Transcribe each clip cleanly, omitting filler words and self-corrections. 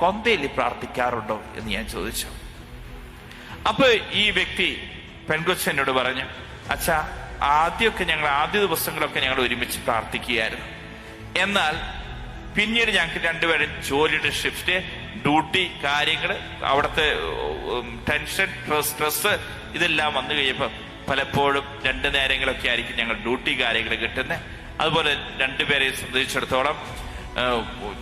കൊന്തയിൽ പ്രാർത്ഥിക്കാറുണ്ടോ എന്ന് ഞാൻ ചോദിച്ചു. അപ്പൊ ഈ വ്യക്തി പെൺകൊച്ചനോട് പറഞ്ഞു, അച്ഛാ, ആദ്യ ദിവസങ്ങളൊക്കെ ഞങ്ങൾ ഒരുമിച്ച് പ്രാർത്ഥിക്കുകയായിരുന്നു. എന്നാൽ പിന്നീട് ഞങ്ങൾക്ക് രണ്ടുപേരും ജോലിയുടെ ഷിഫ്റ്റ്, ഡ്യൂട്ടി കാര്യങ്ങൾ, അവിടുത്തെ ടെൻഷൻ, സ്ട്രെസ് ഇതെല്ലാം വന്നു കഴിയുമ്പോൾ പലപ്പോഴും 2 നേരങ്ങളൊക്കെ ആയിരിക്കും ഞങ്ങൾ ഡ്യൂട്ടി കാര്യങ്ങൾ കിട്ടുന്നത്. അതുപോലെ രണ്ടുപേരെ സംബന്ധിച്ചിടത്തോളം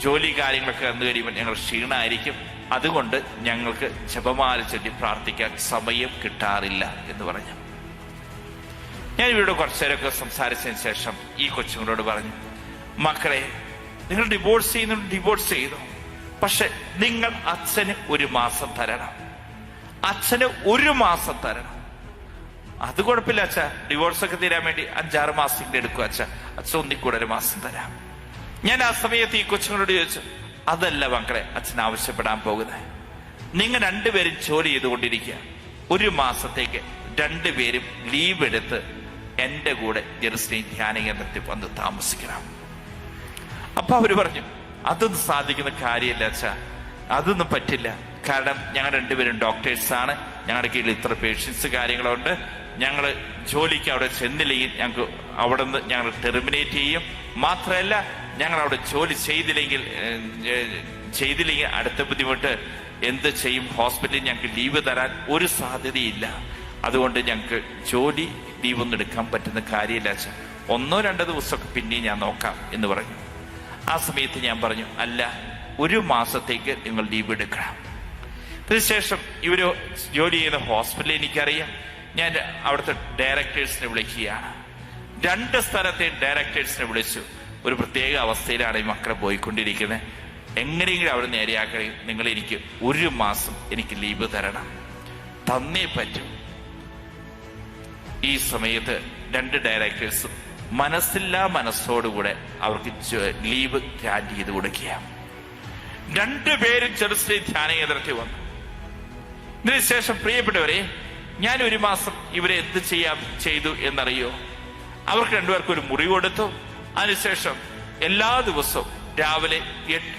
ജോലി കാര്യങ്ങളൊക്കെ വന്നു കഴിയുമ്പോൾ ഞങ്ങൾ ക്ഷീണമായിരിക്കും. അതുകൊണ്ട് ഞങ്ങൾക്ക് ജപമാല ചൊല്ലി പ്രാർത്ഥിക്കാൻ സമയം കിട്ടാറില്ല എന്ന് പറഞ്ഞു. ഞാൻ ഇവരോട് കുറച്ചു നേരമൊക്കെ സംസാരിച്ചതിന് ശേഷം ഈ കൊച്ചുങ്ങളോട് പറഞ്ഞു, മക്കളെ, നിങ്ങൾ ഡിവോഴ്സ് ചെയ്തു. പക്ഷെ നിങ്ങൾ അച്ഛന് 1 മാസം തരണം. അച്ഛന് 1 മാസം തരണം. അത് കുഴപ്പമില്ല അച്ഛ, ഡിവോഴ്സൊക്കെ തീരാൻ വേണ്ടി 5-6 മാസത്തേക്ക് എടുക്കും അച്ഛ. അച്ഛൻ ഒന്നിക്കൂടെ 1 മാസം തരാം. ഞാൻ ആ സമയത്ത് ഈ കൊച്ചുങ്ങളോട് ചോദിച്ചു, അതല്ല മക്കളെ അച്ഛൻ ആവശ്യപ്പെടാൻ പോകുന്നത്. നിങ്ങൾ രണ്ടുപേരും ജോലി ചെയ്തുകൊണ്ടിരിക്കുക. 1 മാസത്തേക്ക് രണ്ടുപേരും ലീവ് എടുത്ത് എന്റെ കൂടെ ജെറുസലേം ധ്യാന കേന്ദ്രത്തിൽ വന്ന് താമസിക്കണം. അപ്പൊ അവര് പറഞ്ഞു, അതൊന്നും സാധിക്കുന്ന കാര്യമല്ല അച്ഛാ, അതൊന്നും പറ്റില്ല. കാരണം ഞങ്ങൾ രണ്ടുപേരും ഡോക്ടേഴ്സാണ്, ഞങ്ങളുടെ കീഴിൽ ഇത്ര പേഷ്യൻസ് കാര്യങ്ങളുണ്ട്. ഞങ്ങൾ ജോലിക്ക് അവിടെ ചെന്നില്ലെങ്കിൽ ഞങ്ങൾക്ക് അവിടെ നിന്ന് ഞങ്ങൾ ടെർമിനേറ്റ് ചെയ്യും. മാത്രമല്ല, ഞങ്ങൾ അവിടെ ജോലി ചെയ്തില്ലെങ്കിൽ അടുത്ത ബുദ്ധിമുട്ട് എന്ത് ചെയ്യും? ഹോസ്പിറ്റലിൽ ഞങ്ങൾക്ക് ലീവ് തരാൻ ഒരു സാധ്യതയില്ല. അതുകൊണ്ട് ഞങ്ങൾക്ക് ജോലി ലീവൊന്നും എടുക്കാൻ പറ്റുന്ന കാര്യമില്ല അച്ഛാ, 1-2 ദിവസമൊക്കെ പിന്നെയും ഞാൻ നോക്കാം എന്ന് പറഞ്ഞു. ആ സമയത്ത് ഞാൻ പറഞ്ഞു, അല്ല, 1 മാസത്തേക്ക് നിങ്ങൾ ലീവ് എടുക്കണം. അതിനുശേഷം ഇവര് ജോലി ചെയ്യുന്ന ഹോസ്പിറ്റലിൽ എനിക്കറിയാം. ഞാൻ അവിടുത്തെ ഡയറക്ടേഴ്സിനെ വിളിക്കുകയാണ്. 2 സ്ഥലത്തെ ഡയറക്ടേഴ്സിനെ വിളിച്ചു. ഒരു പ്രത്യേക അവസ്ഥയിലാണ് ഈ മക്കളെ പോയിക്കൊണ്ടിരിക്കുന്നത്. എങ്ങനെയെങ്കിലും അവിടെ നേരെയാക്കണേ, നിങ്ങൾ എനിക്ക് 1 മാസം എനിക്ക് ലീവ് തരണം, തന്നേ പറ്റും. ഈ സമയത്ത് 2 ഡയറക്ടേഴ്സും മനസ്സോടുകൂടെ അവർക്ക് ലീവ് ഗ്രാന്റ് ചെയ്ത് കൊടുക്കുക. 2 പേരും ജെറുസലേം ധ്യാന കേന്ദ്രത്തിൽ വന്നു. ഇതിനുശേഷം പ്രിയപ്പെട്ടവരെ, ഞാൻ 1 മാസം ഇവരെ എന്ത് ചെയ്തു എന്നറിയോ? അവർക്ക് 2 പേർക്കും ഒരു മുറി കൊടുത്തു. അതിനുശേഷം എല്ലാ ദിവസവും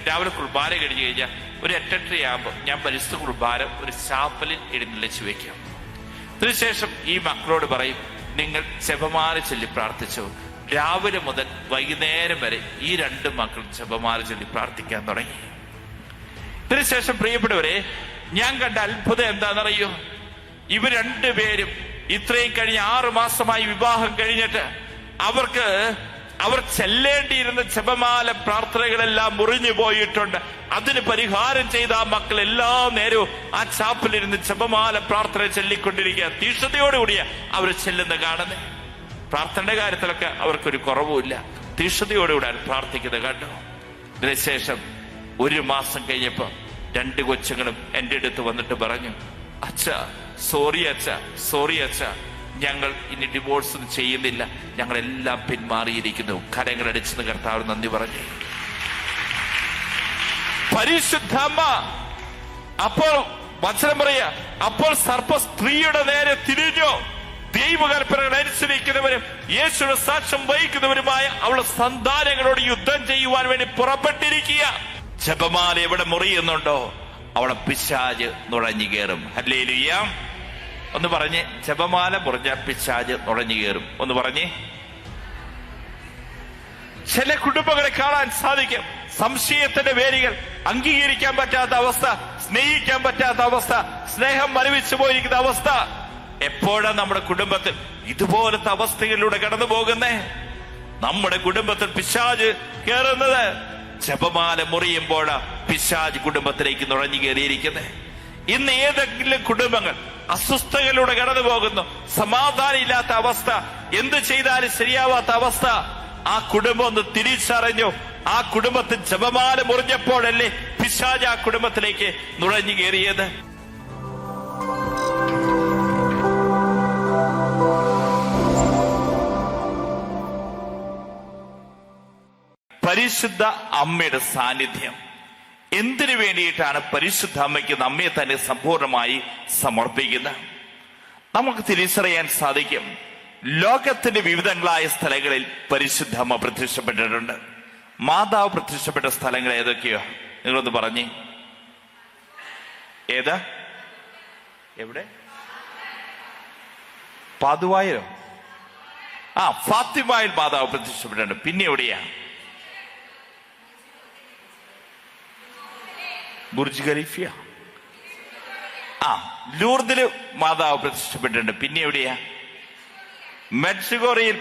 രാവിലെ കുർബാന കഴിഞ്ഞു കഴിഞ്ഞാൽ ഒരു 8:30 ആകുമ്പോൾ ഞാൻ പരിശുദ്ധ കുർബാന ഒരു ചാപ്പലിൽ എഴുന്നള്ളിച്ച് വെക്കാം. അതിനുശേഷം ഈ മക്കളോട് പറയും, നിങ്ങൾ ജപമാല ചൊല്ലി പ്രാർത്ഥിച്ചു. രാവിലെ മുതൽ വൈകുന്നേരം വരെ ഈ 2 മക്കൾ ജപമാല ചൊല്ലി പ്രാർത്ഥിക്കാൻ തുടങ്ങി. ഇതിനുശേഷം പ്രിയപ്പെട്ടവരെ, ഞാൻ കണ്ട അത്ഭുതം എന്താണെന്നറിയോ? ഇവർ 2 പേരും ഇത്രയും കഴിഞ്ഞ 6 മാസമായി വിവാഹം കഴിഞ്ഞിട്ട് അവർ ചെല്ലേണ്ടിയിരുന്ന ജപമാല പ്രാർത്ഥനകളെല്ലാം മുറിഞ്ഞു പോയിട്ടുണ്ട്. അതിന് പരിഹാരം ചെയ്ത ആ മക്കൾ എല്ലാ നേരവും ആ ചാപ്പലിരുന്ന് ജപമാല പ്രാർത്ഥന ചൊല്ലിക്കൊണ്ടിരിക്കുക. തീഷ്ണതയോടുകൂടിയ അവർ ചെല്ലുന്ന കാണുന്നത്. പ്രാർത്ഥനയുടെ കാര്യത്തിലൊക്കെ അവർക്കൊരു കുറവുമില്ല. തീഷ്ണതയോടുകൂടെ പ്രാർത്ഥിക്കുന്നത് കണ്ടു. ഇതിനുശേഷം 1 മാസം കഴിഞ്ഞപ്പോ 2 കൊച്ചുങ്ങളും എന്റെ അടുത്ത് വന്നിട്ട് പറഞ്ഞു, അച്ഛാ, സോറി അച്ഛാ, ഞങ്ങൾ ഇനി ഡിവോഴ്സ് ചെയ്യുന്നില്ല, ഞങ്ങളെല്ലാം പിന്മാറിയിരിക്കുന്നു. കരങ്ങളടിച്ചെന്ന് കർത്താവ് നന്ദി പറഞ്ഞു. പരിശുദ്ധമ്മ അപ്പോൾ വചനം പറയാ, അപ്പോൾ സർപ്പ സ്ത്രീയുടെ നേരെ തിരിഞ്ഞു. ദൈവകൽപ്പനകൾ അനുസരിക്കുന്നവരും യേശുവിന്റെ സാക്ഷ്യം വഹിക്കുന്നവരുമായ അവളുടെ സന്താനങ്ങളോട് യുദ്ധം ചെയ്യുവാൻ വേണ്ടി പുറപ്പെട്ടിരിക്കുക. ജപമാല എവിടെ മുറിയുന്നുണ്ടോ അവിടെ പിശാച് നുഴഞ്ഞു കയറും. ഹല്ലേലൂയ. ഒന്ന് പറഞ്ഞേ, ജപമാല മുറിഞ്ഞ പിശാച് നുഴഞ്ഞു കയറും. ഒന്ന് പറഞ്ഞേ. ചില കുടുംബങ്ങളെ കാണാൻ സാധിക്കും, സംശയത്തിന്റെ വേരുകൾ, അംഗീകരിക്കാൻ പറ്റാത്ത അവസ്ഥ, സ്നേഹിക്കാൻ പറ്റാത്ത അവസ്ഥ, സ്നേഹം മരവിച്ചു പോയിരിക്കുന്ന അവസ്ഥ. എപ്പോഴാണ് നമ്മുടെ കുടുംബത്തിൽ ഇതുപോലത്തെ അവസ്ഥകളിലൂടെ കടന്നു പോകുന്നേ? നമ്മുടെ കുടുംബത്തിൽ പിശാച് കയറുന്നത് ജപമാല മുറിയുമ്പോഴാ പിശാച് കുടുംബത്തിലേക്ക് നുഴഞ്ഞു കയറിയിരിക്കുന്നത്. ഇന്ന് ഏതെങ്കിലും കുടുംബങ്ങൾ അസ്വസ്ഥതകളിലൂടെ കടന്നു പോകുന്നു, സമാധാനം ഇല്ലാത്ത അവസ്ഥ, എന്ത് ചെയ്താലും ശരിയാവാത്ത അവസ്ഥ. ആ കുടുംബം ഒന്ന് തിരിച്ചറിഞ്ഞു. ആ കുടുംബത്തിൽ ജപമാല മുറിഞ്ഞപ്പോഴല്ലേ പിശാച് ആ കുടുംബത്തിലേക്ക് നുഴഞ്ഞു കയറിയത്. പരിശുദ്ധ അമ്മയുടെ സാന്നിധ്യം. എന്തിനു വേണ്ടിയിട്ടാണ് പരിശുദ്ധ അമ്മയ്ക്ക് നമ്മെ തന്നെ സമ്പൂർണമായി സമർപ്പിക്കുന്നത്? നമുക്ക് തിരിച്ചറിയാൻ സാധിക്കും, ലോകത്തിന്റെ വിവിധങ്ങളായ സ്ഥലങ്ങളിൽ പരിശുദ്ധ അമ്മ പ്രത്യക്ഷപ്പെട്ടിട്ടുണ്ട്. മാതാവ് പ്രത്യക്ഷപ്പെട്ട സ്ഥലങ്ങൾ ഏതൊക്കെയോ നിങ്ങളൊന്ന് പറഞ്ഞേ. ഏതാ? എവിടെ? പാതുവായിലോ? ഫാത്തിമയിൽ മാതാവ് പ്രത്യക്ഷപ്പെട്ടിട്ടുണ്ട്. പിന്നെ എവിടെയാ? Burj Khalifa. ലൂർദില് മാതാവ് പ്രത്യക്ഷപ്പെട്ടിട്ടുണ്ട്. പിന്നെ എവിടെയാ? മെഡ്സുഗോറയിൽ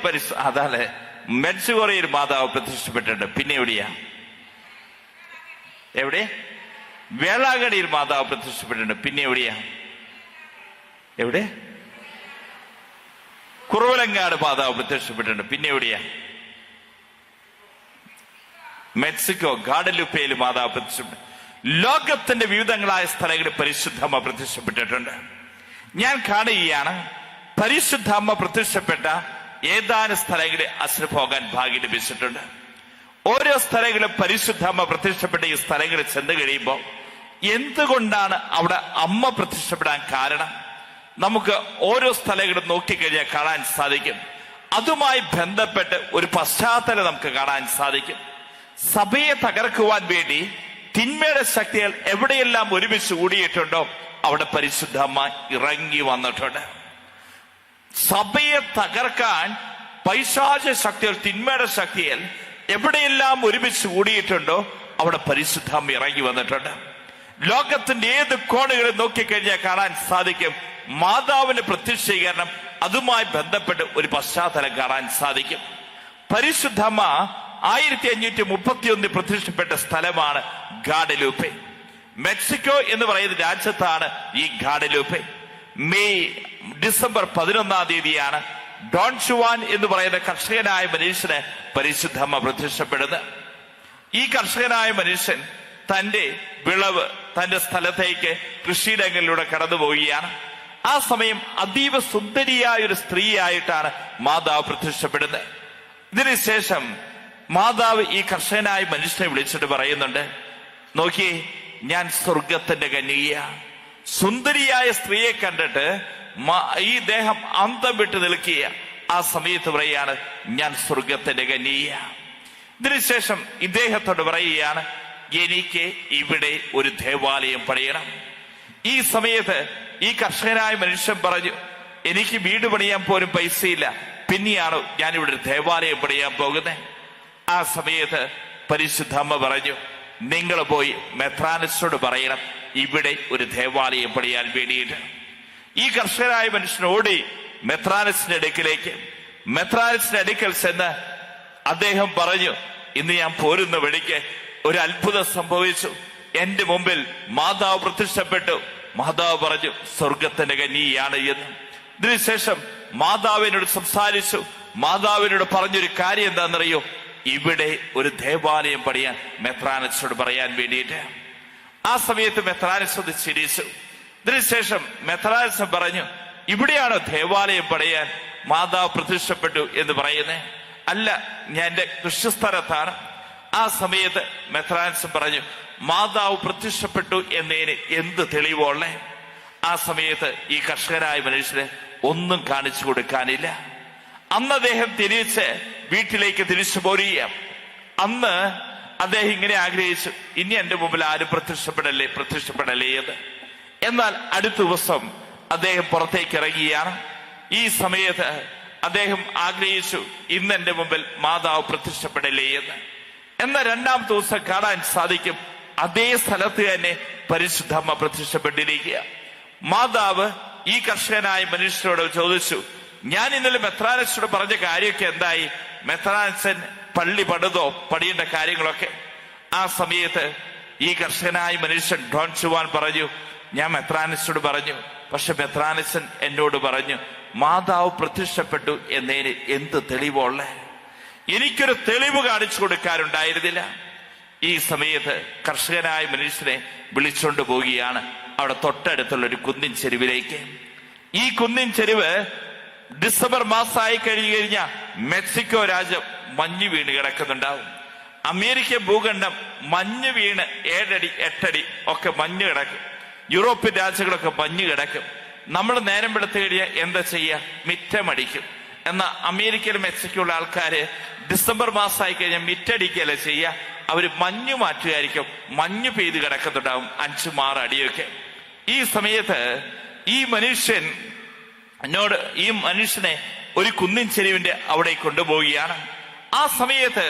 മെഡ്സുഗോറയിൽ മാതാവ് പ്രത്യക്ഷപ്പെട്ടിട്ടുണ്ട്. പിന്നെ എവിടെയാ? എവിടെ? വേളാങ്കണ്ണിയിൽ മാതാവ് പ്രത്യക്ഷപ്പെട്ടിട്ടുണ്ട്. പിന്നെ എവിടെയാ? എവിടെ? കുറവലങ്ങാട് മാതാവ് പ്രത്യക്ഷപ്പെട്ടിട്ടുണ്ട്. പിന്നെ എവിടെയാ? മെക്സിക്കോ ഗാഡലുപ്പയിൽ മാതാവ് പ്രത്യക്ഷപ്പെട്ടു. ലോകത്തിന്റെ വിവിധങ്ങളായ സ്ഥലങ്ങളിൽ പരിശുദ്ധമ്മ പ്രത്യക്ഷപ്പെട്ടിട്ടുണ്ട്. ഞാൻ കാണുകയാണ്, പരിശുദ്ധമ്മ പ്രത്യക്ഷപ്പെട്ട ഏതാനും സ്ഥലങ്ങളിൽ അച്ഛന് പോകാൻ ഭാഗ്യം ലഭിച്ചിട്ടുണ്ട്. ഓരോ സ്ഥലങ്ങളും പരിശുദ്ധമ്മ പ്രത്യക്ഷപ്പെട്ട ഈ സ്ഥലങ്ങളിൽ ചെന്ന് കഴിയുമ്പോൾ എന്തുകൊണ്ടാണ് അവിടെ അമ്മ പ്രത്യക്ഷപ്പെടാൻ കാരണം? നമുക്ക് ഓരോ സ്ഥലങ്ങളും നോക്കിക്കഴിഞ്ഞാൽ കാണാൻ സാധിക്കും. അതുമായി ബന്ധപ്പെട്ട് ഒരു പശ്ചാത്തലം നമുക്ക് കാണാൻ സാധിക്കും. സഭയെ തകർക്കുവാൻ വേണ്ടി തിന്മയുടെ ശക്തികൾ എവിടെയെല്ലാം ഒരുമിച്ച് കൂടിയിട്ടുണ്ടോ അവിടെ പരിശുദ്ധ അമ്മ ഇറങ്ങി വന്നിട്ടുണ്ട്. സഭയെ തകർക്കാൻ പൈശാച ശക്തികൾ, തിന്മയുടെ ശക്തികൾ എവിടെയെല്ലാം ഒരുമിച്ച് കൂടിയിട്ടുണ്ടോ അവിടെ പരിശുദ്ധ അമ്മ ഇറങ്ങി വന്നിട്ടുണ്ട്. ലോകത്തിന്റെ ഏത് കോണുകളിൽ നോക്കിക്കഴിഞ്ഞാൽ കാണാൻ സാധിക്കും മാതാവിന്റെ പ്രത്യക്ഷീകരണം, അതുമായി ബന്ധപ്പെട്ട് ഒരു പശ്ചാത്തലം കാണാൻ സാധിക്കും. പരിശുദ്ധമ്മ 1531 പ്രത്യക്ഷപ്പെട്ട സ്ഥലമാണ് ഗാഡലൂപ്പെ. മെക്സിക്കോ എന്ന് പറയുന്ന രാജ്യത്താണ് ഈ ഗാഡലൂപ്പെ. ഡിസംബർ 11 ഡോൺ ജുവാൻ എന്ന് പറയുന്ന കർഷകനായ മനുഷ്യന് പരിശുദ്ധമ്മ പ്രത്യക്ഷപ്പെടുന്നത്. ഈ കർഷകനായ മനുഷ്യൻ തന്റെ വിളവ് തന്റെ സ്ഥലത്തേക്ക് കൃഷിയിടങ്ങളിലൂടെ കടന്നു പോവുകയാണ്. ആ സമയം അതീവ സുന്ദരിയായ ഒരു സ്ത്രീയായിട്ടാണ് മാതാവ് പ്രത്യക്ഷപ്പെടുന്നത്. ഇതിനുശേഷം മാതാവ് ഈ കർഷകനായ മനുഷ്യനെ വിളിച്ചിട്ട് പറയുന്നുണ്ട്, നോക്കിയേ, ഞാൻ സ്വർഗത്തിന്റെ കന്യകയാ. സുന്ദരിയായ സ്ത്രീയെ കണ്ടിട്ട് ഈ ദേഹം അന്തം വിട്ട് നിൽക്കുക. ആ സമയത്ത് പറയുകയാണ്, ഞാൻ സ്വർഗത്തിന്റെ കന്യകയാ. ഇതിനുശേഷം ഇദ്ദേഹത്തോട് പറയുകയാണ്, എനിക്ക് ഇവിടെ ഒരു ദേവാലയം പണിയണം. ഈ സമയത്ത് ഈ കർഷകനായ മനുഷ്യൻ പറഞ്ഞു, എനിക്ക് വീട് പണിയാൻ പോലും പൈസയില്ല, പിന്നെയാണോ ഞാനിവിടെ ഒരു ദേവാലയം പണിയാൻ പോകുന്നത്? ആ സമയത്ത് പരിശുദ്ധ അമ്മ പറഞ്ഞു, നിങ്ങൾ പോയി മെത്രാനസിനോട് പറയണം ഇവിടെ ഒരു ദേവാലയം പണിയാൻ വേണ്ടിയിട്ട്. ഈ കർഷകനായ മനുഷ്യനോടി മെത്രാനസിന്റെ അടുക്കിലേക്ക്. മെത്രാനസിന്റെ അടുക്കൽ ചെന്ന് അദ്ദേഹം പറഞ്ഞു, ഇന്ന് ഞാൻ പോരുന്ന വഴിക്ക് ഒരു അത്ഭുതം സംഭവിച്ചു. എന്റെ മുമ്പിൽ മാതാവ് പ്രത്യക്ഷപ്പെട്ടു. മാതാവ് പറഞ്ഞു, സ്വർഗത്തിന്റെ കന്യകയാണ് എന്ന്. ഇതിനുശേഷം മാതാവിനോട് സംസാരിച്ചു. മാതാവിനോട് പറഞ്ഞൊരു കാര്യം എന്താണെന്നറിയോ? ഇവിടെ ഒരു ദേവാലയം പണിയാൻ മെത്രാനസിനോട് പറയാൻ വേണ്ടിയിട്ട്. ആ സമയത്ത് മെത്രാനസ് ഒന്ന് ചിരിച്ചു. ഇതിനുശേഷം മെത്രാനസ് പറഞ്ഞു, ഇവിടെയാണോ ദേവാലയം പണിയാൻ മാതാവ് പ്രത്യക്ഷപ്പെട്ടു എന്ന് പറയുന്നേ? അല്ല, ഞാൻ എന്റെ കൃഷിസ്ഥലത്താണ്. ആ സമയത്ത് മെത്രാനസ് പറഞ്ഞു, മാതാവ് പ്രത്യക്ഷപ്പെട്ടു എന്നതിന് എന്ത് തെളിവുള്ളേ? ആ സമയത്ത് ഈ കർഷകനായ മനുഷ്യന് ഒന്നും കാണിച്ചു കൊടുക്കാനില്ല. അന്ന് അദ്ദേഹം തിരിച്ച് വീട്ടിലേക്ക് തിരിച്ചു പോരുക. അന്ന് അദ്ദേഹം ഇങ്ങനെ ആഗ്രഹിച്ചു, ഇനി എന്റെ മുമ്പിൽ ആരും പ്രത്യക്ഷപ്പെടലേ എന്ന്. എന്നാൽ അടുത്ത ദിവസം അദ്ദേഹം പുറത്തേക്ക് ഇറങ്ങിയാണ്. ഈ സമയത്ത് അദ്ദേഹം ആഗ്രഹിച്ചു, ഇന്ന് എന്റെ മുമ്പിൽ മാതാവ് പ്രത്യക്ഷപ്പെടലേ എന്ന്. എന്നാൽ രണ്ടാമത്തെ ദിവസം കാണാൻ സാധിക്കും അതേ സ്ഥലത്ത് തന്നെ പരിശുദ്ധമ്മ പ്രത്യക്ഷപ്പെട്ടിരിക്കുക. മാതാവ് ഈ കർഷകനായ മനുഷ്യരോട് ചോദിച്ചു, ഞാൻ ഇന്നലെ മെത്രാനസിനോട് പറഞ്ഞ കാര്യമൊക്കെ എന്തായി? മെത്രാനസൻ പള്ളി പണിയേണ്ട കാര്യങ്ങളൊക്കെ. ആ സമയത്ത് ഈ കർഷകനായ മനുഷ്യൻ ഡോൺ ജുവാൻ പറഞ്ഞു, ഞാൻ മെത്രാനസിനോട് പറഞ്ഞു, പക്ഷെ മെത്രാനസൻ എന്നോട് പറഞ്ഞു മാതാവ് പ്രത്യക്ഷപ്പെട്ടു എന്നതിന് എന്ത് തെളിവുള്ളേ? എനിക്കൊരു തെളിവ് കാണിച്ചു കൊടുക്കാറുണ്ടായിരുന്നില്ല. ഈ സമയത്ത് കർഷകനായ മനുഷ്യനെ വിളിച്ചോണ്ട് പോവുകയാണ് അവിടെ തൊട്ടടുത്തുള്ള ഒരു കുന്നിൻ ചെരുവിലേക്ക്. ഈ കുന്നിൻ ചെരുവ് ഡിസംബർ മാസമായി കഴിഞ്ഞാൽ മെക്സിക്കോ രാജ്യം മഞ്ഞ് വീണ് കിടക്കുന്നുണ്ടാവും. അമേരിക്കൻ ഭൂഖണ്ഡം മഞ്ഞ് വീണ് 7 അടി 8 അടി ഒക്കെ മഞ്ഞ് കിടക്കും. യൂറോപ്യൻ രാജ്യങ്ങളൊക്കെ മഞ്ഞ് കിടക്കും. നമ്മൾ നേരം വെളുത്ത് കഴിഞ്ഞാൽ എന്താ ചെയ്യുക? മിറ്റമടിക്കും. എന്നാൽ അമേരിക്കയിലും മെക്സിക്കോയിലുള്ള ആൾക്കാര് ഡിസംബർ മാസമായി കഴിഞ്ഞാൽ മിറ്റടിക്കല്ല ചെയ്യുക, അവര് മഞ്ഞ് മാറ്റുകയായിരിക്കും. മഞ്ഞ് പെയ്ത് കിടക്കുന്നുണ്ടാവും 5-6 അടിയൊക്കെ. ഈ സമയത്ത് ഈ മനുഷ്യനെ ഒരു കുന്നിൻ ചെരുവിന്റെ അവിടെ കൊണ്ടുപോവുകയാണ്. ആ സമയത്ത്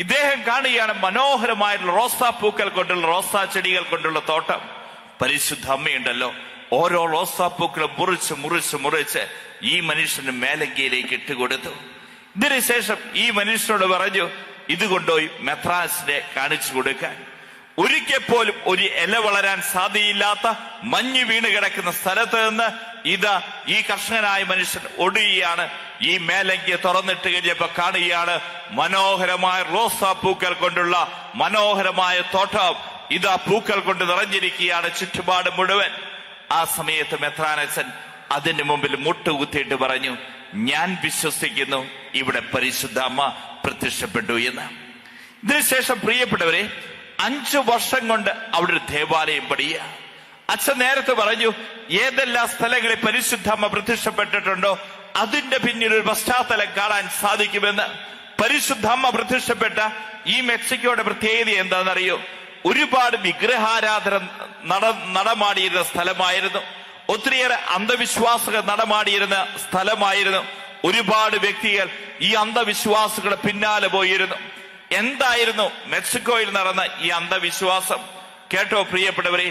ഇദ്ദേഹം കാണുകയാണ് മനോഹരമായിട്ടുള്ള റോസാപ്പൂക്കൾ കൊണ്ടുള്ള റോസാ ചെടികൾ കൊണ്ടുള്ള തോട്ടം. പരിശുദ്ധ അമ്മയുണ്ടല്ലോ ഓരോ റോസാപ്പൂക്കളും മുറിച്ച് ഈ മനുഷ്യന് മേലങ്കിയിലേക്ക് ഇട്ടുകൊടുത്തു. ഇതിനുശേഷം ഈ മനുഷ്യനോട് പറഞ്ഞു, ഇത് കൊണ്ടുപോയി മെത്രാസിനെ കാണിച്ചു കൊടുക്കാൻ. ഒരിക്കൽ പോലും ഒരു ഇല വളരാൻ സാധ്യയില്ലാത്ത മഞ്ഞ് വീണ് കിടക്കുന്ന സ്ഥലത്ത് നിന്ന് ഈ കർഷകനായ മനുഷ്യൻ ഒടുകയാണ്. ഈ മേലങ്കി തുറന്നിട്ട് കഴിഞ്ഞപ്പോ കാണുകയാണ് മനോഹരമായ റോസാപ്പൂക്കൾ കൊണ്ടുള്ള മനോഹരമായ തോട്ടം. പൂക്കൾ കൊണ്ട് നിറഞ്ഞിരിക്കുകയാണ് ചുറ്റുപാട് മുഴുവൻ. ആ സമയത്ത് മെത്രാനച്ചൻ അതിന് മുമ്പിൽ മുട്ടുകുത്തിയിട്ട് പറഞ്ഞു, ഞാൻ വിശ്വസിക്കുന്നു ഇവിടെ പരിശുദ്ധ അമ്മ പ്രത്യക്ഷപ്പെട്ടു എന്ന്. ഇതിനുശേഷം പ്രിയപ്പെട്ടവരെ 5 വർഷം കൊണ്ട് അവിടെ ഒരു ദേവാലയം പണിയുക. അച്ഛൻ നേരത്തെ പറഞ്ഞു, ഏതെല്ലാം സ്ഥലങ്ങളിൽ പരിശുദ്ധ അമ്മ പ്രത്യക്ഷപ്പെട്ടിട്ടുണ്ടോ അതിന്റെ പിന്നിൽ ഒരു പശ്ചാത്തലം കാണാൻ സാധിക്കുമെന്ന്. പരിശുദ്ധ അമ്മ പ്രത്യക്ഷപ്പെട്ട ഈ മെക്സിക്കോയുടെ പ്രത്യേകത എന്താണെന്നറിയോ? ഒരുപാട് വിഗ്രഹാരാധന നടമാടിയിരുന്ന സ്ഥലമായിരുന്നു. ഒത്തിരിയേറെ അന്ധവിശ്വാസികൾ നടമാടിയിരുന്ന സ്ഥലമായിരുന്നു. ഒരുപാട് വ്യക്തികൾ ഈ അന്ധവിശ്വാസികളുടെ പിന്നാലെ പോയിരുന്നു. എന്തായിരുന്നു മെക്സിക്കോയിൽ നടന്ന ഈ അന്ധവിശ്വാസം? കേട്ടോ പ്രിയപ്പെട്ടവരെ,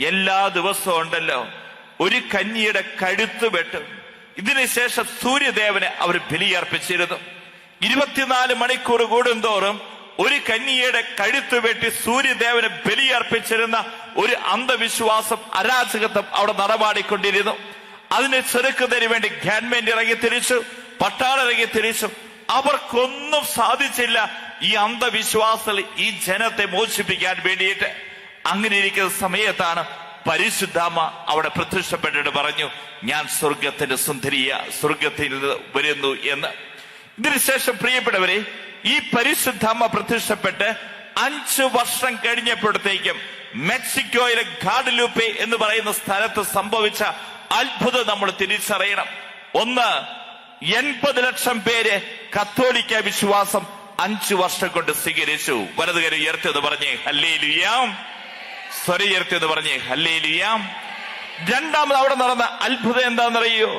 എല്ലാ ദിവസവും ഉണ്ടല്ലോ ഒരു കന്യയുടെ കഴുത്ത് വെട്ടും. ഇതിനുശേഷം സൂര്യദേവനെ അവർ ബലിയർപ്പിച്ചിരുന്നു. 24 മണിക്കൂർ കൂടുന്തോറും ഒരു കന്യയുടെ കഴുത്ത് വെട്ടി സൂര്യദേവനെ ബലിയർപ്പിച്ചിരുന്ന ഒരു അന്ധവിശ്വാസം, അരാജകത്വം അവിടെ നടമാടിക്കൊണ്ടിരുന്നു. അതിനെ ചെറുക്കുന്നതിന് വേണ്ടി ഗവൺമെന്റ് ഇറങ്ങി തിരിച്ചു, പട്ടാളം ഇറങ്ങി തിരിച്ചു. അവർക്കൊന്നും സാധിച്ചില്ല ഈ അന്ധവിശ്വാസികൾ ഈ ജനത്തെ മോചിപ്പിക്കാൻ വേണ്ടിയിട്ട്. അങ്ങനെ ഇരിക്കുന്ന സമയത്താണ് പരിശുദ്ധാമ്മ അവിടെ പ്രത്യക്ഷപ്പെട്ടിട്ട് പറഞ്ഞു, ഞാൻ സ്വർഗത്തിന്റെ സുന്ദരിയ, സ്വർഗത്തിൽ വരുന്നു എന്ന്. ഇതിനുശേഷം പ്രിയപ്പെട്ടവരെ, ഈ പരിശുദ്ധാമ്മ പ്രത്യക്ഷപ്പെട്ട് 5 വർഷം കഴിഞ്ഞപ്പോഴത്തേക്കും മെക്സിക്കോയിലെ ഗാഡലൂപ്പെ എന്ന് പറയുന്ന സ്ഥലത്ത് സംഭവിച്ച അത്ഭുതം നമ്മൾ തിരിച്ചറിയണം. ഒന്ന്, 80 ലക്ഷം പേര് കത്തോലിക്ക വിശ്വാസം 5 വർഷം കൊണ്ട് സ്വീകരിച്ചു. വലതുകരം ഉയർത്തിയെന്ന് പറഞ്ഞേ ഹല്ലേലൂയാം. സ്വരം ഉയർത്തിയെന്ന് പറഞ്ഞേ ഹല്ലേലൂയാം. രണ്ടാമത് അവിടെ നടന്ന അത്ഭുതം എന്താണെന്നറിയോ?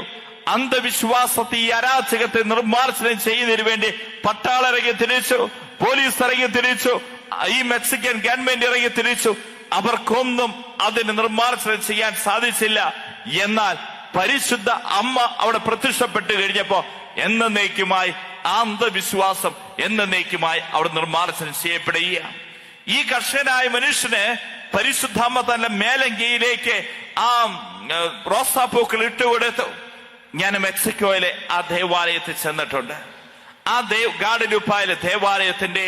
അന്ധവിശ്വാസത്തെ, ഈ അരാജകത്തെ നിർമ്മാർജ്ജനം ചെയ്യുന്നതിന് വേണ്ടി പട്ടാളം ഇറങ്ങി തിരിച്ചു, പോലീസ് ഇറങ്ങി തിരിച്ചു, ഈ മെക്സിക്കൻ ഗവൺമെന്റ് ഇറങ്ങി തിരിച്ചു. അവർക്കൊന്നും അതിന് നിർമ്മാർജ്ജനം ചെയ്യാൻ സാധിച്ചില്ല. എന്നാൽ പരിശുദ്ധ അമ്മ അവിടെ പ്രത്യക്ഷപ്പെട്ട് കഴിഞ്ഞപ്പോ എന്നേക്കുമായി ആ അന്ധവിശ്വാസം എന്നേക്കുമായി അവിടെ നിർമ്മാർജ്ജനം ചെയ്യപ്പെടുകയാണ്. ഈ കർഷകനായ മനുഷ്യന് പരിശുദ്ധാമ്മ തന്റെ മേലങ്കിയിലേക്ക് ആ റോസാപ്പൂക്കൾ ഇട്ടുകൊടുത്തു. ഞാൻ മെക്സിക്കോയിലെ ആ ദേവാലയത്തിൽ ചെന്നിട്ടുണ്ട്. ആ ഗാഡലൂപ്പായിലെ ദേവാലയത്തിന്റെ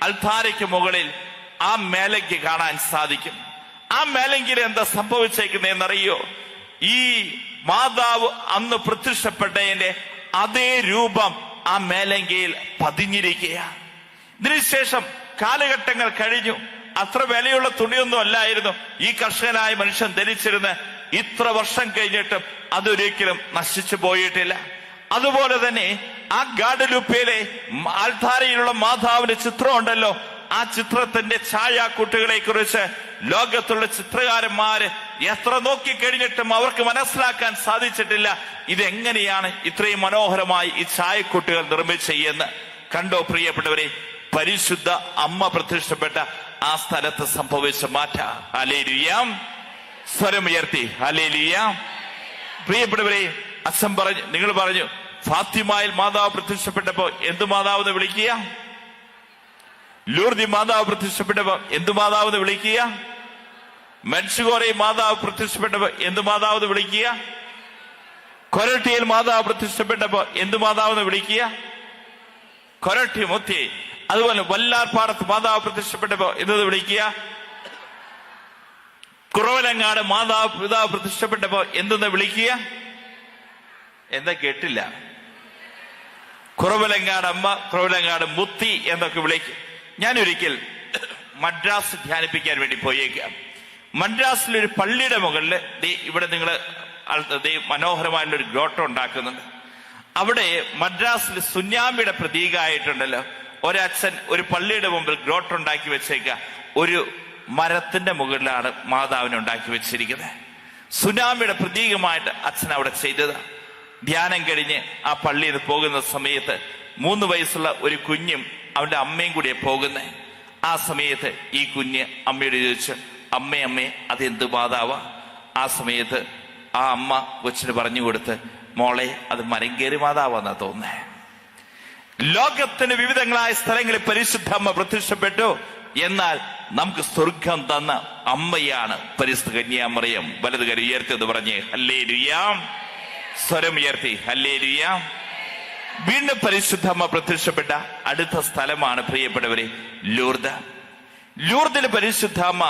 അൾത്താരയ്ക്ക് മുകളിൽ ആ മേലങ്കി കാണാൻ സാധിക്കും. ആ മേലങ്കിയിൽ എന്താ സംഭവിച്ചേക്കുന്നതെന്നറിയോ? ഈ മാതാവ് അന്ന് പ്രത്യക്ഷപ്പെട്ടതിന്റെ അതേ രൂപം ആ മേലങ്കയിൽ പതിഞ്ഞിരിക്കുകയാണ്. ഇതിനുശേഷം കാലഘട്ടങ്ങൾ കഴിഞ്ഞു. അത്ര വിലയുള്ള തുണിയൊന്നും അല്ലായിരുന്നു ഈ കർഷകനായ മനുഷ്യൻ ധരിച്ചിരുന്ന്. ഇത്ര വർഷം കഴിഞ്ഞിട്ടും അതൊരിക്കലും നശിച്ചു പോയിട്ടില്ല. അതുപോലെ തന്നെ ആ ഗാഡലൂപ്പയിലെ ആൾത്താരയിലുള്ള മാതാവിന്റെ ചിത്രം ഉണ്ടല്ലോ, ആ ചിത്രത്തിന്റെ ഛായാക്കൂട്ടുകളെ കുറിച്ച് ലോകത്തുള്ള ചിത്രകാരന്മാര് എത്ര നോക്കിക്കഴിഞ്ഞിട്ടും അവർക്ക് മനസ്സിലാക്കാൻ സാധിച്ചിട്ടില്ല ഇതെങ്ങനെയാണ് ഇത്രയും മനോഹരമായി ഈ ഛായക്കൂട്ടുകൾ നിർമ്മിച്ചെന്ന്. കണ്ടോ പ്രിയപ്പെട്ടവരെ, പരിശുദ്ധ അമ്മ പ്രത്യക്ഷപ്പെട്ട ആ സ്ഥലത്ത് സംഭവിച്ച മാറ്റം. ഹല്ലേലൂയാം. സ്വരമുയർത്തി ഹല്ലേലൂയാം. പ്രിയപ്പെട്ടവരെ, അച്ഛൻ പറഞ്ഞു, നിങ്ങൾ പറഞ്ഞു, ഫാത്തിമയിൽ മാതാവ് പ്രത്യക്ഷപ്പെട്ടപ്പോ എന്ത് മാതാവെന്ന് വിളിക്കുക? ലൂർദി മാതാവ് പ്രത്യക്ഷപ്പെട്ടപ്പോ എന്ത് മാതാവെന്ന് വിളിക്കുക? മെൻഷുഗോറെ മാതാവ് പ്രത്യക്ഷപ്പെട്ടപ്പോ എന്ത് മാതാവെന്ന് വിളിക്കുക? കൊരട്ടിയിൽ മാതാവ് പ്രത്യക്ഷപ്പെട്ടപ്പോ എന്ത് മാതാവെന്ന് വിളിക്കുക? കൊരട്ടി മുത്തി. അതുപോലെ വല്ലാർപാടത്ത് മാതാവ് പ്രത്യക്ഷപ്പെട്ടപ്പോ എന്തെന്ന് വിളിക്കുക? കുറവലങ്ങാട് പിതാവ് പ്രത്യക്ഷപ്പെട്ടപ്പോ എന്തെന്ന് വിളിക്കുക? എന്താ കേട്ടില്ല? കുറവലങ്ങാട് അമ്മ, കുറവലങ്ങാട് മുത്തി എന്നൊക്കെ വിളിക്കും. ഞാനൊരിക്കൽ മദ്രാസ് ധ്യാനിപ്പിക്കാൻ വേണ്ടി പോയേക്കാം. മദ്രാസിലൊരു പള്ളിയുടെ മുകളിൽ ഇവിടെ നിങ്ങൾ മനോഹരമായുള്ളൊരു ഗ്രോട്ടം ഉണ്ടാക്കുന്നുണ്ട്. അവിടെ മദ്രാസിൽ സുനാമിയുടെ പ്രതീകമായിട്ടുണ്ടല്ലോ, ഒരച്ഛൻ ഒരു പള്ളിയുടെ മുമ്പിൽ ഗ്രോട്ടം ഉണ്ടാക്കി വെച്ചേക്ക. ഒരു മരത്തിന്റെ മുകളിലാണ് മാതാവിനെ ഉണ്ടാക്കി വെച്ചിരിക്കുന്നത്. സുനാമിയുടെ പ്രതീകമായിട്ട് അച്ഛൻ അവിടെ ചെയ്തത്. ധ്യാനം കഴിഞ്ഞ് ആ പള്ളിയിൽ പോകുന്ന സമയത്ത് 3 വയസ്സുള്ള ഒരു കുഞ്ഞും അവന്റെ അമ്മയും കൂടിയെ പോകുന്നേ. ആ സമയത്ത് ഈ കുഞ്ഞ് അമ്മയോട് ചോദിച്ചു, അമ്മേ അതെന്ത് മാതാവാ? ആ സമയത്ത് ആ അമ്മ കൊച്ചിന് പറഞ്ഞു കൊടുത്ത്, മോളെ അത് മരങ്കേറി മാതാവാന്നാ തോന്നേ. ലോകത്തിന് വിവിധങ്ങളായ സ്ഥലങ്ങളിൽ പരിശുദ്ധ അമ്മ പ്രത്യക്ഷപ്പെട്ടു. എന്നാൽ നമുക്ക് സ്വർഗം തന്ന അമ്മയാണ് പരിശുദ്ധ കന്യാമറിയം. വലത് കൈ ഉയർത്തി എന്ന് പറഞ്ഞ് ഹല്ലേലൂയ. സ്വരം ഉയർത്തി ഹല്ലേലൂയ. വീണ്ടും പരിശുദ്ധ അമ്മ പ്രത്യക്ഷപ്പെട്ട അടുത്ത സ്ഥലമാണ് പ്രിയപ്പെട്ടവരെ ലൂർദ്. ലൂർദിലെ പരിശുദ്ധ അമ്മ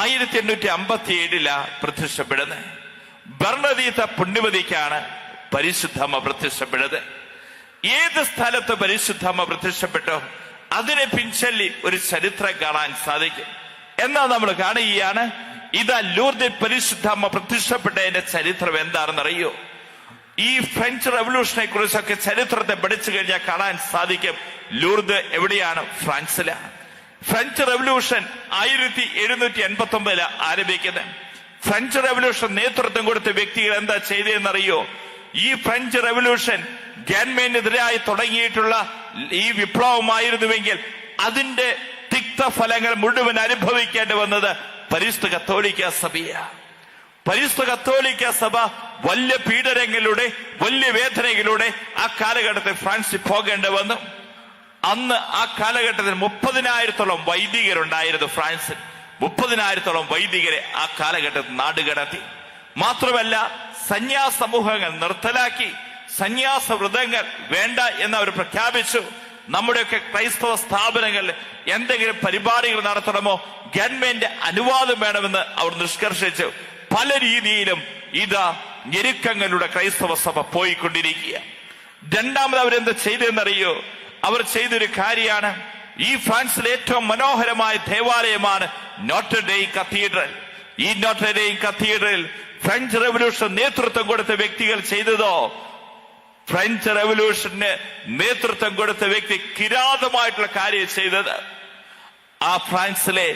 1857 പ്രത്യക്ഷപ്പെടുന്നത്. ബർണദീത്ത പുണ്യവതിക്കാണ് പരിശുദ്ധ അമ്മ പ്രത്യക്ഷപ്പെടുന്നത്. ഏത് സ്ഥലത്ത് പരിശുദ്ധ അമ്മ പ്രത്യക്ഷപ്പെട്ടോ അതിനെ പിൻചൊല്ലി ഒരു ചരിത്രം കാണാൻ സാധിക്കും. എന്നാൽ നമ്മൾ കാണുകയാണ്, ഇതാ ലൂർദിൽ പരിശുദ്ധ അമ്മ പ്രത്യക്ഷപ്പെട്ടതിന്റെ ചരിത്രം എന്താണെന്നറിയോ? ഈ ഫ്രഞ്ച് റവല്യൂഷനെ കുറിച്ചൊക്കെ ചരിത്രത്തെ പഠിച്ചു കഴിഞ്ഞാൽ കാണാൻ സാധിക്കും, ലൂർദ് എവിടെയാണ്? ഫ്രാൻസിലാണ്. ഫ്രഞ്ച് റവല്യൂഷൻ 1789 ആരംഭിക്കുന്നത്. ഫ്രഞ്ച് റവല്യൂഷൻ നേതൃത്വം കൊടുത്ത വ്യക്തികൾ എന്താ ചെയ്തതെന്നറിയോ? ഈ ഫ്രഞ്ച് റവല്യൂഷൻ ഗവൺമെന്റിനെതിരായി തുടങ്ങിയിട്ടുള്ള ഈ വിപ്ലവമായിരുന്നുവെങ്കിൽ അതിന്റെ തിക്തഫലങ്ങൾ മുഴുവൻ അനുഭവിക്കേണ്ടി വന്നത് പരിശുദ്ധ കത്തോലിക്ക സഭയാണ്. പരിശുദ്ധ കത്തോലിക്ക സഭ വലിയ പീഡനങ്ങളിലൂടെ വലിയ വേദനകളിലൂടെ ആ കാലഘട്ടത്തിൽ ഫ്രാൻസിൽ പോകേണ്ടി വന്നു. അന്ന് ആ കാലഘട്ടത്തിൽ 30,000-ഓളം വൈദികരുണ്ടായിരുന്നു ഫ്രാൻസിൽ. 30,000-ഓളം വൈദികരെ ആ കാലഘട്ടത്തിൽ നാടുകടത്തി. മാത്രമല്ല സന്യാസ സമൂഹങ്ങൾ നിർത്തലാക്കി, സന്യാസ വ്രതങ്ങൾ വേണ്ട എന്ന് അവർ പ്രഖ്യാപിച്ചു. നമ്മുടെയൊക്കെ ക്രൈസ്തവ സ്ഥാപനങ്ങളിൽ എന്തെങ്കിലും പരിപാടികൾ നടത്തണമോ ഗവൺമെന്റ് അനുവാദം വേണമെന്ന് അവർ നിഷ്കർഷിച്ചു. പല രീതിയിലും ഇതാ ഞെരുക്കങ്ങളുടെ ക്രൈസ്തവ സഭ പോയിക്കൊണ്ടിരിക്കുക. രണ്ടാമത് അവരെന്ത് ചെയ്തെന്നറിയോ? അവർ ചെയ്തൊരു കാര്യമാണ്, ഈ ഫ്രാൻസിലെ ഏറ്റവും മനോഹരമായ ദേവാലയമാണ് നോട്ടർഡെയിം കത്തീഡ്രൽ. ഈ നോട്ടർഡെയിം കത്തീഡ്രൽ ഫ്രഞ്ച് റവല്യൂഷൻ നേതൃത്വം കൊടുത്ത വ്യക്തികൾ ചെയ്തതോ? ഫ്രഞ്ച് റവല്യൂഷന് നേതൃത്വം കൊടുത്ത വ്യക്തി കിരാതമായിട്ടുള്ള കാര്യം ചെയ്തത്, ആ ഫ്രാൻസിലെ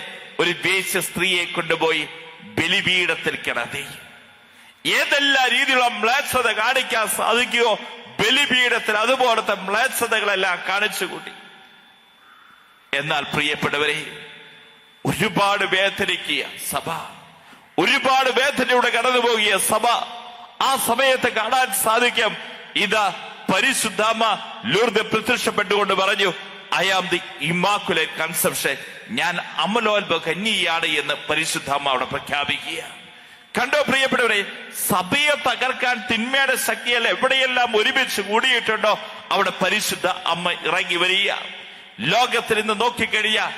ഒരു വേശ്യ സ്ത്രീയെ കൊണ്ടുപോയി ബലിപീഠത്തിൽ കിടത്തി. ഏതെല്ലാം രീതിയിലുള്ള മ്ലേച്ഛത കാണിക്കാൻ സാധിക്കുകയോ ബലിപീഠത്തിൽ അതുപോലത്തെ മ്ലേച്ഛതകളെല്ലാം കാണിച്ചുകൂട്ടി. എന്നാൽ പ്രിയപ്പെട്ടവരെ, ഒരുപാട് വേദനിക്കുക സഭ, ഒരുപാട് വേദനയുടെ കടന്നുപോകിയ സഭ. ആ സമയത്ത് കാണാൻ സാധിക്കും, ഇതാ പരിശുദ്ധാമ്മ ലൂർദ് പ്രത്യക്ഷപ്പെട്ടുകൊണ്ട് പറഞ്ഞു, I am the immaculate conception, ഞാൻ അമലോത്ഭവ കന്യയാണ് എന്ന് പരിശുദ്ധാമ്മ അവിടെ പ്രഖ്യാപിക്കുക. കണ്ടോ പ്രിയപ്പെട്ടവരെ, സഭയെ തകർക്കാൻ തിന്മയുടെ ശക്തികൾ എവിടെയെല്ലാം ഒരുമിച്ച് കൂടിയിട്ടുണ്ടോ അവിടെ പരിശുദ്ധ അമ്മ ഇറങ്ങി വരിക. ലോകത്തിൽ ഇന്ന് നോക്കിക്കഴിഞ്ഞാൽ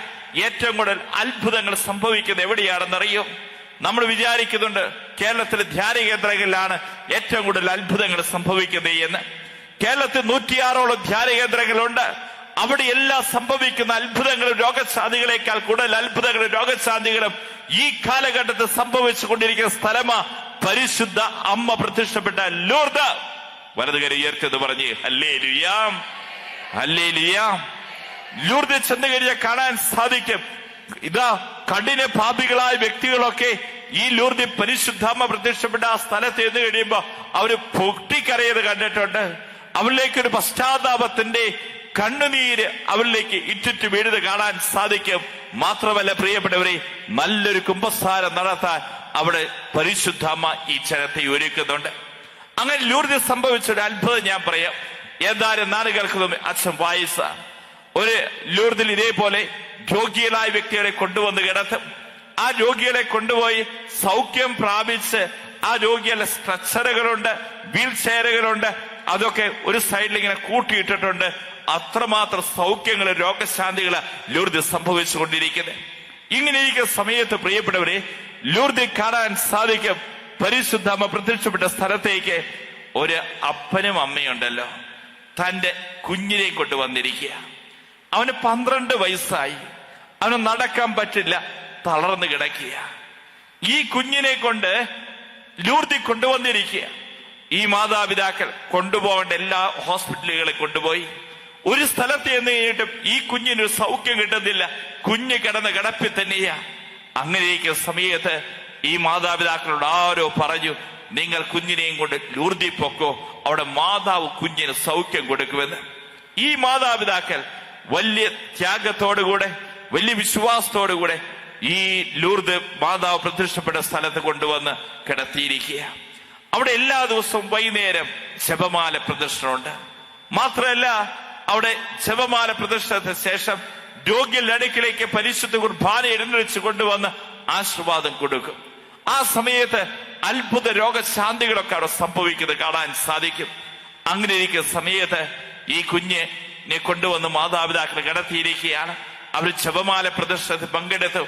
ഏറ്റവും കൂടുതൽ അത്ഭുതങ്ങൾ സംഭവിക്കുന്നത് എവിടെയാണെന്നറിയോ? നമ്മൾ വിചാരിക്കുന്നുണ്ട് കേരളത്തിലെ ധ്യാന കേന്ദ്രങ്ങളിലാണ് ഏറ്റവും കൂടുതൽ അത്ഭുതങ്ങൾ സംഭവിക്കുന്നത് എന്ന്. കേരളത്തിൽ 106ഓളം ധ്യാന കേന്ദ്രങ്ങളുണ്ട്. അവിടെ എല്ലാം സംഭവിക്കുന്ന അത്ഭുതങ്ങളും രോഗശാന്തികളെക്കാൾ കൂടുതൽ അത്ഭുതങ്ങളും രോഗശാന്തികളും ഈ കാലഘട്ടത്തിൽ സംഭവിച്ചു കൊണ്ടിരിക്കുന്ന സ്ഥലമാ പരിശുദ്ധ അമ്മ പ്രത്യക്ഷപ്പെട്ട ലൂർദ്. വലത് കൈ ഉയർത്തിയെന്ന് പറഞ്ഞ് ഹല്ലേലൂയ, ഹല്ലേലൂയ. ലൂർദിൽ ചെന്ന് കഴിഞ്ഞാൽ കാണാൻ സാധിക്കും, ഇതാ കഠിന പാപികളായ വ്യക്തികളൊക്കെ ഈ ലൂർദിൽ പരിശുദ്ധാമ്മ പ്രത്യക്ഷപ്പെട്ട ആ സ്ഥലത്ത് എന്ന് കഴിയുമ്പോ അവര് പൊട്ടിക്കരയത് കണ്ടിട്ടുണ്ട്. അവരിലേക്കൊരു പശ്ചാത്താപത്തിന്റെ കണ്ണുനീര് അവരിലേക്ക് ഇറ്റിറ്റ് വീഴുന്നത് കാണാൻ സാധിക്കും. മാത്രമല്ല പ്രിയപ്പെട്ടവരെ, നല്ലൊരു കുമ്പസാരം നടത്താൻ അവിടെ പരിശുദ്ധാമ്മ ഈ ജനത്തെ ഒരുക്കുന്നുണ്ട്. അങ്ങനെ ലൂർദിൽ സംഭവിച്ചൊരു അത്ഭുതം ഞാൻ പറയാം. ഏതാനും നാളുകൾക്ക് മുമ്പ് അച്ഛൻ വായിച്ച ഒരു ലൂർദിൽ ഇതേപോലെ രോഗികളായ വ്യക്തികളെ കൊണ്ടുവന്ന് കിടത്തും. ആ രോഗികളെ കൊണ്ടുപോയി സൗഖ്യം പ്രാപിച്ച് ആ രോഗികളുടെ സ്ട്രെച്ചറുകളുണ്ട്, വീൽ ചെയറുകളുണ്ട്, അതൊക്കെ ഒരു സൈഡിൽ ഇങ്ങനെ കൂട്ടിയിട്ടിട്ടുണ്ട്. അത്രമാത്രം സൗഖ്യങ്ങള് രോഗശാന്തികള് ലൂർദിൽ സംഭവിച്ചുകൊണ്ടിരിക്കുന്നത്. ഇങ്ങനെ ഇരിക്കുന്ന സമയത്ത് പ്രിയപ്പെട്ടവരെ, ലൂർദിൽ കാണാൻ സാധിക്കും, പരിശുദ്ധമ്മ പ്രത്യക്ഷപ്പെട്ട സ്ഥലത്തേക്ക് ഒരു അപ്പനും അമ്മയുണ്ടല്ലോ തന്റെ കുഞ്ഞിനെ കൊണ്ടുവന്നിരിക്കുക. അവന് 12 വയസ്സായി, അവന് നടക്കാൻ പറ്റില്ല, തളർന്നു കിടക്കുക. ഈ കുഞ്ഞിനെ കൊണ്ട് ലൂർദിൽ കൊണ്ടുവന്നിരിക്കുക. ഈ മാതാപിതാക്കൾ കൊണ്ടുപോകേണ്ട എല്ലാ ഹോസ്പിറ്റലുകളിൽ കൊണ്ടുപോയി. ഒരു സ്ഥലത്ത് എന്ന് കഴിഞ്ഞിട്ടും ഈ കുഞ്ഞിനൊരു സൗഖ്യം കിട്ടുന്നില്ല. കുഞ്ഞ് കിടന്ന് കിടപ്പിൽ തന്നെയാ. അങ്ങനെയൊക്കെ സമയത്ത് ഈ മാതാപിതാക്കളോട് ആരോ പറഞ്ഞു, നിങ്ങൾ കുഞ്ഞിനെയും കൊണ്ട് ലൂർദി പൊക്കോ, അവിടെ മാതാവ് കുഞ്ഞിന് സൗഖ്യം കൊടുക്കുമെന്ന്. ഈ മാതാപിതാക്കൾ വലിയ ത്യാഗത്തോടുകൂടെ, വലിയ വിശ്വാസത്തോടുകൂടെ ഈ ലൂർദ് മാതാവ് പ്രത്യക്ഷപ്പെട്ട സ്ഥലത്ത് കൊണ്ടുവന്ന് കിടത്തിയിരിക്കുക. അവിടെ എല്ലാ ദിവസവും വൈകുന്നേരം ജപമാല പ്രദർശനമുണ്ട്. മാത്രമല്ല, അവിടെ ജപമാല പ്രദർശനത്തിന് ശേഷം രോഗികളുടെ അടുക്കിലേക്ക് പരിശുദ്ധ കുർബാന എഴുന്നള്ളിച്ച് കൊണ്ടുവന്ന് ആശീർവാദം കൊടുക്കും. ആ സമയത്ത് അത്ഭുത രോഗശാന്തികളൊക്കെ അവിടെ സംഭവിക്കുന്നത് കാണാൻ സാധിക്കും. അങ്ങനെ ഇരിക്കുന്ന സമയത്ത് ഈ കുഞ്ഞിനെ കൊണ്ടുവന്ന് മാതാപിതാക്കൾ കിടത്തിയിരിക്കുകയാണ്. അവർ ജപമാല പ്രദർശനത്തിൽ പങ്കെടുത്തു.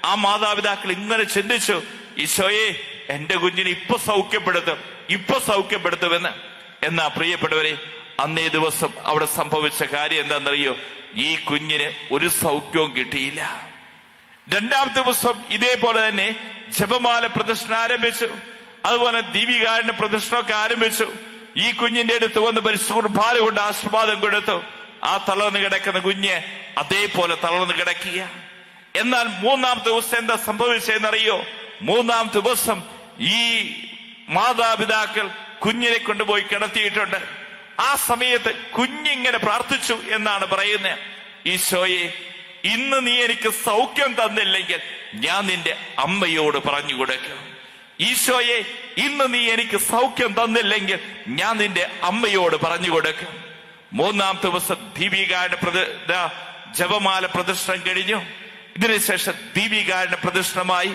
ആ മാതാപിതാക്കൾ ഇങ്ങനെ ചിന്തിച്ചു, ഈശോയെ, എന്റെ കുഞ്ഞിനെ ഇപ്പൊ സൗഖ്യപ്പെടുത്തുമെന്ന്. എന്നാ പ്രിയപ്പെട്ടവരെ, അന്നേ ദിവസം അവിടെ സംഭവിച്ച കാര്യം എന്താണെന്നറിയോ? ഈ കുഞ്ഞിന് ഒരു സൗഖ്യവും കിട്ടിയില്ല. രണ്ടാമത്തെ ദിവസം ഇതേപോലെ തന്നെ ജപമാല പ്രദർശനം ആരംഭിച്ചു. അതുപോലെ ദീപികാരുടെ പ്രദർശനമൊക്കെ ആരംഭിച്ചു. ഈ കുഞ്ഞിന്റെ അടുത്ത് വന്ന് പരിശുദ്ധ കുർബാന കൊണ്ട് ആശീർവാദം കൊടുത്തു. ആ തളർന്ന് കിടക്കുന്ന കുഞ്ഞ് അതേപോലെ തളർന്ന് കിടക്കുക. എന്നാൽ മൂന്നാമത്തെ ദിവസം എന്താ സംഭവിച്ചതെന്നറിയോ? മൂന്നാമത്തെ ദിവസം ഈ മാതാപിതാക്കൾ കുഞ്ഞിനെ കൊണ്ടുപോയി കിടത്തിയിട്ടുണ്ട്. ആ സമയത്ത് കുഞ്ഞിങ്ങനെ പ്രാർത്ഥിച്ചു എന്നാണ് പറയുന്നത്, ഈശോയെ, ഇന്ന് നീ എനിക്ക് സൗഖ്യം തന്നില്ലെങ്കിൽ ഞാൻ നിന്റെ അമ്മയോട് പറഞ്ഞു കൊടുക്കും. ഈശോയെ, ഇന്ന് നീ എനിക്ക് സൗഖ്യം തന്നില്ലെങ്കിൽ ഞാൻ നിന്റെ അമ്മയോട് പറഞ്ഞു കൊടുക്കും. മൂന്നാമത്തെ ദിവസം ദീപികാരുടെ ജപമാല പ്രദർശനം കഴിഞ്ഞു. ഇതിനുശേഷം ദീപികാരുടെ പ്രദർശനമായി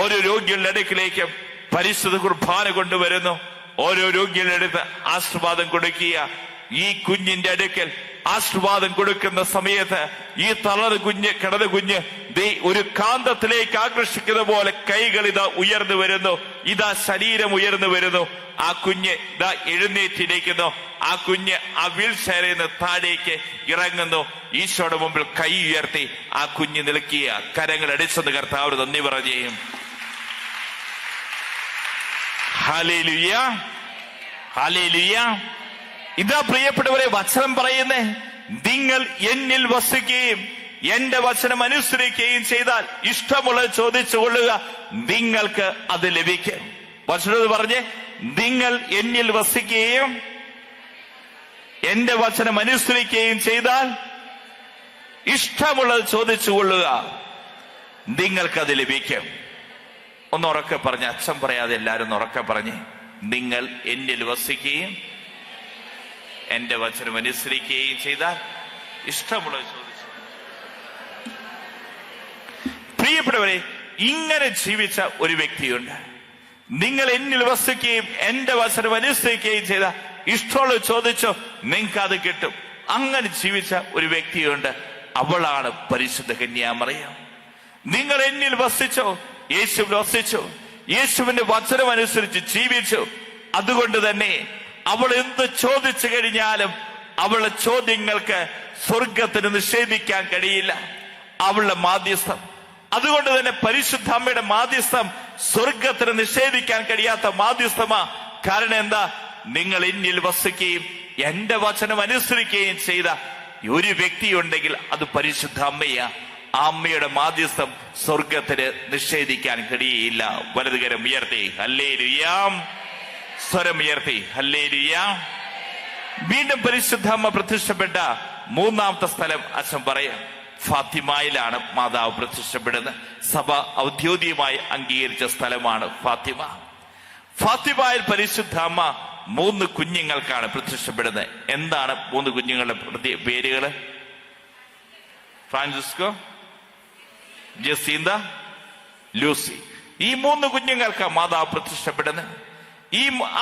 ഓരോ രോഗികളുടെ അടുക്കിലേക്ക് പരിശുദ്ധ കുർബാന കൊണ്ടുവരുന്നു. ഓരോ രോഗികളുടെ അടുത്ത് ആശീർവാദം കൊടുക്കുക. ഈ കുഞ്ഞിന്റെ അടുക്കൽ ആശീർവാദം കൊടുക്കുന്ന സമയത്ത് ഈ കിടന്ന കുഞ്ഞ് ഒരു കാന്തത്തിലേക്ക് ആകർഷിക്കുന്ന പോലെ കൈകൾ ഇതാ ഉയർന്നു വരുന്നു, ഇതാ ശരീരം ഉയർന്നു വരുന്നു. ആ കുഞ്ഞ് ഇതാ എഴുന്നേറ്റിരിക്കുന്നു. ആ കുഞ്ഞ് ആ വീൽ ചെയറിൽ നിന്ന് താഴേക്ക് ഇറങ്ങുന്നു. ഈശോയുടെ മുമ്പിൽ കൈ ഉയർത്തി ആ കുഞ്ഞ് നിൽക്കുക. കരങ്ങൾ അടിച്ചെന്ന് കർത്താവ് നന്ദി പറയുകയും. Hallelujah, hallelujah. ഇതാ പ്രിയപ്പെട്ടവരെ വചനം പറയുന്നേ, നിങ്ങൾ എന്നിൽ വസിക്കുകയും എന്റെ വചനം അനുസരിക്കുകയും ചെയ്താൽ ഇഷ്ടമുള്ളത് ചോദിച്ചു കൊള്ളുക, നിങ്ങൾക്ക് അത് ലഭിക്കും. വചനം പറഞ്ഞേ, നിങ്ങൾ എന്നിൽ വസിക്കുകയും എന്റെ വചനം അനുസരിക്കുകയും ചെയ്താൽ ഇഷ്ടമുള്ളത് ചോദിച്ചു കൊള്ളുക, നിങ്ങൾക്കത് ലഭിക്കും. ഒന്ന് ഉറക്കെ പറഞ്ഞ്, അച്ഛൻ പറയാതെ എല്ലാരും ഉറക്കെ പറഞ്ഞ്, നിങ്ങൾ എന്നിൽ വസിക്കുകയും എന്റെ വചനം അനുസരിക്കുകയും ചെയ്താൽ ഇഷ്ടമുള്ളത് ചോദിച്ചു. പ്രിയപ്പെട്ടവരെ, ഇങ്ങനെ ജീവിച്ച ഒരു വ്യക്തിയുണ്ട്. നിങ്ങൾ എന്നിൽ വസിക്കുകയും എന്റെ വചനം അനുസരിക്കുകയും ചെയ്താൽ ഇഷ്ടമുള്ളത് ചോദിച്ചോ, നിങ്ങൾക്ക് അത് കിട്ടും. അങ്ങനെ ജീവിച്ച ഒരു വ്യക്തിയുണ്ട്. അവളാണ് പരിശുദ്ധ കന്യാമറിയം. നിങ്ങൾ എന്നിൽ വസിച്ചോ, യേശുവിൽ വസിച്ചു, യേശുവിന്റെ വചനം അനുസരിച്ച് ജീവിച്ചു. അതുകൊണ്ട് തന്നെ അവൾ എന്ത് ചോദിച്ചു കഴിഞ്ഞാലും അവളുടെ ചോദ്യങ്ങൾക്ക് സ്വർഗത്തിന് നിഷേധിക്കാൻ കഴിയില്ല. അവളുടെ മാധ്യസ്ഥം, അതുകൊണ്ട് തന്നെ പരിശുദ്ധ അമ്മയുടെ മാധ്യസ്ഥം സ്വർഗത്തിന് നിഷേധിക്കാൻ കഴിയാത്ത മാധ്യസ്ഥമാ. കാരണം എന്താ? നിങ്ങൾ എന്നിൽ വസിക്കുകയും എന്റെ വചനം അനുസരിക്കുകയും ചെയ്ത ഒരു വ്യക്തിയുണ്ടെങ്കിൽ അത് പരിശുദ്ധ അമ്മയാ. ആ അമ്മയുടെ മാധ്യസ്ഥം സ്വർഗത്തിന് നിഷേധിക്കാൻ കഴിയില്ല. വലതുകരം ഉയർത്തി ഹല്ലേലൂയ, സ്വരം ഉയർത്തി ഹല്ലേലൂയ. വീണ്ടും പരിശുദ്ധ അമ്മ പ്രത്യക്ഷപ്പെട്ട മൂന്നാമത്തെ സ്ഥലം അച്ഛൻ പറയാം, ഫാത്തിമയിലാണ് മാതാവ് പ്രത്യക്ഷപ്പെടുന്നത്. സഭ ഔദ്യോഗികമായി അംഗീകരിച്ച സ്ഥലമാണ് ഫാത്തിമ. ഫാത്തിമയിൽ പരിശുദ്ധ അമ്മ 3 കുഞ്ഞുങ്ങൾക്കാണ് പ്രത്യക്ഷപ്പെടുന്നത്. എന്താണ് 3 കുഞ്ഞുങ്ങളുടെ പേരുകള്? Francisco, Jacinta, Lucy. ഈ 3 കുഞ്ഞുങ്ങൾക്ക് മാതാവ് പ്രത്യക്ഷപ്പെടുന്നത്.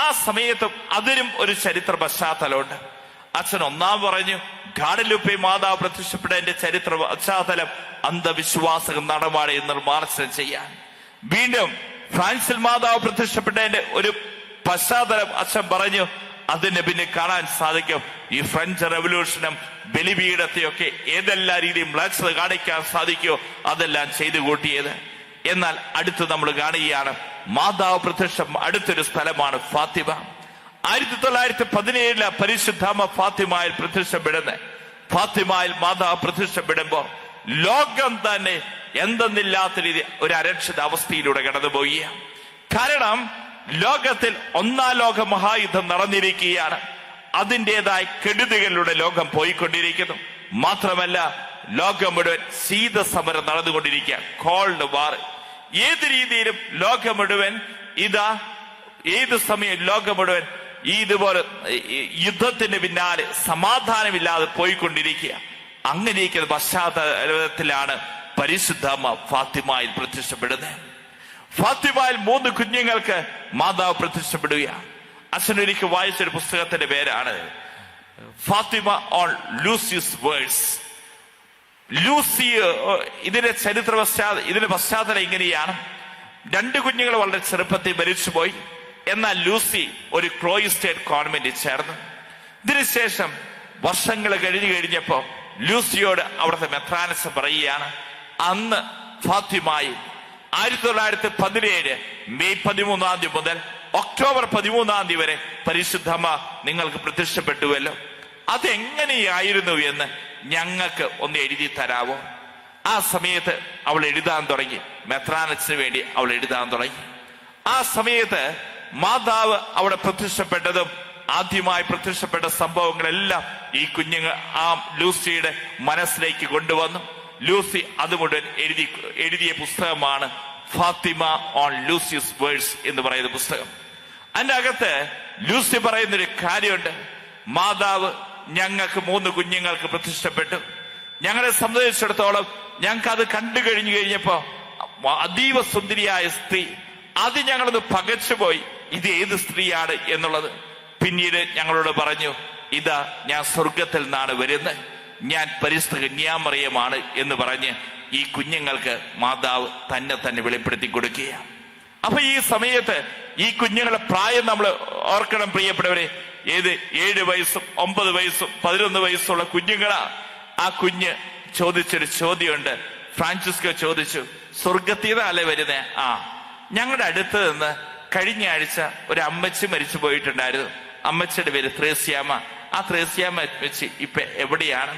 ആ സമയത്തും അതിനും ഒരു ചരിത്ര പശ്ചാത്തലമുണ്ട്. അച്ഛൻ ഒന്നാം പറഞ്ഞു, ഗാഡലുപ്പെ മാതാവ് പ്രത്യക്ഷപ്പെട്ടതിന്റെ ചരിത്ര പശ്ചാത്തലം അന്ധവിശ്വാസ നടപാടി നിർമ്മാർജ്ജനം ചെയ്യാൻ. വീണ്ടും ഫ്രാൻസിൽ മാതാവ് പ്രത്യക്ഷപ്പെട്ടതിന്റെ ഒരു പശ്ചാത്തലം അച്ഛൻ പറഞ്ഞു. അതിന് പിന്നെ കാണാൻ സാധിക്കും ഈ ഫ്രഞ്ച് റെവല്യൂഷനും ബലിപീഠത്തെയൊക്കെ ഏതെല്ലാം രീതിയിൽ മ്ലേച്ഛത കാണിക്കാൻ സാധിക്കുമോ അതെല്ലാം ചെയ്തു കൂട്ടിയത്. എന്നാൽ അടുത്ത് നമ്മൾ കാണുകയാണ് മാതാവ് പ്രത്യക്ഷം അടുത്തൊരു സ്ഥലമാണ് ഫാത്തിമ. 1917 പരിശുദ്ധാമ്മ ഫാത്തിമയിൽ പ്രത്യക്ഷപ്പെടുന്നത്. ഫാത്തിമയിൽ മാതാവ് പ്രത്യക്ഷപ്പെടുമ്പോ ലോകം തന്നെ എന്തെന്നില്ലാത്ത രീതി ഒരു അരക്ഷിത അവസ്ഥയിലൂടെ കടന്നുപോയി. കാരണം ലോകത്തിൽ ഒന്നാം ലോക മഹായുദ്ധം നടന്നിരിക്കുകയാണ്. അതിൻ്റെതായ കെടുതികളിലൂടെ ലോകം പോയിക്കൊണ്ടിരിക്കുന്നു. മാത്രമല്ല, ലോകം മുഴുവൻ ശീതസമരം നടന്നുകൊണ്ടിരിക്കുക, കോൾഡ് വാർ. ഏത് രീതിയിലും ലോകം മുഴുവൻ ഏത് സമയം ലോകം മുഴുവൻ ഇതുപോലെ യുദ്ധത്തിന് പിന്നാലെ സമാധാനമില്ലാതെ പോയിക്കൊണ്ടിരിക്കുക. അങ്ങനെയിരിക്കുന്ന പശ്ചാത്തലത്തിലാണ് പരിശുദ്ധ അമ്മ ഫാത്തിമയിൽ പ്രത്യക്ഷപ്പെടുന്നത്. ഫാത്തിമയിൽ 3 കുഞ്ഞുങ്ങൾക്ക് മാതാവ് പ്രത്യക്ഷപ്പെടുകയാണ്. അച്ഛനൊരിക്കൽ വായിച്ചൊരു പുസ്തകത്തിന്റെ പേരാണ് Fatima on Lucia's words. Lucy, ഇതിന്റെ ഇതിന്റെ പശ്ചാത്തലം ഇങ്ങനെയാണ്. 2 കുഞ്ഞുങ്ങൾ വളരെ ചെറുപ്പത്തിൽ മരിച്ചുപോയി. എന്നാൽ ലൂസി ഒരു ക്ലോയിസ്റ്റേഡ് കോൺവെന്റിൽ ചേർന്നു. ഇതിനുശേഷം വർഷങ്ങൾ കഴിഞ്ഞപ്പോ ലൂസിയോട് അവിടുത്തെ മെത്രാനസ് പറയുകയാണ്, അന്ന് ഫാത്തിമയിൽ 1917 മെയ് 13 മുതൽ ഒക്ടോബർ 13 വരെ പരിശുദ്ധമ്മ നിങ്ങൾക്ക് പ്രത്യക്ഷപ്പെട്ടുവല്ലോ. അതെങ്ങനെയായിരുന്നു എന്ന് ഞങ്ങൾക്ക് ഒന്ന് എഴുതി തരാവോ? ആ സമയത്ത് അവൾ എഴുതാൻ തുടങ്ങി. മെത്രാനസിന് വേണ്ടി അവൾ എഴുതാൻ തുടങ്ങി. ആ സമയത്ത് മാതാവ് അവിടെ പ്രത്യക്ഷപ്പെട്ടതും ആദ്യമായി പ്രത്യക്ഷപ്പെട്ട സംഭവങ്ങളെല്ലാം ഈ കുഞ്ഞുങ്ങൾ ആ ലൂസിയുടെ മനസ്സിലേക്ക് കൊണ്ടുവന്നു. ലൂസി അത് മുഴുവൻ എഴുതിയ പുസ്തകമാണ് ഫാത്തിമ ഓൺ ലൂസിയസ് വേഴ്സ് എന്ന് പറയുന്ന പുസ്തകം. അതിന്റെ അകത്ത് ലൂസി പറയുന്നൊരു കാര്യമുണ്ട്. മാതാവ് ഞങ്ങൾക്ക് 3 കുഞ്ഞുങ്ങൾക്ക് പ്രത്യക്ഷപ്പെട്ടു. ഞങ്ങളെ സംബന്ധിച്ചിടത്തോളം ഞങ്ങൾക്ക് അത് കണ്ടു കഴിഞ്ഞപ്പോ അതീവ സുന്ദരിയായ സ്ത്രീ, അത് ഞങ്ങളത് പകച്ചുപോയി. ഇത് ഏത് സ്ത്രീയാണ് എന്നുള്ളത്. പിന്നീട് ഞങ്ങളോട് പറഞ്ഞു, ഇതാ ഞാൻ സ്വർഗത്തിൽ നിന്നാണ് വരുന്നത്, ഞാൻ പരിശുദ്ധ കന്യാമറിയമാണ് എന്ന് പറഞ്ഞ് ഈ കുഞ്ഞുങ്ങൾക്ക് മാതാവ് തന്നെ വെളിപ്പെടുത്തി കൊടുക്കുകയാണ്. അപ്പൊ ഈ സമയത്ത് ഈ കുഞ്ഞുങ്ങളുടെ പ്രായം നമ്മൾ ഓർക്കണം പ്രിയപ്പെട്ടവരെ. 7 വയസ്സും 9 വയസ്സും 11 വയസ്സുള്ള കുഞ്ഞുങ്ങളാ. ആ കുഞ്ഞ് ചോദിച്ചൊരു ചോദ്യമുണ്ട്. ഫ്രാൻസിസ്കോ ചോദിച്ചു, സ്വർഗത്തീതല്ലേ വരുന്നേ? ഞങ്ങളുടെ അടുത്ത് നിന്ന് കഴിഞ്ഞ ആഴ്ച ഒരു അമ്മച്ചി മരിച്ചു പോയിട്ടുണ്ടായിരുന്നു. അമ്മച്ചിയുടെ പേര് ത്രേസ്യാമ്മ. ആ ത്രേസ്യാമ്മ അമ്മച്ചി ഇപ്പൊ എവിടെയാണ്?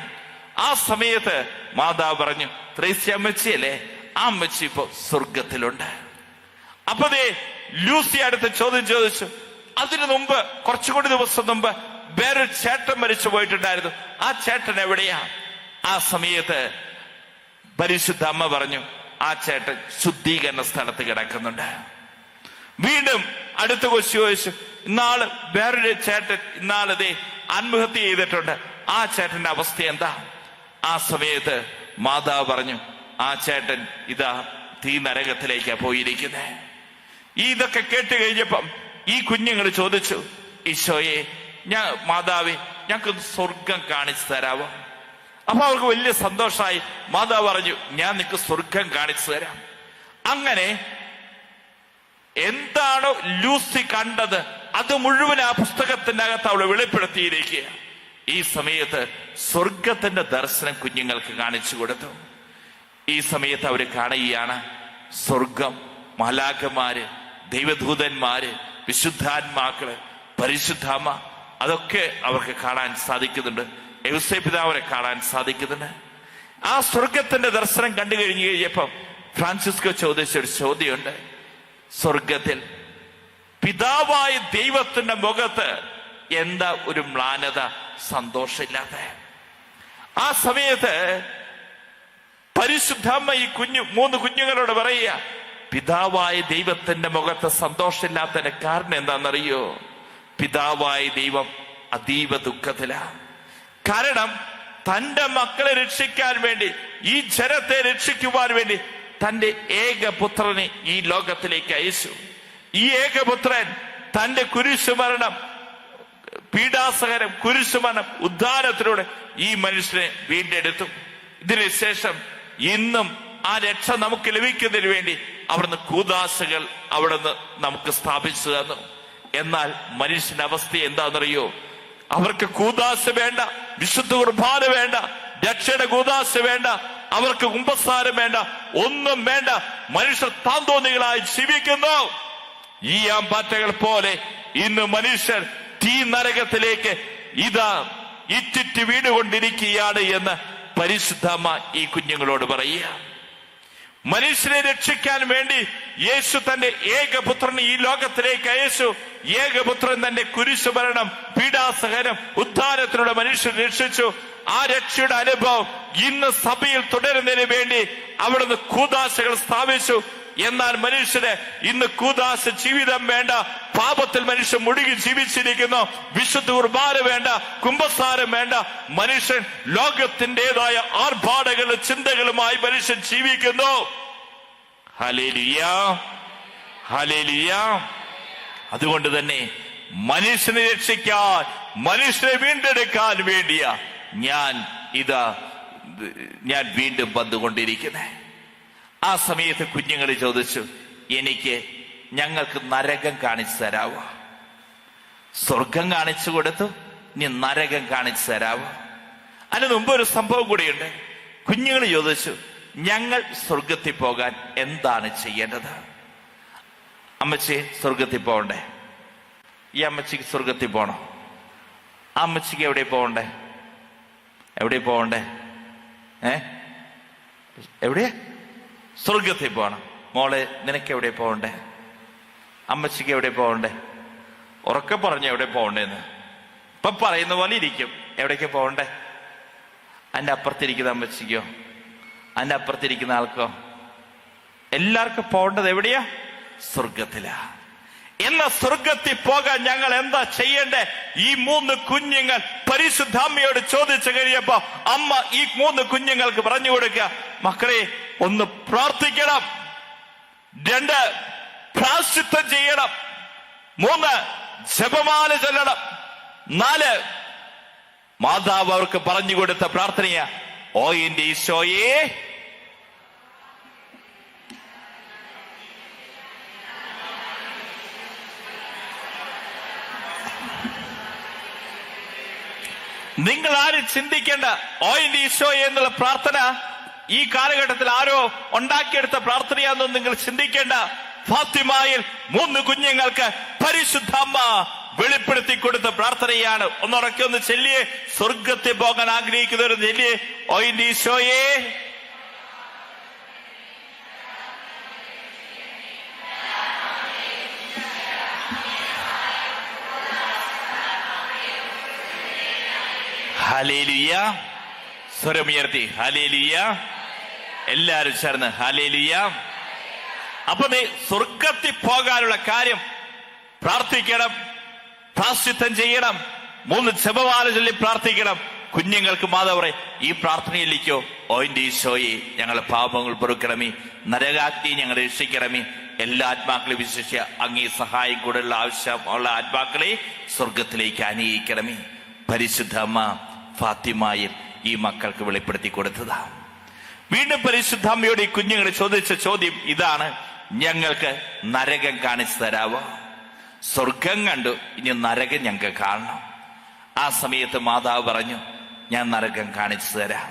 ആ സമയത്ത് മാതാവ് പറഞ്ഞു, ത്രേസ്യാമ്മച്ചിയല്ലേ, ആ അമ്മച്ചി ഇപ്പൊ സ്വർഗത്തിലുണ്ട്. അപ്പൊ ലൂസി അടുത്ത ചോദ്യം ചോദിച്ചു. അതിനു മുമ്പ് കുറച്ചുകൂടി ദിവസം മുമ്പ് വേറൊരു ചേട്ടൻ മരിച്ചു പോയിട്ടുണ്ടായിരുന്നു. ആ ചേട്ടൻ എവിടെയാ? ആ സമയത്ത് പരിശുദ്ധ അമ്മ പറഞ്ഞു, ആ ചേട്ടൻ ശുദ്ധീകരണ സ്ഥലത്ത് കിടക്കുന്നുണ്ട്. വീണ്ടും അടുത്ത കൊച്ചു ചോദിച്ചു, ഇന്നാള് വേറൊരു ചേട്ടൻ ആത്മഹത്യ ചെയ്തിട്ടുണ്ട്. ആ ചേട്ടന്റെ അവസ്ഥ എന്താ? ആ സമയത്ത് മാതാവ് പറഞ്ഞു, ആ ചേട്ടൻ ഇതാ തീ നരകത്തിലേക്കാ പോയിരിക്കുന്നേ. ഇതൊക്കെ കേട്ട് കഴിഞ്ഞപ്പം ഈ കുഞ്ഞുങ്ങൾ ചോദിച്ചു, ഈശോയെ, മാതാവേ, ഞങ്ങൾക്ക് സ്വർഗം കാണിച്ചു തരാവോ? അപ്പൊ അവർക്ക് വലിയ സന്തോഷമായി. മാതാവ് പറഞ്ഞു, ഞാൻ നിനക്ക് സ്വർഗം കാണിച്ചു തരാം. അങ്ങനെ എന്താണോ ലൂസി കണ്ടത് അത് മുഴുവൻ ആ പുസ്തകത്തിന്റെ അകത്ത് അവള് വെളിപ്പെടുത്തിയിരിക്കുക. ഈ സമയത്ത് സ്വർഗത്തിന്റെ ദർശനം കുഞ്ഞുങ്ങൾക്ക് കാണിച്ചു കൊടുത്തു. ഈ സമയത്ത് അവര് കാണുകയാണ് സ്വർഗം, മാലാഖമാര്, ദൈവദൂതന്മാര്, വിശുദ്ധാത്മാക്കള്, പരിശുദ്ധാമ്മ, അതൊക്കെ അവർക്ക് കാണാൻ സാധിക്കുന്നുണ്ട്. യൗസേപിതാവിനെ കാണാൻ സാധിക്കുന്നുണ്ട്. ആ സ്വർഗത്തിന്റെ ദർശനം കണ്ടു കഴിഞ്ഞപ്പം ഫ്രാൻസിസ്കോ ചോദിച്ചൊരു ചോദ്യമുണ്ട്. സ്വർഗത്തിൽ പിതാവായ ദൈവത്തിന്റെ മുഖത്ത് എന്താ ഒരു മ്ലാനത, സന്തോഷമില്ലാത്ത? ആ സമയത്ത് പരിശുദ്ധമ്മ ഈ 3 കുഞ്ഞുങ്ങളോട് പറയുക, പിതാവായ ദൈവത്തിന്റെ മുഖത്ത് സന്തോഷമില്ലാത്തതിന്റെ കാരണം എന്താണെന്നറിയോ? പിതാവായ ദൈവം അതീവ ദുഃഖത്തിലാണ്. കാരണം തന്റെ മക്കളെ രക്ഷിക്കാൻ വേണ്ടി, ഈ ജനത്തെ രക്ഷിക്കുവാൻ വേണ്ടി തന്റെ ഏകപുത്രനെ ഈ ലോകത്തിലേക്ക് അയച്ചു. ഈ ഏകപുത്രൻ തന്റെ കുരിശുമരണം, പീഡാസഹനം, കുരിശുമരണം, ഉദ്ധാരത്തിലൂടെ ഈ മനുഷ്യനെ വീണ്ടെടുത്തു. ഇതിനുശേഷം ഇന്നും ആ രക്ഷ നമുക്ക് ലഭിക്കുന്നതിന് വേണ്ടി അവിടുന്ന് കൂദാശകൾ അവിടുന്ന് നമുക്ക് സ്ഥാപിച്ചു തന്നു. എന്നാൽ മനുഷ്യന്റെ അവസ്ഥ എന്താണെന്നറിയോ? അവർക്ക് കൂദാശ വേണ്ട, വിശുദ്ധ കുർബാന വേണ്ട, രക്ഷയുടെ കൂദാശ വേണ്ട, അവർക്ക് കുമ്പസാരം വേണ്ട, ഒന്നും വേണ്ട. മനുഷ്യർ താന്തോന്നികളായി ജീവിക്കുന്നു. ഈ ആമ്പാറ്റകൾ പോലെ ഇന്ന് മനുഷ്യർ തീ നരകത്തിലേക്ക് ഇറ്റിറ്റ് വീടുകൊണ്ടിരിക്കുകയാണ് എന്ന് പരിശുദ്ധമ്മ ഈ കുഞ്ഞുങ്ങളോട് പറയുക. മനുഷ്യനെ രക്ഷിക്കാൻ വേണ്ടി യേശു തന്റെ ഏകപുത്രനെ ഈ ലോകത്തിലേക്ക് അയച്ചു. ഏകപുത്രൻ തന്റെ കുരിശുമരണം, പീഡാസഹനം, ഉദ്ധാനത്തിലൂടെ മനുഷ്യൻ രക്ഷിച്ചു. ആ രക്ഷയുടെ അനുഭവം ഇന്ന് സഭയിൽ തുടരുന്നതിന് വേണ്ടി അവിടുന്ന് കൂദാശകൾ സ്ഥാപിച്ചു. എന്നാൽ മനുഷ്യന് ഇന്ന് കൂദാശ ജീവിതം വേണ്ട. പാപത്തിൽ മനുഷ്യൻ മുഴുകി ജീവിച്ചിരിക്കുന്നു. വിശുദ്ധ കുർബാന വേണ്ട, കുംഭസാരം വേണ്ട. മനുഷ്യൻ ലോകത്തിൻ്റെതായ ആർഭാടങ്ങളും ചിന്തകളുമായി മനുഷ്യൻ ജീവിക്കുന്നു. Hallelujah, hallelujah. അതുകൊണ്ട് തന്നെ മനുഷ്യനെ രക്ഷിക്കാൻ, മനുഷ്യനെ വീണ്ടെടുക്കാൻ വേണ്ടിയ ഞാൻ വീണ്ടും വന്നുകൊണ്ടിരിക്കുന്നത്. ആ സമയത്ത് കുഞ്ഞുങ്ങൾ ചോദിച്ചു, ഞങ്ങൾക്ക് നരകം കാണിച്ചു തരാവോ? സ്വർഗം കാണിച്ചു കൊടുത്തു, ഇനി നരകം കാണിച്ചു തരാവോ? അതിന് മുമ്പ് ഒരു സംഭവം കൂടിയുണ്ട്. കുഞ്ഞുങ്ങൾ ചോദിച്ചു, ഞങ്ങൾ സ്വർഗത്തിൽ പോകാൻ എന്താണ് ചെയ്യേണ്ടത്? അമ്മച്ചി സ്വർഗത്തിൽ പോകണ്ടേ? ഈ അമ്മച്ചിക്ക് സ്വർഗത്തിൽ പോകണം. ആ അമ്മച്ചിക്ക് എവിടെ പോകണ്ടേ? എവിടെ പോകണ്ടേ? എവിടെ? സ്വർഗത്തിൽ പോകണം. മോളെ, നിനക്ക് എവിടെ പോകണ്ടേ? അമ്മച്ചിക്ക് എവിടെ പോകണ്ടേ? ഉറക്കെ പറഞ്ഞു എവിടെ പോകണ്ടേന്ന്. ഇപ്പൊ പറയുന്ന പോലെ ഇരിക്കും. എവിടേക്ക് പോകണ്ടേ? അതിന്റെ അപ്പുറത്തിരിക്കുന്ന അമ്മച്ചിക്കോ, അതിന്റെ അപ്പുറത്തിരിക്കുന്ന ആൾക്കോ? എല്ലാവർക്കും പോകേണ്ടത് എവിടെയാ? സ്വർഗത്തിലാ. എന്ന സ്വർഗത്തിൽ പോകാൻ ഞങ്ങൾ എന്താ ചെയ്യണ്ടേ? ഈ 3 കുഞ്ഞുങ്ങൾ പരിശുദ്ധ അമ്മയോട് ചോദിച്ചു കഴിഞ്ഞപ്പോ അമ്മ ഈ 3 കുഞ്ഞുങ്ങൾക്ക് പറഞ്ഞു കൊടുക്കുക, മക്കളെ, 1 പ്രാർത്ഥിക്കണം, 2 പ്രായശ്ചിത്തം ചെയ്യണം, 3 ജപമാല ചൊല്ലണം, 4 മാതാവ് അവർക്ക് പറഞ്ഞു കൊടുത്ത പ്രാർത്ഥനയാ, ഓ എന്റെ ഈശോയെ നിങ്ങൾ ആരും ചിന്തിക്കേണ്ട. ഓ എന്റെ ഈശോയെ എന്നുള്ള പ്രാർത്ഥന ഈ കാലഘട്ടത്തിൽ ആരോ ഉണ്ടാക്കിയെടുത്ത പ്രാർത്ഥനയാണെന്നും നിങ്ങൾ ചിന്തിക്കേണ്ട. ഫാത്തിമയിൽ 3 കുഞ്ഞുങ്ങൾക്ക് പരിശുദ്ധ അമ്മ വെളിപ്പെടുത്തി കൊടുത്ത പ്രാർത്ഥനയാണ്. ഒന്നുറക്കെ ഒന്ന് ചെല്ലിയെ. സ്വർഗത്തിൽ പോകാൻ ആഗ്രഹിക്കുന്നവർ ചെല്ലിയെ, ഓ എന്റെ ഈശോയെ ഹല്ലേലൂയ. സ്വരമുയർത്തി ഹല്ലേലൂയ. എല്ലാരും ചേർന്ന് ഹല്ലേലൂയ. അപ്പൊ നീ സ്വർഗത്തിൽ പോകാനുള്ള കാര്യം പ്രാർത്ഥിക്കണം, പ്രായശ്ചിത്തം ചെയ്യണം, 3 ജപമാല ചൊല്ലി പ്രാർത്ഥിക്കണം. കുഞ്ഞുങ്ങൾക്ക് മാതാവ് പറയും, ഈ പ്രാർത്ഥനയിലേക്കോ, ഓ എന്റെ ഈശോയെ ഞങ്ങളെ പാപങ്ങൾ പൊറുക്കണമേ, നരകാഗ്നി ഞങ്ങളെ രക്ഷിക്കണമേ, എല്ലാ ആത്മാക്കളെ വിശേഷിച്ച അങ്ങേ സഹായം കൂടുതലുള്ള ആവശ്യമുള്ള ആത്മാക്കളെ സ്വർഗത്തിലേക്ക് അനുഗ്രഹിക്കണമേ. പരിശുദ്ധ അമ്മ ഫാത്തിമയിൽ ഈ മക്കൾക്ക് വെളിപ്പെടുത്തി കൊടുത്തതാ. വീണ്ടും പരിശുദ്ധ അമ്മയോട് ഈ കുഞ്ഞുങ്ങൾ ചോദിച്ച ചോദ്യം ഇതാണ്, ഞങ്ങൾക്ക് നരകം കാണിച്ചു തരാവോ? സ്വർഗം കണ്ടു, ഇനി നരകം ഞങ്ങൾക്ക് കാണണം. ആ സമയത്ത് മാതാവ് പറഞ്ഞു, ഞാൻ നരകം കാണിച്ചു തരാം.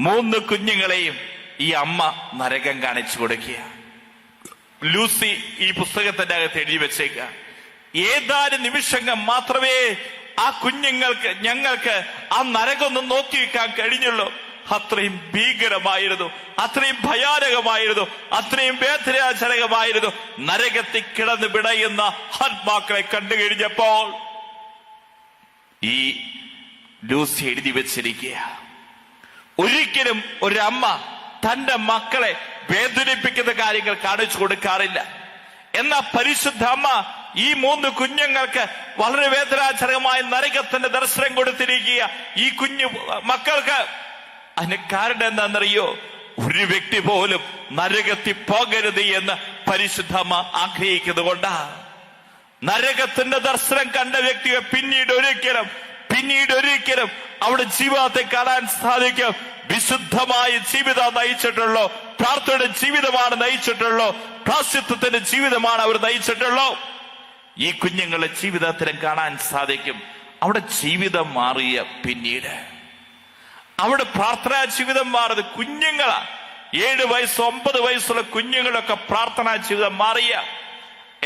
3 കുഞ്ഞുങ്ങളെയും ഈ അമ്മ നരകം കാണിച്ചു കൊടുക്കുക. ലൂസി ഈ പുസ്തകത്തിന്റെ അകത്ത് എഴുതി വെച്ചേക്കുക, ഏതാനും നിമിഷങ്ങൾ മാത്രമേ ആ കുഞ്ഞുങ്ങൾക്ക് ഞങ്ങൾക്ക് ആ നരകൊന്ന് നോക്കി വെക്കാൻ കഴിഞ്ഞുള്ളൂ. അത്രയും ഭീകരമായിരുന്നു, അത്രയും ഭയാനകമായിരുന്നു, അത്രയും വേദനാജനകമായിരുന്നു. നരകത്തിൽ കിടന്ന് പിടയുന്ന ആത്മാക്കളെ കണ്ടു കഴിഞ്ഞപ്പോൾ ഈ ലൂസി എഴുതി വെച്ചിരിക്കുക, ഒരിക്കലും ഒരമ്മ തന്റെ മക്കളെ വേദനിപ്പിക്കുന്ന കാര്യങ്ങൾ കാണിച്ചു കൊടുക്കാറില്ല. എന്നാ പരിശുദ്ധ അമ്മ ഈ 3 കുഞ്ഞുങ്ങൾക്ക് വളരെ വേദനാജനകമായ നരകത്തിന്റെ ദർശനം കൊടുത്തിരിക്കുക. ഈ കുഞ്ഞു മക്കൾക്ക് അതിന് കാരണം എന്താണെന്നറിയോ? ഒരു വ്യക്തി പോലും നരകത്തിൽ പോകരുത് എന്ന് പരിശുദ്ധ അമ്മ ആഗ്രഹിക്കുന്നത് കൊണ്ടാ. നരകത്തിന്റെ ദർശനം കണ്ട വ്യക്തിയെ പിന്നീട് ഒരിക്കലും അവിടെ ജീവിതത്തെ കാണാൻ സാധിക്കും. വിശുദ്ധമായ ജീവിതം നയിച്ചിട്ടുള്ളൂ, പ്രാർത്ഥനയുടെ ജീവിതമാണ് നയിച്ചിട്ടുള്ളൂ, പ്രായശ്ചിത്തത്തിന്റെ ജീവിതമാണ് അവർ നയിച്ചിട്ടുള്ളൂ. ഈ കുഞ്ഞുങ്ങളുടെ ജീവിതത്തിലും കാണാൻ സാധിക്കും. അവിടെ ജീവിതം മാറിയ പിന്നീട് അവിടെ പ്രാർത്ഥനാ ജീവിതം മാറിയത് കുഞ്ഞുങ്ങളാ. 7 വയസ്സ് 9 വയസ്സുള്ള കുഞ്ഞുങ്ങളൊക്കെ പ്രാർത്ഥനാ ജീവിതം മാറിയ.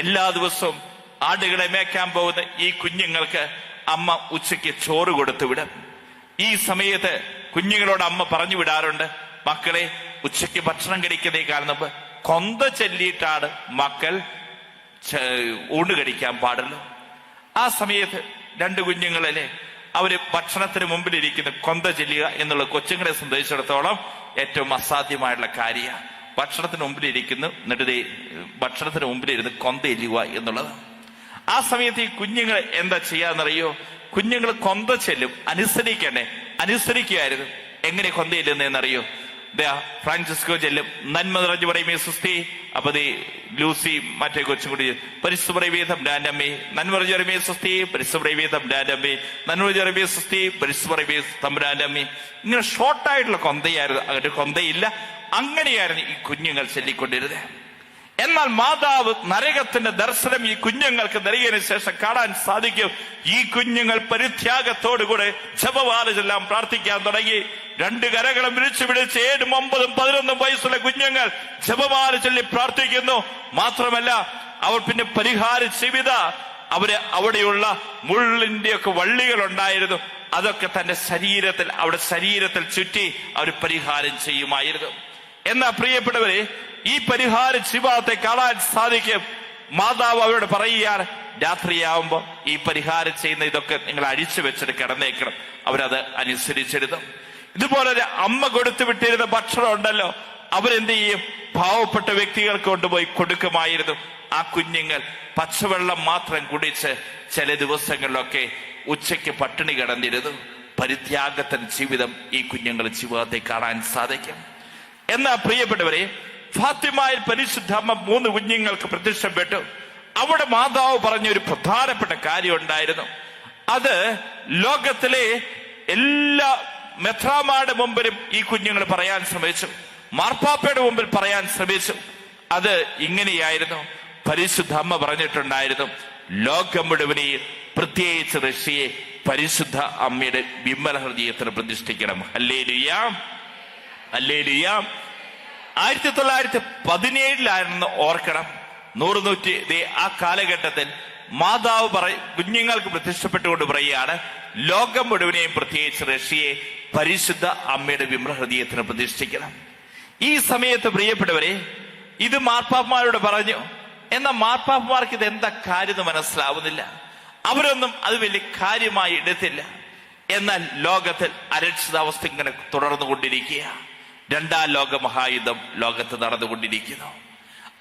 എല്ലാ ദിവസവും ആടുകളെ മേയ്ക്കാൻ പോകുന്ന ഈ കുഞ്ഞുങ്ങൾക്ക് അമ്മ ഉച്ചയ്ക്ക് ചോറ് കൊടുത്തു വിടും. ഈ സമയത്ത് കുഞ്ഞുങ്ങളോട് അമ്മ പറഞ്ഞു വിടാറുണ്ട്, മക്കളെ ഉച്ചയ്ക്ക് ഭക്ഷണം കഴിക്കുന്നേ കാണുമ്പോ കൊന്ത ചൊല്ലിയിട്ടാണ് മക്കൾ ഊണ് കഴിക്കാൻ പാടുള്ളൂ. ആ സമയത്ത് രണ്ട് കുഞ്ഞുങ്ങളല്ലേ, അവര് ഭക്ഷണത്തിന് മുമ്പിലിരിക്കുന്ന കൊന്ത ചൊല്ലുക എന്നുള്ള കൊച്ചുങ്ങളെ സംബന്ധിച്ചിടത്തോളം ഏറ്റവും അസാധ്യമായിട്ടുള്ള കാര്യമാണ്. ഭക്ഷണത്തിന് മുമ്പിലിരിക്കുന്നു, എന്നിട്ട് ഭക്ഷണത്തിന് മുമ്പിലിരുന്ന് കൊന്ത എല്ലുക എന്നുള്ളത്. ആ സമയത്ത് ഈ കുഞ്ഞുങ്ങൾ എന്താ ചെയ്യാന്നറിയോ? കുഞ്ഞുങ്ങൾ കൊന്ത ചെല്ലും, അനുസരിക്കുമായിരുന്നു. എങ്ങനെ കൊന്ത ചെല്ലുന്നതെന്നറിയോ? ഫ്രാൻസിസ്കോ ചെല്ലും, നന്മ നിറഞ്ഞു പറയുമേ സുസ്തി. അപ്പൊ ലൂസി മറ്റേ കൊച്ചും കൂടി പരിശുഭ്രവീതം ഡാൻഡമ്മേ, നന്മ നിറഞ്ഞു പറയുമേ സുസ്തി, പരിശുഭ്രവീതം ഡാൻഡമ്മേ, നന്മ നിറഞ്ഞു പറയുമേ സുസ്തി, പരിശുഭ്രവീ തമ്പുരാൻഡമ്മേ. ഇങ്ങനെ ഷോർട്ടായിട്ടുള്ള കൊന്തയായിരുന്നു, അങ്ങോട്ട് കൊന്തയില്ല. അങ്ങനെയായിരുന്നു ഈ കുഞ്ഞുങ്ങൾ ചൊല്ലിക്കൊണ്ടിരുന്നത്. എന്നാൽ മാതാവ് നരകത്തിന്റെ ദർശനം ഈ കുഞ്ഞുങ്ങൾക്ക് നൽകിയതിനു ശേഷം കാണാൻ സാധിക്കും. ഈ കുഞ്ഞുങ്ങൾ പരിത്യാഗത്തോടുകൂടെ ജപമാല ചൊല്ലാൻ പ്രാർത്ഥിക്കാൻ തുടങ്ങി. 2 കരകളും വിളിച്ചു പിടിച്ച് 7, 9, 11 വയസ്സുള്ള കുഞ്ഞുങ്ങൾ ജപമാല ചൊല്ലി പ്രാർത്ഥിക്കുന്നു. മാത്രമല്ല അവർ പിന്നെ പരിഹാര ജീവിത അവര് അവിടെയുള്ള മുള്ളിന്റെയൊക്കെ വള്ളികൾ ഉണ്ടായിരുന്നു, അതൊക്കെ തന്റെ ശരീരത്തിൽ ചുറ്റി അവർ പരിഹാരം ചെയ്യുമായിരുന്നു. എന്നാ പ്രിയപ്പെട്ടവരെ, ഈ പരിഹാര ജീവിതത്തെ കാണാൻ സാധിക്കും. മാതാവ് അവരോട് പറയുകയാണ്, രാത്രിയാവുമ്പോ ഈ പരിഹാരം ചെയ്യുന്ന ഇതൊക്കെ നിങ്ങൾ അഴിച്ചു വെച്ചിട്ട് കിടന്നേക്കണം. അവരത് അനുസരിച്ചിരുന്നു. ഇതുപോലെ അമ്മ കൊടുത്തു വിട്ടിരുന്ന ഭക്ഷണം ഉണ്ടല്ലോ, അവരെന്ത് ചെയ്യും? പാവപ്പെട്ട വ്യക്തികൾക്ക് കൊണ്ടുപോയി കൊടുക്കുമായിരുന്നു. ആ കുഞ്ഞുങ്ങൾ പച്ചവെള്ളം മാത്രം കുടിച്ച് ചില ദിവസങ്ങളിലൊക്കെ ഉച്ചയ്ക്ക് പട്ടിണി കിടന്നിരുന്നു. പരിത്യാഗത്തിന് ജീവിതം ഈ കുഞ്ഞുങ്ങൾ ജീവിതത്തെ കാണാൻ സാധിക്കും. എന്നാ പ്രിയപ്പെട്ടവരെ, ഫാത്തിമയിൽ പരിശുദ്ധ അമ്മ 3 കുഞ്ഞുങ്ങൾക്ക് പ്രത്യക്ഷപ്പെട്ടു. അവിടെ മാതാവ് പറഞ്ഞൊരു പ്രധാനപ്പെട്ട കാര്യം ഉണ്ടായിരുന്നു. അത് ലോകത്തിലെ എല്ലാ മെത്രാമാരുടെ മുമ്പിലും ഈ കുഞ്ഞുങ്ങൾ പറയാൻ ശ്രമിച്ചു, മാർപ്പാപ്പയുടെ മുമ്പിൽ പറയാൻ ശ്രമിച്ചു. അത് ഇങ്ങനെയായിരുന്നു. പരിശുദ്ധ അമ്മ പറഞ്ഞിട്ടുണ്ടായിരുന്നു, ലോകം മുഴുവനെയും പ്രത്യേകിച്ച് റഷ്യയെ പരിശുദ്ധ അമ്മയുടെ വിമല ഹൃദയത്തിന് പ്രതിഷ്ഠിക്കണം. Hallelujah, hallelujah. 1917 ഓർക്കണം. 100 ആ കാലഘട്ടത്തിൽ മാതാവ് കുഞ്ഞുങ്ങൾക്ക് പ്രത്യക്ഷപ്പെട്ടുകൊണ്ട് പറയുകയാണ്, ലോകം മുഴുവനെയും പ്രത്യേകിച്ച് റഷ്യയെ പരിശുദ്ധ അമ്മയുടെ വിമല ഹൃദയത്തിന് പ്രതിഷ്ഠിക്കണം. ഈ സമയത്ത് പ്രിയപ്പെട്ടവരെ, ഇത് മാർപ്പാപ്പമാരോട് പറഞ്ഞു. എന്നാൽ മാർപ്പാപ്പമാർക്ക് ഇത് എന്താ കാര്യം മനസ്സിലാവുന്നില്ല. അവരൊന്നും അത് വലിയ കാര്യമായി എടുത്തില്ല. എന്നാൽ ലോകത്തിൽ അരക്ഷിതാവസ്ഥ ഇങ്ങനെ തുടർന്നുകൊണ്ടിരിക്കുക. 2ാം ലോക മഹായുദ്ധം ലോകത്ത് നടന്നുകൊണ്ടിരിക്കുന്നു.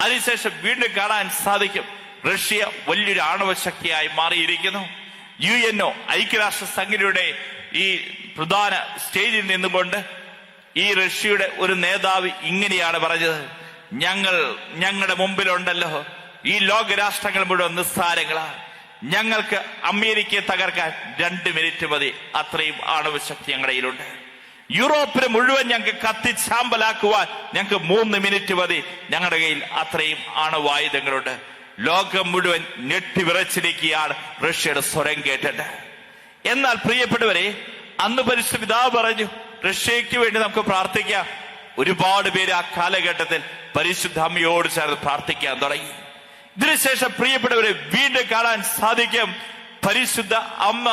അതിനുശേഷം വീണ്ടും കാണാൻ സാധിക്കും, റഷ്യ വലിയൊരു ആണവശക്തിയായി മാറിയിരിക്കുന്നു. UNO ഐക്യരാഷ്ട്ര സംഘടനയുടെ ഈ പ്രധാന സ്റ്റേജിൽ നിന്നുകൊണ്ട് ഈ റഷ്യയുടെ ഒരു നേതാവ് ഇങ്ങനെയാണ് പറഞ്ഞത്, ഞങ്ങളുടെ മുമ്പിലുണ്ടല്ലോ ഈ ലോകരാഷ്ട്രങ്ങൾ മുഴുവൻ നിസ്സാരങ്ങളാ, ഞങ്ങൾക്ക് അമേരിക്കയെ തകർക്കാൻ 2 മിനിറ്റ് മതി, അത്രയും ആണവശക്തി ഞങ്ങളുടെ കയ്യിലുണ്ട്. യൂറോപ്പിനെ മുഴുവൻ ഞങ്ങൾക്ക് കത്തിച്ചാമ്പലാക്കുവാൻ ഞങ്ങൾക്ക് 3 മിനിറ്റ് മതി, ഞങ്ങളുടെ കയ്യിൽ അത്രയും ആണവായുധങ്ങളുണ്ട്. ലോകം മുഴുവൻ ഞെട്ടിവിറച്ചിരിക്കുകയാണ് റഷ്യയുടെ സ്വരം കേട്ടിട്ട്. എന്നാൽ പ്രിയപ്പെട്ടവരെ, അന്ന് പരിശുദ്ധ പിതാവ് പറഞ്ഞു, റഷ്യയ്ക്ക് വേണ്ടി നമുക്ക് പ്രാർത്ഥിക്കാം. ഒരുപാട് പേര് ആ കാലഘട്ടത്തിൽ പരിശുദ്ധ അമ്മയോട് ചേർന്ന് പ്രാർത്ഥിക്കാൻ തുടങ്ങി. ഇതിനുശേഷം പ്രിയപ്പെട്ടവരെ വീണ്ടും കാണാൻ സാധിക്കും, പരിശുദ്ധ അമ്മ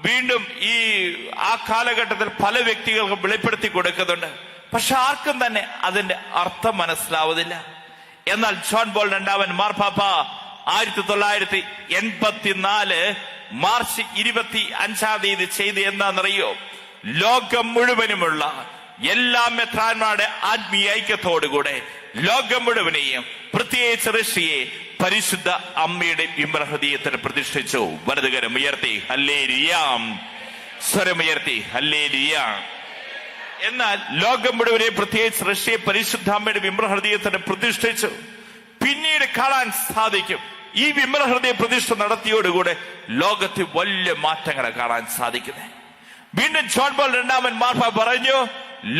വീണ്ടും ആ കാലഘട്ടത്തിൽ പല വ്യക്തികൾക്കും വെളിപ്പെടുത്തി കൊടുക്കുന്നുണ്ട്. പക്ഷെ ആർക്കും തന്നെ അതിന്റെ അർത്ഥം മനസ്സിലാവുന്നില്ല. എന്നാൽ ജോൺ പോൾ 2 മാർപ്പാപ്പ 1984 മാർച്ച് 25 ചെയ്ത് എന്താണെന്നറിയോ? ലോകം മുഴുവനുമുള്ള എല്ലാ മെത്രാന്മാരുടെ ആത്മീയ ഐക്യത്തോടുകൂടെ ലോകം മുഴുവനെയും പ്രത്യേകിച്ച് റഷ്യയെ പരിശുദ്ധ അമ്മയുടെ വിമല ഹൃദയത്തിന് പ്രതിഷ്ഠിച്ചു. വലതുകരം ഉയർത്തി ഹല്ലേലൂയ, സ്വരമുയർത്തി ഹല്ലേലൂയ. എന്നാൽ ലോകം മുഴുവനെ പ്രത്യേകിച്ച് റഷ്യയെ പരിശുദ്ധ അമ്മയുടെ വിമല ഹൃദയത്തിന് പ്രതിഷ്ഠിച്ചു. പിന്നീട് കാണാൻ സാധിക്കും, ഈ വിമല ഹൃദയ പ്രതിഷ്ഠ നടത്തിയോടുകൂടെ ലോകത്തിൽ വലിയ മാറ്റങ്ങളെ കാണാൻ സാധിക്കുന്നത്. വീണ്ടും ജോൺ പോൾ 2 മാർപ്പാപ്പ പറഞ്ഞു,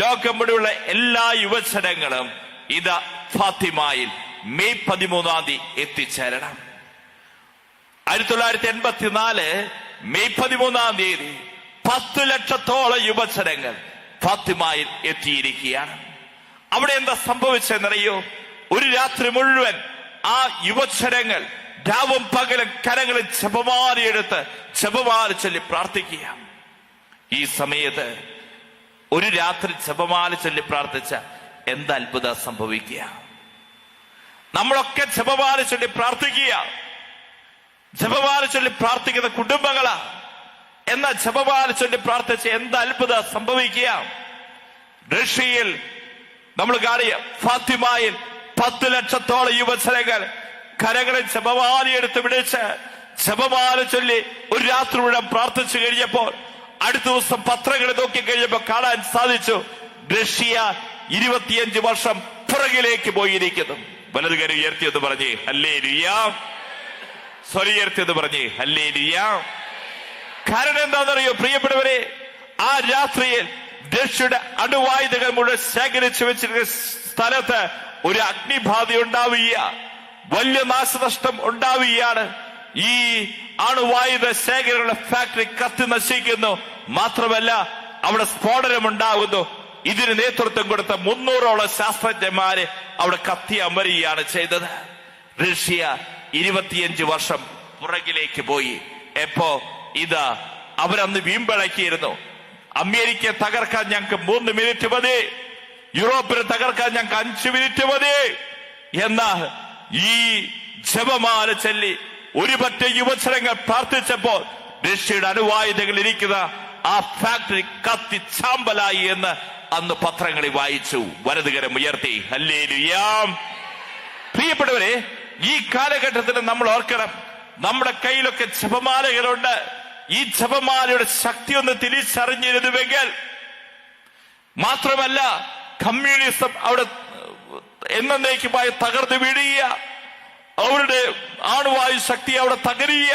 ലോകം മുഴുവനുള്ള എല്ലാ യുവജനങ്ങളും ഇതാ ഫാത്തിമയിൽ മെയ് 13 എത്തിച്ചേരണം. 1984 മെയ് 13 10 ലക്ഷത്തോളം യുവജനങ്ങൾ ഫാത്തിമയിൽ എത്തിയിരിക്കുകയാണ്. അവിടെ എന്താ സംഭവിച്ചെന്നറിയോ? ഒരു രാത്രി മുഴുവൻ ആ യുവജനങ്ങൾ രാവും പകലും കരങ്ങളിൽ ജപമാലയെടുത്ത് ജപമാല ചൊല്ലി പ്രാർത്ഥിക്കുക. ഈ സമയത്ത് ഒരു രാത്രി ജപമാല ചൊല്ലി പ്രാർത്ഥിച്ച എന്ത് അത്ഭുതം സംഭവിക്കുക? നമ്മളൊക്കെ ജപമാല ചൊല്ലി പ്രാർത്ഥിക്കുക, ജപമാല ചൊല്ലി പ്രാർത്ഥിക്കുന്ന കുടുംബങ്ങളാ. എന്നാൽ ജപമാല ചൊല്ലി പ്രാർത്ഥിച്ച് എന്ത് അത്ഭുതം സംഭവിക്കുക? റഷ്യയിൽ നമ്മൾ കാണുക, ഫാത്തിമയിൽ 10 ലക്ഷത്തോളം യുവജനങ്ങൾ കരകളിൽ ജപമാല എടുത്ത് പിടിച്ച് ജപമാല ചൊല്ലി ഒരു രാത്രി മുഴുവൻ പ്രാർത്ഥിച്ചു കഴിഞ്ഞപ്പോൾ അടുത്ത ദിവസം പത്രങ്ങൾ നോക്കി കഴിഞ്ഞപ്പോൾ കാണാൻ സാധിച്ചു, റഷ്യ 25 വർഷം പുറകിലേക്ക് പോയിരിക്കുന്നു. വലതുകരം ഉയർത്തിയെന്ന് പറഞ്ഞേ ഹല്ലേലൂയ. സ്വരമുയർത്തിയെന്ന് പറഞ്ഞേ ഹല്ലേലൂയ. കാരണം എന്താണെന്നറിയോ പ്രിയപ്പെട്ടവരെ? ആ രാത്രിയിൽ റഷ്യയുടെ അണുവായുധങ്ങൾ മുഴുവൻ ശേഖരിച്ചു വെച്ചിരിക്കുന്ന സ്ഥലത്ത് ഒരു അഗ്നിബാധ ഉണ്ടാവുക, വലിയ നാശനഷ്ടം ഉണ്ടാവുകയാണ്. ഈ അണുവായുധ ശേഖരങ്ങളുടെ ഫാക്ടറി കത്തി നശിക്കുന്നു. മാത്രമല്ല അവിടെ സ്ഫോടനം ഉണ്ടാകുന്നു. ഇതിന് നേതൃത്വം കൊടുത്ത 300ഓളം ശാസ്ത്രജ്ഞന്മാരെ അവിടെ കത്തി അമരുകയാണ് ചെയ്തത്. റഷ്യ 25 വർഷം പുറകിലേക്ക് പോയി. എപ്പോ ഇതാ അവരന്ന് വീമ്പിളക്കിയിരുന്നു. അമേരിക്കയെ തകർക്കാൻ ഞങ്ങൾക്ക് 3 മിനിറ്റ് മതി, യൂറോപ്പിനെ തകർക്കാൻ ഞങ്ങൾക്ക് 5 മിനിറ്റ് മതി. എന്നാൽ ഈ ജപമാല ചൊല്ലി ഒരു പറ്റ യുവജനങ്ങൾ പ്രാർത്ഥിച്ചപ്പോൾ റഷ്യയുടെ അണുവായുധങ്ങൾ ഇരിക്കുന്ന ആ ഫാക്ടറി കത്തി ചാമ്പലായി എന്ന് അന്ന് പത്രങ്ങളിൽ വായിച്ചു. വലതുകരം ഉയർത്തി ഹല്ലേലൂയ. പ്രിയപ്പെട്ടവരെ, ഈ കാലഘട്ടത്തിൽ നമ്മൾ ഓർക്കണം, നമ്മുടെ കയ്യിലൊക്കെ ജപമാലകളുണ്ട്. ഈ ജപമാലയുടെ ശക്തി ഒന്ന് തിരിച്ചറിഞ്ഞിരുന്നുവെങ്കിൽ മാത്രമല്ല കമ്മ്യൂണിസം അവിടെ എന്നേക്കുമായി തകർന്നു വീഴുക, അവരുടെ ആണുവായു ശക്തി അവിടെ തകരുക.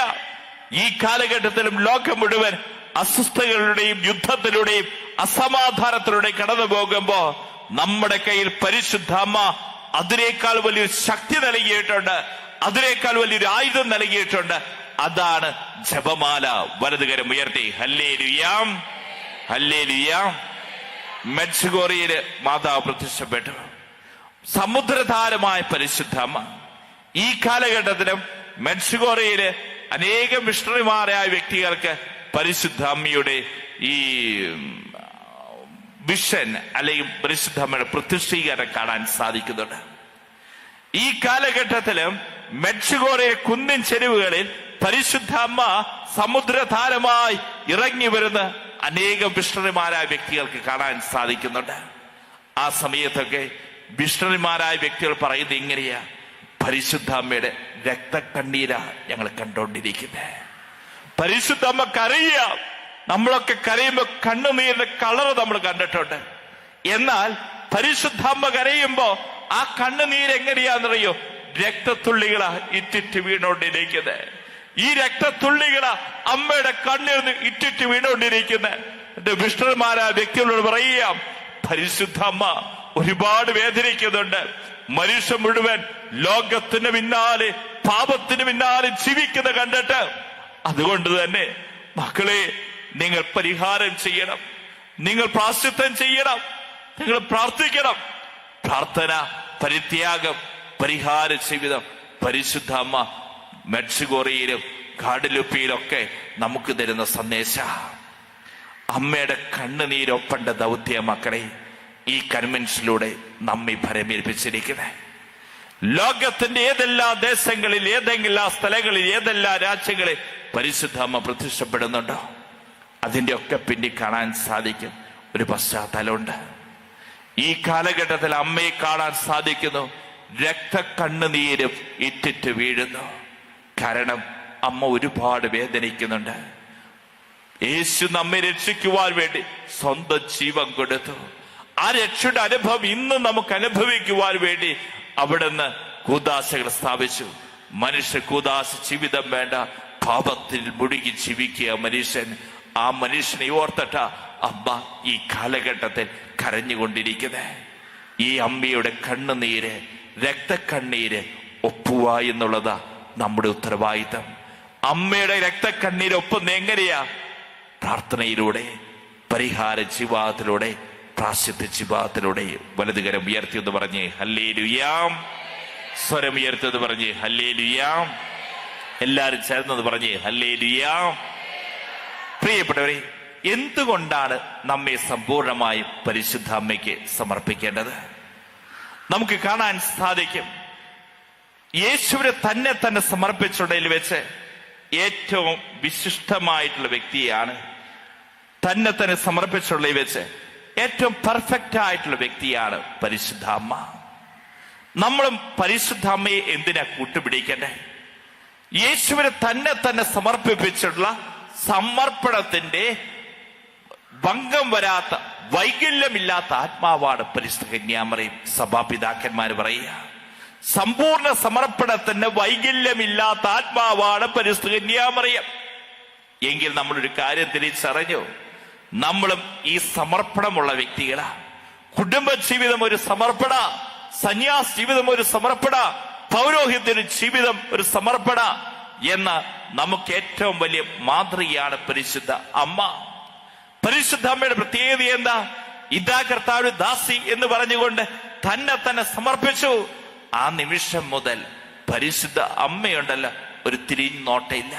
ഈ കാലഘട്ടത്തിലും ലോകം മുഴുവൻ അസ്വസ്ഥതകളുടെയും യുദ്ധത്തിലൂടെയും അസമാധാനത്തിലൂടെയും കടന്നു പോകുമ്പോ നമ്മുടെ കയ്യിൽ പരിശുദ്ധാമ്മ അതിനേക്കാൾ വലിയൊരു ശക്തി നൽകിയിട്ടുണ്ട്, അതിനേക്കാൾ വലിയൊരു ആയുധം നൽകിയിട്ടുണ്ട്. അതാണ് ജപമാല. വലതുകരം ഉയർത്തി ഹല്ലേലൂയ, ഹല്ലേലൂയ. മെക്സിക്കോറിയയില് മാതാവ് പ്രത്യക്ഷപ്പെട്ടു, സമുദ്രധാരമായ പരിശുദ്ധമ്മ. ഈ കാലഘട്ടത്തിലും മെക്സിക്കോറിയയില് അനേകം മിഷണറിമാരായ വ്യക്തികൾക്ക് പരിശുദ്ധ അമ്മയുടെ ഈ വിഷൻ അല്ലെങ്കിൽ പരിശുദ്ധ അമ്മയുടെ പ്രതിഷ്ഠീകരണം കാണാൻ സാധിക്കുന്നുണ്ട്. ഈ കാലഘട്ടത്തിലും മെക്സിക്കോറിയ കുന്നിൻ ചെരുവുകളിൽ പരിശുദ്ധ അമ്മ സമുദ്രധാരമായി ഇറങ്ങി വരുന്ന അനേകം മിഷണറിമാരായ വ്യക്തികൾക്ക് കാണാൻ സാധിക്കുന്നുണ്ട്. ആ സമയത്തൊക്കെ മിഷണറിമാരായ വ്യക്തികൾ പറയുന്നത് ഇങ്ങനെയാ, പരിശുദ്ധ അമ്മയുടെ രക്തക്കണ്ണീരാ ഞങ്ങൾ കണ്ടോണ്ടിരിക്കുന്നത്. പരിശുദ്ധ അമ്മ കരയുക. നമ്മളൊക്കെ കരയുമ്പോ കണ്ണുനീരിന്റെ കളർ നമ്മൾ കണ്ടിട്ടുണ്ട്. എന്നാൽ പരിശുദ്ധ അമ്മ കരയുമ്പോ ആ കണ്ണുനീര് എങ്ങനെയാണെന്നറിയോ? രക്തത്തുള്ളികളാ ഇറ്റിറ്റ് വീണോണ്ടിരിക്കുന്നത്. ഈ രക്തത്തുള്ളികളാ അമ്മയുടെ കണ്ണിൽ നിന്ന് ഇറ്റിറ്റ് വീണോണ്ടിരിക്കുന്നത്. എന്റെ മിഷണറിമാരായ വ്യക്തികളോട് പറയുക, പരിശുദ്ധ അമ്മ ഒരുപാട് വേദനിക്കുന്നുണ്ട്. മനുഷ്യൻ മുഴുവൻ ലോകത്തിന് പിന്നാലെ പാപത്തിന് പിന്നാലെ ജീവിക്കുന്നത് കണ്ടിട്ട്. അതുകൊണ്ട് തന്നെ മക്കളെ, നിങ്ങൾ പരിഹാരം ചെയ്യണം, നിങ്ങൾ പ്രായശ്ചിത്തം ചെയ്യണം, നിങ്ങൾ പ്രാർത്ഥിക്കണം. പ്രാർത്ഥന, പരിത്യാഗം, പരിഹാര ജീവിതം പരിശുദ്ധ അമ്മ മെക്സിക്കോറിയയിലും ഗാഡലുപ്പിയിലൊക്കെ നമുക്ക് തരുന്ന സന്ദേശ. അമ്മയുടെ കണ്ണുനീരൊപ്പണ്ട ദൗത്യ മക്കളെ ഈ കൺവെൻഷനിലൂടെ നമ്മെ ഭരമേൽപ്പിച്ചിരിക്കുന്നത്. ലോകത്തിന്റെ ഏതെല്ലാം ദേശങ്ങളിൽ, ഏതെല്ലാം സ്ഥലങ്ങളിൽ, ഏതെല്ലാം രാജ്യങ്ങളിൽ പരിശുദ്ധ അമ്മ പ്രത്യക്ഷപ്പെടുന്നുണ്ടോ അതിന്റെ ഒക്കെ പിന്നിൽ കാണാൻ സാധിക്കും ഒരു പശ്ചാത്തലമുണ്ട്. ഈ കാലഘട്ടത്തിൽ അമ്മയെ കാണാൻ സാധിക്കുന്നു. രക്തക്കണ്ണുനീരും ഇറ്റിറ്റ് വീഴുന്നു. കാരണം അമ്മ ഒരുപാട് വേദനിക്കുന്നുണ്ട്. യേശു നമ്മെ രക്ഷിക്കുവാൻ വേണ്ടി സ്വന്തം ജീവൻ കൊടുത്തു. ആ രക്ഷയുടെ അനുഭവം ഇന്ന് നമുക്ക് അനുഭവിക്കുവാൻ വേണ്ടി അവിടുന്ന് കൂദാശകൾ സ്ഥാപിച്ചു. മനുഷ്യ കൂദാശ ജീവിതം വേണ്ട, പാപത്തിൽ മുഴുകി ജീവിക്കുക മനുഷ്യൻ. ആ മനുഷ്യനെ ഓർത്തിട്ട അമ്മ ഈ കാലഘട്ടത്തിൽ കരഞ്ഞുകൊണ്ടിരിക്കുന്നത്. ഈ അമ്മയുടെ കണ്ണുനീര്, രക്തക്കണ്ണീര് ഒപ്പുക എന്നുള്ളതാ നമ്മുടെ ഉത്തരവാദിത്തം. അമ്മയുടെ രക്തക്കണ്ണീര് ഒപ്പുന്ന എങ്ങനെയാ? പ്രാർത്ഥനയിലൂടെ, പരിഹാര ജീവിതത്തിലൂടെ, പ്രാശ്ചിത്യ ജീവിതത്തിലൂടെ. വലതുകരം ഉയർത്തിയെന്ന് പറഞ്ഞ് ഹല്ലേലൂയാം. സ്വരം ഉയർത്തിയെന്ന് പറഞ്ഞ് ഹല്ലേലൂയാം. എല്ലാരും ചേർന്നത് പറഞ്ഞ് ഹല്ലേലൂയാം. പ്രിയപ്പെട്ടവരെ, എന്തുകൊണ്ടാണ് നമ്മെ സമ്പൂർണമായി പരിശുദ്ധ അമ്മയ്ക്ക് സമർപ്പിക്കേണ്ടത്? നമുക്ക് കാണാൻ സാധിക്കും. യേശുവിനെ തന്നെ സമർപ്പിച്ചുള്ളതിൽ വെച്ച് ഏറ്റവും വിശിഷ്ടമായിട്ടുള്ള വ്യക്തിയാണ്. തന്നെ സമർപ്പിച്ചുള്ളതിൽ വെച്ച് ഏറ്റവും പെർഫെക്റ്റ് ആയിട്ടുള്ള വ്യക്തിയാണ് പരിശുദ്ധ അമ്മ. നമ്മളും പരിശുദ്ധ അമ്മയെ എന്തിനാ കൂട്ടുപിടിക്കണ്ടേ? യേശുവിനെ തന്നെ സമർപ്പിച്ചിട്ടുള്ള സമർപ്പണത്തിന്റെ ഭംഗം വരാത്ത, വൈകല്യമില്ലാത്ത ആത്മാവാണ് പരിശുദ്ധ കന്യാമറിയം. സഭാപിതാക്കന്മാർ പറയുക, സമ്പൂർണ്ണ സമർപ്പണത്തിന്റെ വൈകല്യമില്ലാത്ത ആത്മാവാണ് പരിശുദ്ധ കന്യാമറിയം. എങ്കിൽ നമ്മളൊരു കാര്യം തിരിച്ചറിഞ്ഞു, നമ്മളും ഈ സമർപ്പണമുള്ള വ്യക്തികളാ. കുടുംബ ജീവിതം ഒരു സമർപ്പണ, സന്യാസ ജീവിതം ഒരു സമർപ്പണ, പൗരോഹിത്യ ജീവിതം ഒരു സമർപ്പണ എന്ന നമുക്ക് ഏറ്റവും വലിയ മാതൃകയാണ് പരിശുദ്ധ അമ്മ. പരിശുദ്ധ അമ്മയുടെ പ്രത്യേകത എന്താ? ഇതാ കർത്താവ് ദാസി എന്ന് പറഞ്ഞുകൊണ്ട് തന്നെ സമർപ്പിച്ചു. ആ നിമിഷം മുതൽ പരിശുദ്ധ അമ്മയുണ്ടല്ലോ ഒരു തിരിഞ്ഞോട്ടയില്ല.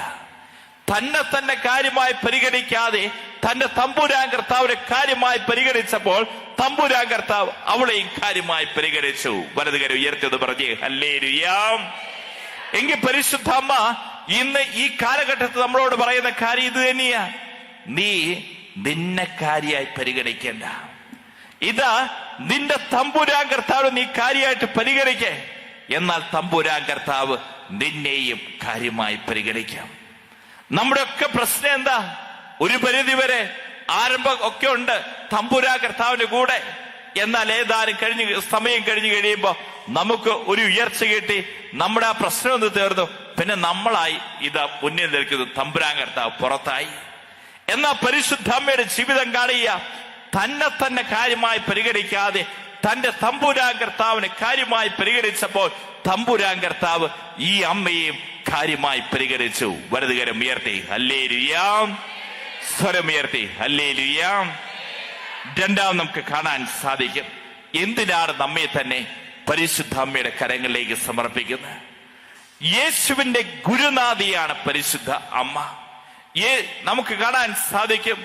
തന്നെ കാര്യമായി പരിഗണിക്കാതെ തന്റെ തമ്പുരാൻ കർത്താവിനെ കാര്യമായി പരിഗണിച്ചപ്പോൾ തമ്പുരാൻ കർത്താവ് അവളെയും കാര്യമായി പരിഗണിച്ചു. വലതുകരം ഉയർത്തിയത് പറഞ്ഞേ ഹല്ലേലൂയാ. എങ്കിൽ പരിശുദ്ധ അമ്മ ഇന്ന് ഈ കാലഘട്ടത്തിൽ നമ്മളോട് പറയുന്ന കാര്യം ഇത് തന്നെയാ. നീ നിന്നെ കാര്യമായി പരിഗണിക്കേണ്ട. ഇതാ നിന്റെ തമ്പുരാൻ കർത്താവ് നീ കാര്യമായിട്ട് പരിഗണിക്കേ. എന്നാൽ തമ്പുരാൻ കർത്താവ് നിന്നെയും കാര്യമായി പരിഗണിക്കാം. നമ്മുടെ ഒക്കെ പ്രശ്നം എന്താ? ഒരു പരിധി വരെ ആരംഭം ഒക്കെ ഉണ്ട് തമ്പുരാൻ കർത്താവിന്റെ കൂടെ. എന്നാൽ ഏതാനും സമയം കഴിഞ്ഞു കഴിയുമ്പോ നമുക്ക് ഒരു ഉയർച്ച കിട്ടി, നമ്മുടെ ആ പ്രശ്നം ഒന്ന് തീർന്നു. പിന്നെ നമ്മളായി ഇതാ മുന്നിൽ നിൽക്കുന്നു, തമ്പുരാൻ കർത്താവ് പുറത്തായി. എന്നാൽ പരിശുദ്ധ അമ്മയുടെ ജീവിതം കാണുക, തന്നെ കാര്യമായി പരിഗണിക്കാതെ തന്റെ തമ്പുരാൻ കർത്താവിനെ കാര്യമായി പരിഗണിച്ചപ്പോൾ തമ്പുരാൻ കർത്താവ് ഈ അമ്മയെയും കാര്യമായി പരിഗണിച്ചു. വലതുകരം ഉയർത്തി ഹല്ലേലൂയാ, സ്വരമുയർത്തി ഹല്ലേലൂയാ. രണ്ടാം നമുക്ക് കാണാൻ സാധിക്കും, എന്തിനാണ് നമ്മെ തന്നെ പരിശുദ്ധ അമ്മയുടെ കരങ്ങളിലേക്ക് സമർപ്പിക്കുന്നത്? യേശുവിന്റെ ഗുരുനാഥിയാണ് പരിശുദ്ധ അമ്മ. നമുക്ക് കാണാൻ സാധിക്കും,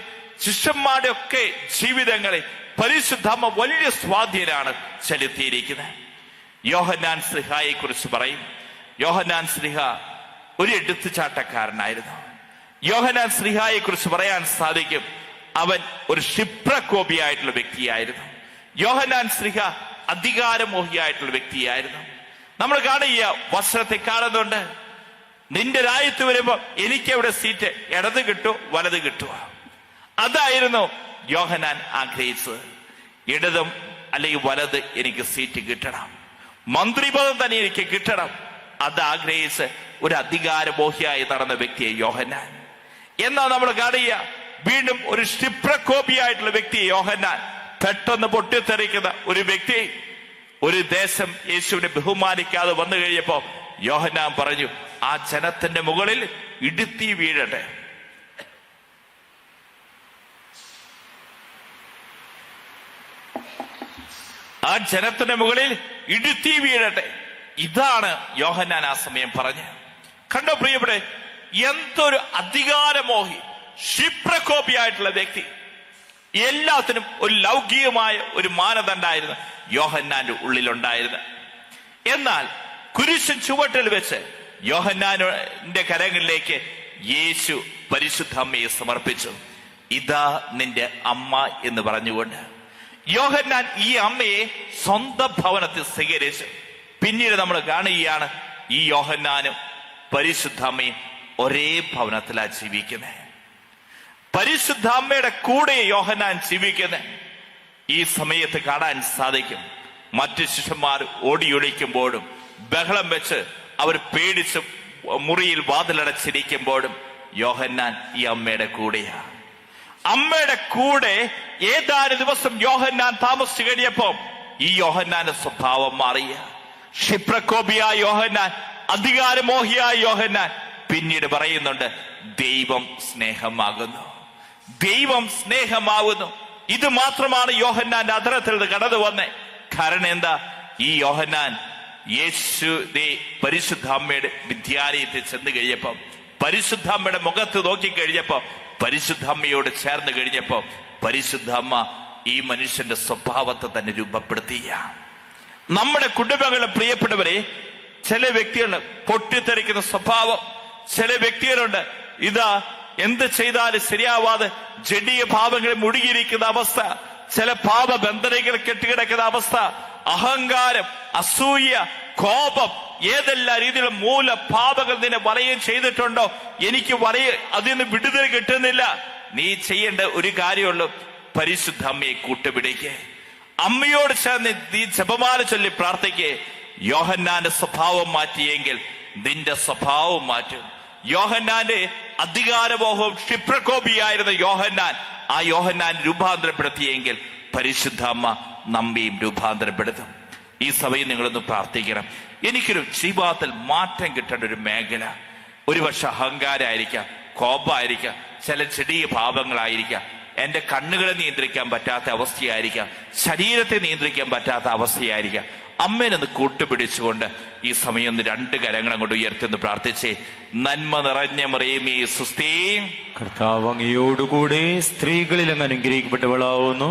ശിഷ്യന്മാരുടെ ഒക്കെ ജീവിതങ്ങളിൽ പരിശുദ്ധ അമ്മ വലിയ സ്വാധീനമാണ് ചെലുത്തിയിരിക്കുന്നത്. യോഹന്നാൻ ശ്ലീഹായെ കുറിച്ച് പറയും. യോഹന്നാൻ ശ്ലീഹ ഒരു എടുത്തുചാട്ടക്കാരനായിരുന്നു. യോഹന്നാൻ ശ്ലീഹായെ കുറിച്ച് പറയാൻ സാധിക്കും, അവൻ ഒരു ക്ഷിപ്രകോപിയായിട്ടുള്ള വ്യക്തിയായിരുന്നു. യോഹന്നാൻ ശ്ലീഹ അധികാരമോഹിയായിട്ടുള്ള വ്യക്തിയായിരുന്നു. നമ്മൾ കാണുക, വസ്ത്രത്തെ കാണുന്നുണ്ട്. നിന്റെ രാജ്യത്ത് വരുമ്പോ എനിക്ക് എവിടെ സീറ്റ്, ഇടത് കിട്ടുമോ വലത് കിട്ടുമോ? അതായിരുന്നു യോഹന്നാൻ ആഗ്രഹിച്ചത്. ഇടതും അല്ലെങ്കിൽ വലത് എനിക്ക് സീറ്റ് കിട്ടണം, മന്ത്രിപദം തന്നെ എനിക്ക് കിട്ടണം. അത് ആഗ്രഹിച്ച് ഒരു അധികാരമോഹിയായി നടന്ന വ്യക്തിയെ യോഹന്നാൻ. എന്നാൽ നമ്മൾ കാണുക, വീണ്ടും ഒരു ക്ഷിപ്രകോപിയായിട്ടുള്ള വ്യക്തി യോഹന്നാൻ. പെട്ടെന്ന് പൊട്ടിത്തെറിക്കുന്ന ഒരു വ്യക്തി. ഒരു ദേശം യേശുവിനെ ബഹുമാനിക്കാതെ വന്നു കഴിഞ്ഞപ്പോ യോഹന്നാൻ പറഞ്ഞു, ആ ജനത്തിന്റെ മുകളിൽ ഇടുത്തി വീഴട്ടെ. ആ ജനത്തിന്റെ മുകളിൽ ഇടുത്തി വീഴട്ടെ. ഇതാണ് യോഹന്നാൻ ആ സമയം പറഞ്ഞ്. കണ്ടോ പ്രിയപ്പെട്ടെ, എന്തൊരു അധികാരമോഹി, ക്ഷിപ്രകോപിയായിട്ടുള്ള വ്യക്തി. എല്ലാത്തിനും ഒരു ലൗകികമായ ഒരു മാനദണ്ഡമായിരുന്നു യോഹന്നാന്റെ ഉള്ളിലുണ്ടായിരുന്നത്. എന്നാൽ കുരിശൻ ചുവട്ടിൽ വെച്ച് യോഹന്നാന്റെ കരങ്ങളിലേക്ക് യേശു പരിശുദ്ധ അമ്മയെ സമർപ്പിച്ചു. ഇതാ നിന്റെ അമ്മ എന്ന് പറഞ്ഞുകൊണ്ട് യോഹന്നാൻ ഈ അമ്മയെ സ്വന്തം ഭവനത്തിൽ സ്വീകരിച്ചു. പിന്നീട് നമ്മൾ കാണുകയാണ്, ഈ യോഹന്നാനും പരിശുദ്ധ അമ്മയും ഒരേ ഭവനത്തിലാണ് ജീവിക്കുന്നത്. പരിശുദ്ധ അമ്മയുടെ കൂടെ യോഹന്നാൻ ജീവിക്കുന്നത്. ഈ സമയത്ത് കാണാൻ സാധിക്കും, മറ്റു ശിഷ്യന്മാർ ഓടിയൊളിക്കുമ്പോഴും ബഹളം വെച്ച് അവർ പേടിച്ച് മുറിയിൽ വാതിലടച്ചിരിക്കുമ്പോഴും യോഹന്നാൻ ഈ അമ്മയുടെ കൂടെയാണ്. അമ്മയുടെ കൂടെ ഏതാനും ദിവസം യോഹന്നാൻ താമസിച്ചു കഴിഞ്ഞപ്പോ ഈ യോഹന്നാന്റെ സ്വഭാവം മാറിയ, ക്ഷിപ്രകോപിയായ യോഹന്നാൻ, അധികാരമോഹിയായ യോഹന്നാൻ പിന്നീട് പറയുന്നുണ്ട്, ദൈവം സ്നേഹമാകുന്നു, ദൈവം സ്നേഹമാകുന്നു. ഇത് മാത്രമാണ് യോഹന്നാന്റെ അധരത്തിൽ നിന്ന് കടന്നു വന്നേ. കാരണം എന്താ? ഈ യോഹന്നാൻ പരിശുദ്ധ അമ്മയുടെ വിദ്യാലയത്തിൽ ചെന്ന് കഴിഞ്ഞപ്പോ, പരിശുദ്ധ അമ്മയുടെ മുഖത്ത് നോക്കിക്കഴിഞ്ഞപ്പോ, പരിശുദ്ധ അമ്മയോട് ചേർന്ന് കഴിഞ്ഞപ്പോ പരിശുദ്ധ അമ്മ ഈ മനുഷ്യന്റെ സ്വഭാവത്തെ തന്നെ രൂപപ്പെടുത്തിയ. നമ്മുടെ കുടുംബങ്ങളിലെ പ്രിയപ്പെട്ടവരെ, ചില വ്യക്തികളുണ്ട് പൊട്ടിത്തെറിക്കുന്ന സ്വഭാവം. ചില വ്യക്തികളുണ്ട് ഇതാ എന്ത് ചെയ്താലും ശരിയാവാതെ ജഡീയ ഭാവങ്ങളിൽ മുഴുകിയിരിക്കുന്ന അവസ്ഥ, ചില പാപബന്ധനങ്ങൾ കെട്ടിക്കിടക്കുന്ന അവസ്ഥ, അഹങ്കാരം, അസൂയ, കോപം, ഏതെല്ലാം രീതിയിലുള്ള മൂല പാപങ്ങൾ നിന്നെ വലയം ചെയ്തിട്ടുണ്ടോ, എനിക്ക് അതിൽ നിന്ന് വിടുതൽ കിട്ടുന്നില്ല. നീ ചെയ്യേണ്ട ഒരു കാര്യമുള്ളൂ, പരിശുദ്ധ അമ്മയെ കൂട്ടുപിടിക്ക്. അമ്മയോട് ചേർന്ന് നീ ജപമാല ചൊല്ലി പ്രാർത്ഥിക്ക്. യോഹന്നാന്റെ സ്വഭാവം മാറ്റിയെങ്കിൽ നിന്റെ സ്വഭാവം മാറ്റും. യോഹന്നാന്റെ അധികാരമോഹവും ക്ഷിപ്രകോപിയായിരുന്ന യോഹന്നാൻ, ആ യോഹന്നാൻ രൂപാന്തരപ്പെടുത്തിയെങ്കിൽ പരിശുദ്ധ അമ്മ നമ്മയും രൂപാന്തരപ്പെടുത്തും. ഈ സഭയിൽ നിങ്ങളൊന്ന് പ്രാർത്ഥിക്കണം. എനിക്കൊരു ജീവിതത്തിൽ മാറ്റം കിട്ടേണ്ട ഒരു മേഖല, ഒരുപക്ഷെ അഹങ്കാരമായിരിക്കാം, കോപമായിരിക്കാം, ചില ചെറിയ ഭാവങ്ങളായിരിക്കാം, എന്റെ കണ്ണുകളെ നിയന്ത്രിക്കാൻ പറ്റാത്ത അവസ്ഥയായിരിക്കാം, ശരീരത്തെ നിയന്ത്രിക്കാൻ പറ്റാത്ത അവസ്ഥയായിരിക്കാം. അമ്മേനൊന്ന് കൂട്ടുപിടിച്ചുകൊണ്ട് ഈ സമയം ഒന്ന് 2 കരങ്ങൾ അങ്ങോട്ട് ഉയർത്തുന്നു പ്രാർത്ഥിച്ചേ. നന്മ നിറഞ്ഞ മറിയമേ സുസ്ഥീ, കർത്താവ് അങ്ങയോടുകൂടെ സ്ത്രീകളിൽ അങ്ങ് അനുഗ്രഹിക്കപ്പെട്ടവളാവുന്നു.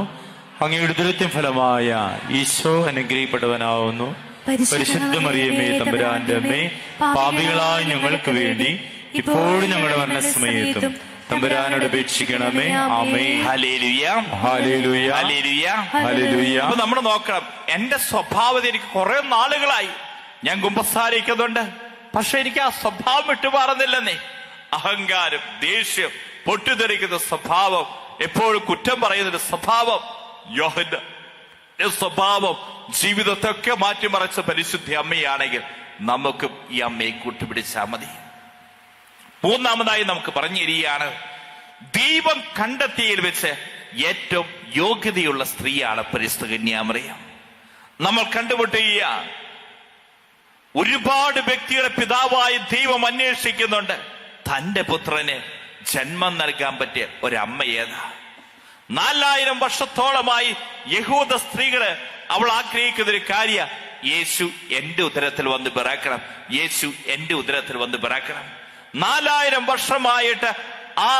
അങ്ങയുടെ ദുരിതം ഫലമായ ഈശോ അനുഗ്രഹിക്കപ്പെട്ടവനാവുന്നു. പരിശുദ്ധ മറിയമേ തമ്പുരാന്റെ അമ്മേ, പാപികളായ ഞങ്ങൾക്ക് വേണ്ടി ഇപ്പോഴും ഞങ്ങളുടെ മരണസമയത്തും തമ്പുരാനോട് അപേക്ഷിക്കണമേ. ആമേൻ. ഹല്ലേലൂയ, ഹല്ലേലൂയ, ഹല്ലേലൂയ, ഹല്ലേലൂയ. അപ്പൊ നമ്മൾ നോക്കണം, എന്റെ സ്വഭാവം എനിക്ക് കുറെ നാളുകളായി ഞാൻ കുമ്പസാരിക്കുന്നുണ്ട്, പക്ഷെ എനിക്ക് ആ സ്വഭാവം വിട്ടുമാറുന്നില്ലെന്നേ. അഹങ്കാരം, ദേഷ്യം, പൊട്ടിത്തെറിക്കുന്ന സ്വഭാവം, എപ്പോഴും കുറ്റം പറയുന്നൊരു സ്വഭാവം, യോഹന്നാന്റെ സ്വഭാവം ജീവിതത്തെ ഒക്കെ മാറ്റിമറിച്ച പരിശുദ്ധ അമ്മയാണെങ്കിൽ നമുക്ക് ഈ അമ്മയെ കൂട്ടുപിടിച്ചാൽ മതി. 3-ാമതായി നമുക്ക് പറഞ്ഞു തരികയാണ്, ദൈവം കണ്ടെത്തിയതിൽ വെച്ച് ഏറ്റവും യോഗ്യതയുള്ള സ്ത്രീയാണ് പരിശുദ്ധ കന്യാമറിയം. നമ്മൾ കണ്ടുമുട്ടുക ഒരുപാട് വ്യക്തികളെ പിതാവായ ദൈവം അന്വേഷിക്കുന്നുണ്ട്. തന്റെ പുത്രന് ജന്മം നൽകാൻ പറ്റിയ ഒരമ്മ ഏതാ? 4000 വർഷത്തോളമായി യഹൂദ സ്ത്രീകള് അവൾ ആഗ്രഹിക്കുന്ന ഒരു കാര്യ, യേശു എന്റെ ഉദരത്തിൽ വന്ന് പിറക്കണം, യേശു എന്റെ ഉദരത്തിൽ വന്ന് പിറക്കണം. 4000 വർഷമായിട്ട് ആ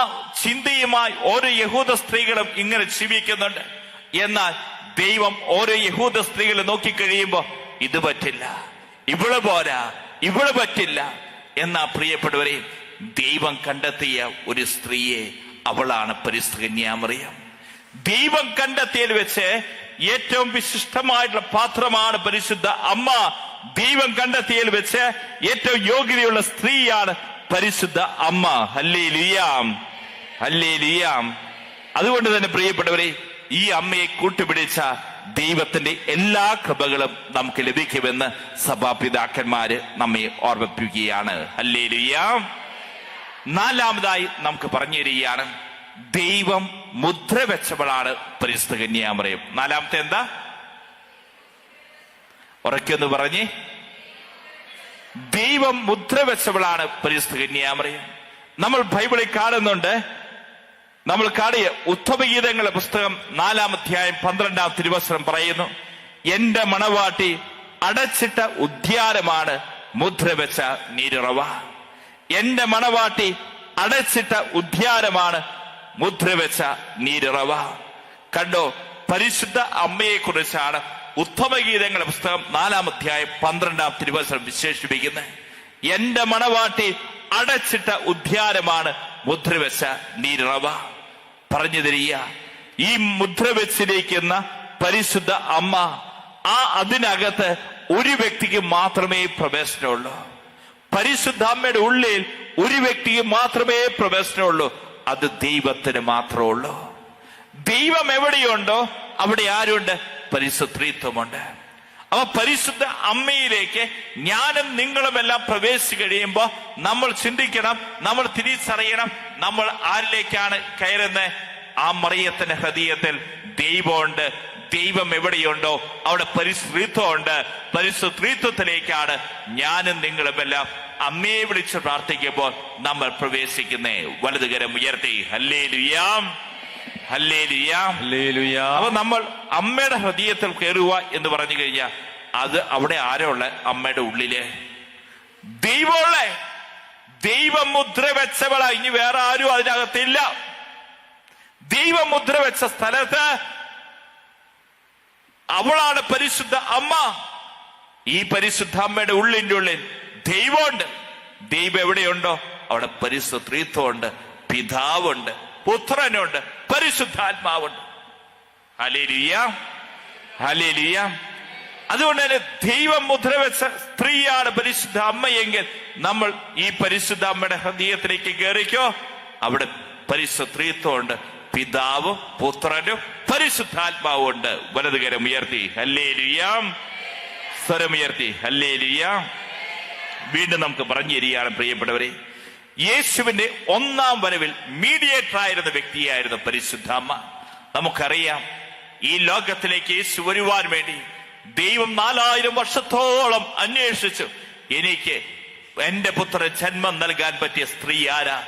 ചിന്തയുമായി ഓരോ യഹൂദ സ്ത്രീകളും ഇങ്ങനെ ജീവിക്കുന്നുണ്ട്. എന്നാൽ ദൈവം ഓരോ യഹൂദ സ്ത്രീകളെ നോക്കിക്കഴിയുമ്പോ ഇത് പറ്റില്ല, ഇവള് പോരാ, ഇവള് പറ്റില്ല എന്നാ പ്രിയപ്പെട്ടവരെ, ദൈവം കണ്ടെത്തിയ ഒരു സ്ത്രീയെ, അവളാണ് പരിശുദ്ധ കന്യാമറിയം. ദൈവം കണ്ടെത്തിയതിൽ വെച്ച് ഏറ്റവും വിശിഷ്ടമായിട്ടുള്ള പാത്രമാണ് പരിശുദ്ധ അമ്മ. ദൈവം കണ്ടെത്തിയതിൽ വെച്ച് ഏറ്റവും യോഗ്യതയുള്ള സ്ത്രീയാണ് പരിശുദ്ധ അമ്മ. Hallelujah, hallelujah. അതുകൊണ്ട് തന്നെ പ്രിയപ്പെട്ടവരെ, ഈ അമ്മയെ കൂട്ടുപിടിച്ച ദൈവത്തിന്റെ എല്ലാ കൃപകളും നമുക്ക് ലഭിക്കുമെന്ന് സഭാപിതാക്കന്മാര് നമ്മെ ഓർമ്മിപ്പിക്കുകയാണ്. ഹല്ലേലൂയ. 4-ാമതായി നമുക്ക് പറഞ്ഞു തരികയാണ്, ദൈവം മുദ്ര വെച്ചവളാണ് പരിശുദ്ധ കന്യാമറിയം. 4-ാമത്തെ എന്താ? ഉറക്കൊന്ന് പറഞ്ഞേ. ദൈവം മുദ്ര വെച്ചവളാണ് പരിശുദ്ധ കന്യാമറിയം. നമ്മൾ ബൈബിളിൽ കാണുന്നുണ്ട്, നമ്മൾ കാണുക ഉത്തമഗീതങ്ങളുടെ പുസ്തകം 4-ാം അധ്യായം 12-ാം തിരുവചനം പറയുന്നു, എന്റെ മണവാട്ടി അടച്ചിട്ട ഉദ്യാനമാണ് മുദ്ര വെച്ച നീരുറവ. എന്റെ മണവാട്ടി അടച്ചിട്ട ഉദ്യാനമാണ് മുദ്ര വെച്ച നീരുറവ. കണ്ടോ, പരിശുദ്ധ അമ്മയെ കുറിച്ചാണ് ഉത്തമഗീതങ്ങളുടെ പുസ്തകം 4-ാം അധ്യായം 12-ാം തിരുവചനം വിശേഷിപ്പിക്കുന്നത്. എന്റെ മണവാട്ടി അടച്ചിട്ട ഉദ്യാനമാണ് മുദ്ര വെച്ച നീരുറവ. പറഞ്ഞു തരിക, ഈ മുദ്ര വെച്ചിരിക്കുന്ന പരിശുദ്ധ അമ്മ, അതിനകത്ത് ഒരു വ്യക്തിക്ക് മാത്രമേ പ്രവേശനമുള്ളൂ. പരിശുദ്ധ അമ്മയുടെ ഉള്ളിൽ ഒരു വ്യക്തിക്ക് മാത്രമേ പ്രവേശനമുള്ളൂ, അത് ദൈവത്തിന് മാത്രമേ ഉള്ളൂ. ദൈവം എവിടെയുണ്ടോ അവിടെ ആരുണ്ട്? പരിശുദ്ധത്വമുണ്ട്. അപ്പൊ പരിശുദ്ധ അമ്മയിലേക്ക് ഞാനും നിങ്ങളുമെല്ലാം പ്രവേശിച്ചു കഴിയുമ്പോൾ നമ്മൾ ചിന്തിക്കണം, നമ്മൾ തിരിച്ചറിയണം, നമ്മൾ ആരിലേക്കാണ് കയറുന്നത്? ആ മറിയത്തിന്റെ ഹൃദയത്തിൽ ദൈവമുണ്ട്. ദൈവം എവിടെയുണ്ടോ അവിടെ പരിശുദ്ധത്വമുണ്ട്. പരിശുദ്ധത്വത്തിലേക്കാണ് ഞാനും നിങ്ങളുമെല്ലാം അമ്മയെ വിളിച്ച് പ്രാർത്ഥിക്കുമ്പോൾ നമ്മൾ പ്രവേശിക്കുന്നേ. വലതുകരം ഉയർത്തി ഹല്ലേലൂയ, ഹല്ലേലൂയ, ഹല്ലേലൂയ. അപ്പൊ നമ്മൾ അമ്മയുടെ ഹൃദയത്തിൽ കയറുക എന്ന് പറഞ്ഞു കഴിഞ്ഞാൽ അത് അവിടെ ആരോ ഉള്ള? അമ്മയുടെ ഉള്ളില് ദൈവമുള്ള, ദൈവം മുദ്ര വെച്ചവളാ, ഇനി വേറെ ആരും അതിനകത്തില്ല. ദൈവം മുദ്ര വെച്ച സ്ഥലത്ത് അവളാണ് പരിശുദ്ധ അമ്മ. ഈ പരിശുദ്ധാമ്മയുടെ ഉള്ളിൻ്റെ ഉള്ളിൽ ദൈവമുണ്ട്. ദൈവം എവിടെയുണ്ടോ അവിടെ പരിശുദ്ധ ത്രിത്വമുണ്ട്. പിതാവുണ്ട്, പുത്രനുണ്ട്, പരിശുദ്ധാത്മാവുണ്ട്. Hallelujah, hallelujah. അതുകൊണ്ട് തന്നെ ദൈവം മുദ്ര വെച്ച സ്ത്രീയാണ് പരിശുദ്ധ അമ്മയെങ്കിൽ നമ്മൾ ഈ പരിശുദ്ധ അമ്മയുടെ ഹൃദയത്തിലേക്ക് കയറിക്കോ. അവിടെ പരിശുദ്ധ ത്രിത്വമുണ്ട്. പിതാവും പുത്രനും പരിശുദ്ധാത്മാവും ഉണ്ട്. വലതുകരം ഉയർത്തി ഹല്ലേലൂയ, സ്വരമുയർത്തി ഹല്ലേലൂയ. വീണ്ടും നമുക്ക് പറഞ്ഞു തരികയാണ് പ്രിയപ്പെട്ടവരെ, യേശുവിന്റെ ഒന്നാം വരവിൽ മീഡിയേറ്റർ ആയിരുന്ന വ്യക്തിയായിരുന്നു പരിശുദ്ധ അമ്മ. നമുക്കറിയാം, ഈ ലോകത്തിലേക്ക് യേശു വരുവാൻ വേണ്ടി ദൈവം 4000 വർഷത്തോളം അന്വേഷിച്ചു. എനിക്ക് എന്റെ പുത്രൻ ജന്മം നൽകാൻ പറ്റിയ സ്ത്രീ ആരാ?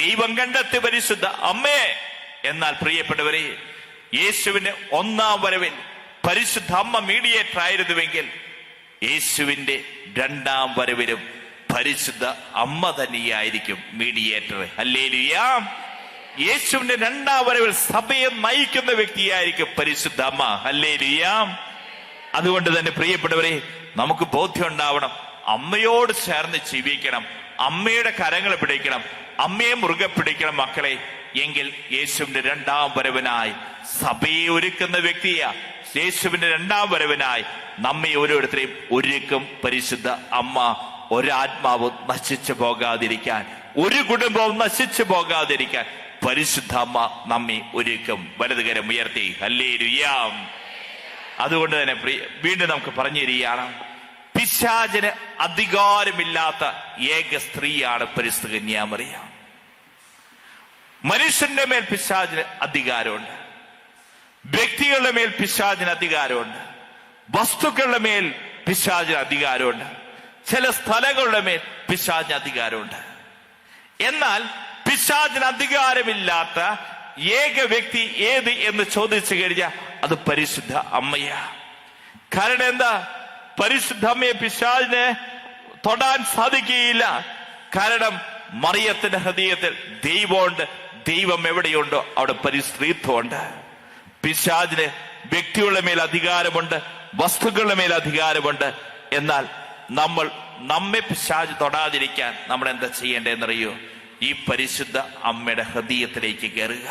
ദൈവം കണ്ടെത്തി പരിശുദ്ധ അമ്മയെ. എന്നാൽ പ്രിയപ്പെട്ടവരെ, യേശുവിന്റെ ഒന്നാം വരവിൽ പരിശുദ്ധ അമ്മ മീഡിയേറ്റർ ആയിരുന്നുവെങ്കിൽ യേശുവിന്റെ രണ്ടാം വരവിലും പരിശുദ്ധ അമ്മ തന്നെയായിരിക്കും മീഡിയേറ്റർ. ഹല്ലേലൂയ. യേശുവിന്റെ രണ്ടാം വരവിൽ സഭയെ നയിക്കുന്ന വ്യക്തിയായിരിക്കും പരിശുദ്ധ അമ്മ. ഹല്ലേലൂയ. അതുകൊണ്ട് തന്നെ പ്രിയപ്പെട്ടവരെ, നമുക്ക് ബോധ്യം ഉണ്ടാവണം, അമ്മയോട് ചേർന്ന് ജീവിക്കണം, അമ്മയുടെ കരങ്ങൾ പിടിക്കണം, അമ്മയെ മുറുകെ പിടിക്കണം മക്കളെ. എങ്കിൽ യേശുവിന്റെ രണ്ടാം വരവിനായി സഭയെ ഒരുക്കുന്ന വ്യക്തിയാ. യേശുവിന്റെ രണ്ടാം വരവിനായി നമ്മെ ഓരോരുത്തരെയും ഒരുക്കും പരിശുദ്ധ അമ്മ. ഒരാത്മാവും നശിച്ചു പോകാതിരിക്കാൻ, ഒരു കുടുംബവും നശിച്ചു പോകാതിരിക്കാൻ പരിശുദ്ധ അമ്മ നമ്മെ ഒരുക്കും. വലതുകരം ഉയർത്തി ഹല്ലേലൂയ. അതുകൊണ്ട് തന്നെ വീണ്ടും നമുക്ക് പറഞ്ഞു തരികയാണ്, പിശാചിന് അധികാരമില്ലാത്ത ഏക സ്ത്രീയാണ് പരിശുദ്ധ കന്യാമറിയ. മനുഷ്യന്റെ മേൽ പിശാചിന് അധികാരമുണ്ട്, വ്യക്തികളുടെ മേൽ പിശാചിന് അധികാരമുണ്ട്, വസ്തുക്കളുടെ മേൽ പിശാചിന് അധികാരമുണ്ട്, ചില സ്ഥലങ്ങളുടെ മേൽ പിശാചിന് അധികാരമുണ്ട്. എന്നാൽ പിശാചിന് അധികാരമില്ലാത്ത ഏക വ്യക്തി ഏത് എന്ന് ചോദിച്ചു കഴിഞ്ഞാൽ അത് പരിശുദ്ധ അമ്മയാ. കാരണം എന്താ? പരിശുദ്ധ അമ്മയെ പിശാചിനെ തൊടാൻ സാധിക്കുകയില്ല. കാരണം മറിയത്തിന്റെ ഹൃദയത്തിൽ ദൈവമുണ്ട്. ദൈവം എവിടെയുണ്ടോ അവിടെ പരിശുദ്ധത്വമുണ്ട്. പിശാചിന് വ്യക്തികളുടെ മേൽ അധികാരമുണ്ട്, വസ്തുക്കളുടെ മേൽ അധികാരമുണ്ട്. എന്നാൽ നമ്മെ പിശാച് തൊടാതിരിക്കാൻ നമ്മൾ എന്താ ചെയ്യേണ്ടതെന്നറിയോ? ഈ പരിശുദ്ധ അമ്മയുടെ ഹൃദയത്തിലേക്ക് കയറുക.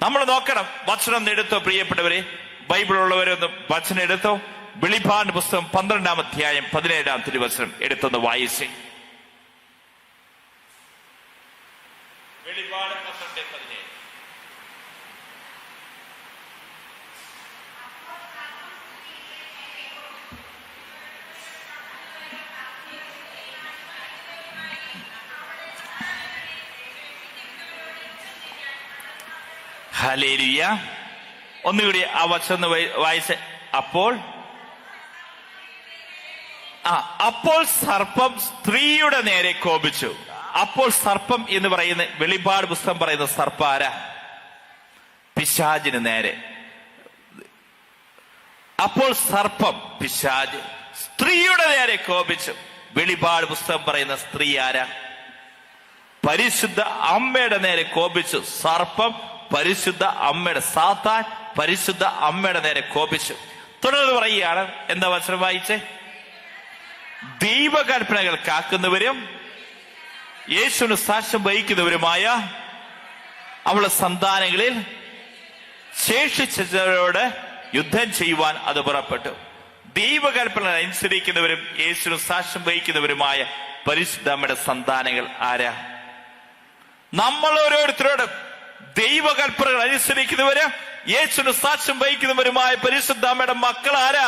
നമ്മൾ നോക്കണം. വചനം എടുത്തോ പ്രിയപ്പെട്ടവരെ, ബൈബിളുള്ളവരൊന്ന് വചനം എടുത്തോ. വെളിപ്പാട് പുസ്തകം 12-ാം അധ്യായം 17-ാം തിരുവചനം എടുത്തൊന്ന് വായിച്ചേ. വെളിപ്പാട് 12:17. ഹല്ലേലൂയ. ഒന്നുകൂടി ആ വചനം വായിച്ച്. അപ്പോൾ സർപ്പം സ്ത്രീയുടെ നേരെ കോപിച്ചു. അപ്പോൾ സർപ്പം എന്ന് പറയുന്ന വെളിപ്പാട് പുസ്തകം പറയുന്ന സർപ്പാര? പിശാചിന് നേരെ. അപ്പോൾ സർപ്പം പിശാച് സ്ത്രീയുടെ നേരെ കോപിച്ചു. വെളിപ്പാട് പുസ്തകം പറയുന്ന സ്ത്രീ ആരാ? പരിശുദ്ധ അമ്മയുടെ നേരെ കോപിച്ചു. സർപ്പം പരിശുദ്ധ അമ്മയുടെ, സാത്താൻ പരിശുദ്ധ അമ്മയുടെ നേരെ കോപിച്ചു. തുടർന്ന് പറയുകയാണ്, എന്താ വചനം വായിച്ചേ? ദൈവകൽപ്പനകൾ കാക്കുന്നവരും യേശുവിന് സാക്ഷ്യം വഹിക്കുന്നവരുമായ അവളുടെ സന്താനങ്ങളിൽ ശേഷിച്ചവരോട് യുദ്ധം ചെയ്യുവാൻ അത് പുറപ്പെട്ടു. ദൈവകൽപ്പന അനുസരിക്കുന്നവരും യേശുവിന് സാക്ഷ്യം വഹിക്കുന്നവരുമായ പരിശുദ്ധ അമ്മയുടെ സന്താനങ്ങൾ ആരാ? നമ്മൾ ഓരോരുത്തരോടും ദൈവകൽപ്പനകൾ അനുസരിക്കുന്നവര് യേശുവിന് സാക്ഷ്യം വഹിക്കുന്നവരുമായ പരിശുദ്ധ അമ്മയുടെ മക്കൾ ആരാ?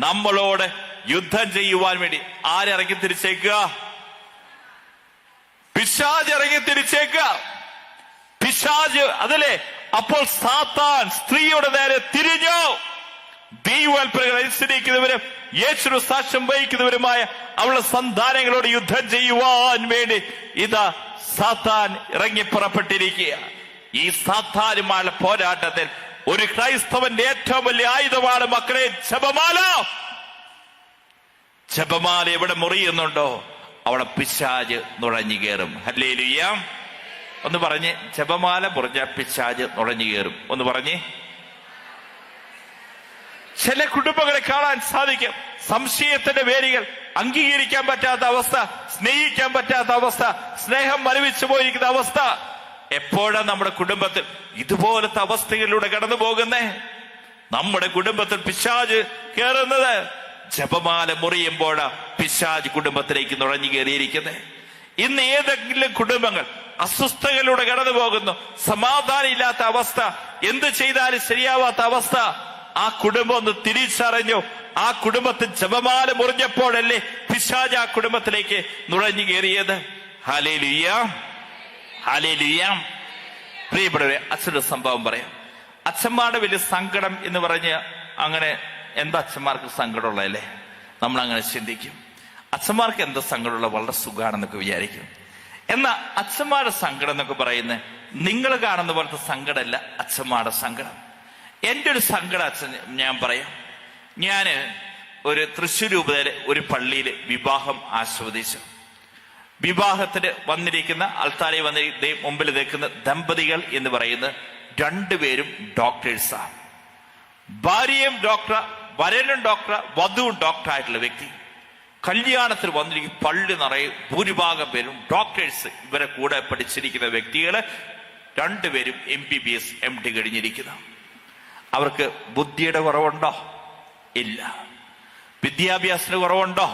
നമ്മളോട് യുദ്ധം ചെയ്യുവാൻ വേണ്ടി ആരിറങ്ങി തിരിച്ചേക്കുക? പിശാച് ഇറങ്ങി തിരിച്ചേക്കുക. പിശാച് അതല്ലേ? അപ്പോൾ സാത്താൻ സ്ത്രീയുടെ നേരെ തിരിഞ്ഞു. ദൈവകൽപ്പനകൾ അനുസരിക്കുന്നവരും യേശുവിന് സാക്ഷ്യം വഹിക്കുന്നവരുമായ അവളുടെ സന്താനങ്ങളോട് യുദ്ധം ചെയ്യുവാൻ വേണ്ടി ഇതാ സാത്താൻ ഇറങ്ങി പുറപ്പെട്ടിരിക്കുക. ഈ സാത്താനുമായുള്ള പോരാട്ടത്തിൽ ഒരു ക്രൈസ്തവന്റെ ഏറ്റവും വലിയ ആയുധമാണ് മക്കളെ ജപമാല. ജപമാല എവിടെ മുറിയുന്നുണ്ടോ അവിടെ പിശാച് നുഴഞ്ഞു കയറും. ഹല്ലേലൂയ. ഒന്ന് പറഞ്ഞ്, ജപമാല മുറിഞ്ഞ പിശാച് നുഴഞ്ഞു കയറും. ഒന്ന് പറഞ്ഞ്, ചില കുടുംബങ്ങളെ കാണാൻ സാധിക്കും. സംശയത്തിന്റെ വേരുകൾ, അംഗീകരിക്കാൻ പറ്റാത്ത അവസ്ഥ, സ്നേഹിക്കാൻ പറ്റാത്ത അവസ്ഥ, സ്നേഹം മരവിച്ചു പോയിരിക്കുന്ന അവസ്ഥ. എപ്പോഴാണ് നമ്മുടെ കുടുംബത്തിൽ ഇതുപോലത്തെ അവസ്ഥകളിലൂടെ കടന്നു പോകുന്നേ? നമ്മുടെ കുടുംബത്തിൽ പിശാച് കയറുന്നത് ജപമാല മുറിയുമ്പോഴാ പിശാച് കുടുംബത്തിലേക്ക് നുഴഞ്ഞു കയറിയിരിക്കുന്നത്. ഇന്ന് ഏതെങ്കിലും കുടുംബങ്ങൾ അസ്വസ്ഥതകളിലൂടെ കടന്നു പോകുന്നു, സമാധാനം ഇല്ലാത്ത അവസ്ഥ, എന്ത് ചെയ്താലും ശരിയാവാത്ത അവസ്ഥ. ആ കുടുംബം ഒന്ന് തിരിച്ചറിഞ്ഞു. ആ കുടുംബത്തിൽ ജപമാല മുറിഞ്ഞപ്പോഴല്ലേ പിശാച് ആ കുടുംബത്തിലേക്ക് നുഴഞ്ഞു കയറിയത്. Hallelujah, hallelujah. പ്രിയപ്പെട്ടവരെ, അച്ഛനൊരു സംഭവം പറയാം. അച്ഛന്മാരുടെ വലിയ സങ്കടം എന്ന് പറഞ്ഞ് അങ്ങനെ എന്താ അച്ഛന്മാർക്ക് സങ്കടമുള്ളതല്ലേ? നമ്മൾ അങ്ങനെ ചിന്തിക്കും. അച്ഛന്മാർക്ക് എന്താ സങ്കടമുള്ള? വളരെ സുഖാണെന്നൊക്കെ വിചാരിക്കും. എന്നാൽ അച്ഛന്മാരുടെ സങ്കടം എന്നൊക്കെ പറയുന്നത് നിങ്ങൾ കാണുന്ന പോലത്തെ സങ്കടമല്ല അച്ഛന്മാരുടെ സങ്കടം. എൻ്റെ ഒരു സങ്കടം അച്ഛൻ ഞാൻ പറയാം. ഞാന് ഒരു തൃശ്ശൂർ രൂപതയിലെ ഒരു പള്ളിയിൽ വിവാഹം ആസ്വദിച്ചു. വിവാഹത്തിന് വന്നിരിക്കുന്ന ആൾത്താരെ മുമ്പിൽ നിൽക്കുന്ന ദമ്പതികൾ എന്ന് പറയുന്നത് രണ്ടുപേരും ഡോക്ടേഴ്സാണ്. ഭാര്യയും ഡോക്ടർ, വരനും ഡോക്ടർ, വധുവും ഡോക്ടറായിട്ടുള്ള വ്യക്തി. കല്യാണത്തിന് വന്നിരിക്കും പള്ളി നിറയെ ഭൂരിഭാഗം പേരും ഡോക്ടേഴ്സ്. ഇവരെ കൂടെ പഠിച്ചിരിക്കുന്ന വ്യക്തികള് രണ്ടുപേരും MBBS MD കഴിഞ്ഞിരിക്കുന്ന. അവർക്ക് ബുദ്ധിയുടെ കുറവുണ്ടോ? ഇല്ല. വിദ്യാഭ്യാസത്തിന് കുറവുണ്ടോ?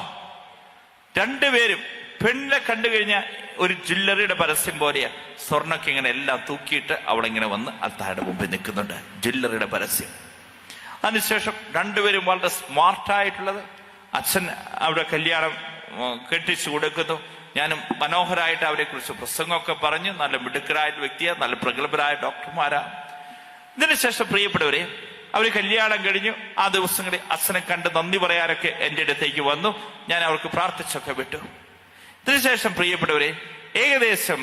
രണ്ടുപേരും പെണ്ണിനെ കണ്ടു കഴിഞ്ഞാൽ ഒരു ജ്വല്ലറിയുടെ പരസ്യം പോലെയാ. സ്വർണ്ണൊക്കെ ഇങ്ങനെ എല്ലാം തൂക്കിയിട്ട് അവളിങ്ങനെ വന്ന് അൽത്താരുടെ മുമ്പിൽ നിൽക്കുന്നുണ്ട്, ജ്വല്ലറിയുടെ പരസ്യം. അതിനുശേഷം രണ്ടുപേരും വളരെ സ്മാർട്ടായിട്ടുള്ളത്. അച്ഛൻ അവിടെ കല്യാണം കെട്ടിച്ചു കൊടുക്കുന്നു. ഞാനും മനോഹരമായിട്ട് അവരെ കുറിച്ച് പ്രസംഗമൊക്കെ പറഞ്ഞ് നല്ല മിടുക്കരായ വ്യക്തിയാണ്, നല്ല പ്രഗത്ഭരായ ഡോക്ടർമാരാ. ഇതിനുശേഷം പ്രിയപ്പെട്ടവരെ, അവർ കല്യാണം കഴിഞ്ഞു. ആ ദിവസങ്ങളിൽ അച്ഛനെ കണ്ട് നന്ദി പറയാനൊക്കെ എൻ്റെ അടുത്തേക്ക് വന്നു. ഞാൻ അവർക്ക് പ്രാർത്ഥിച്ചൊക്കെ വിട്ടു. ഇതിനുശേഷം പ്രിയപ്പെട്ടവരെ, ഏകദേശം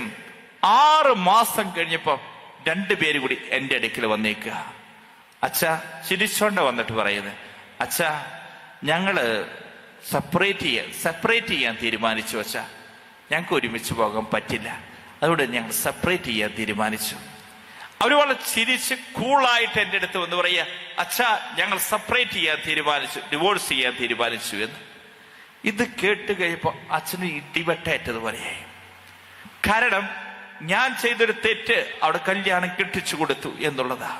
6 മാസം കഴിഞ്ഞപ്പോ രണ്ടുപേരും കൂടി എൻ്റെ അടുക്കൽ വന്നേക്കുക. അച്ഛാ, ചിരിച്ചോണ്ട് വന്നിട്ട് പറയുന്നത്, അച്ഛാ ഞങ്ങള് സെപ്പറേറ്റ് ചെയ്യാൻ തീരുമാനിച്ചു. അച്ഛാ, ഞങ്ങൾക്ക് ഒരുമിച്ച് പോകാൻ പറ്റില്ല, അതുകൊണ്ട് ഞങ്ങൾ സെപ്പറേറ്റ് ചെയ്യാൻ തീരുമാനിച്ചു. അവർ വളരെ ചിരിച്ച് കൂളായിട്ട് എൻ്റെ അടുത്ത് വന്ന് പറയുക, അച്ഛാ ഞങ്ങൾ സെപ്പറേറ്റ് ചെയ്യാൻ തീരുമാനിച്ചു, ഡിവോഴ്സ് ചെയ്യാൻ തീരുമാനിച്ചു എന്ന്. ഇത് കേട്ട് കഴിയുമ്പോൾ അച്ഛന് ഇടിവെട്ടേറ്റതുപോലെയായി. കാരണം ഞാൻ ചെയ്തൊരു തെറ്റ് അവിടെ കല്യാണം കെട്ടിച്ചു കൊടുത്തു എന്നുള്ളതാ.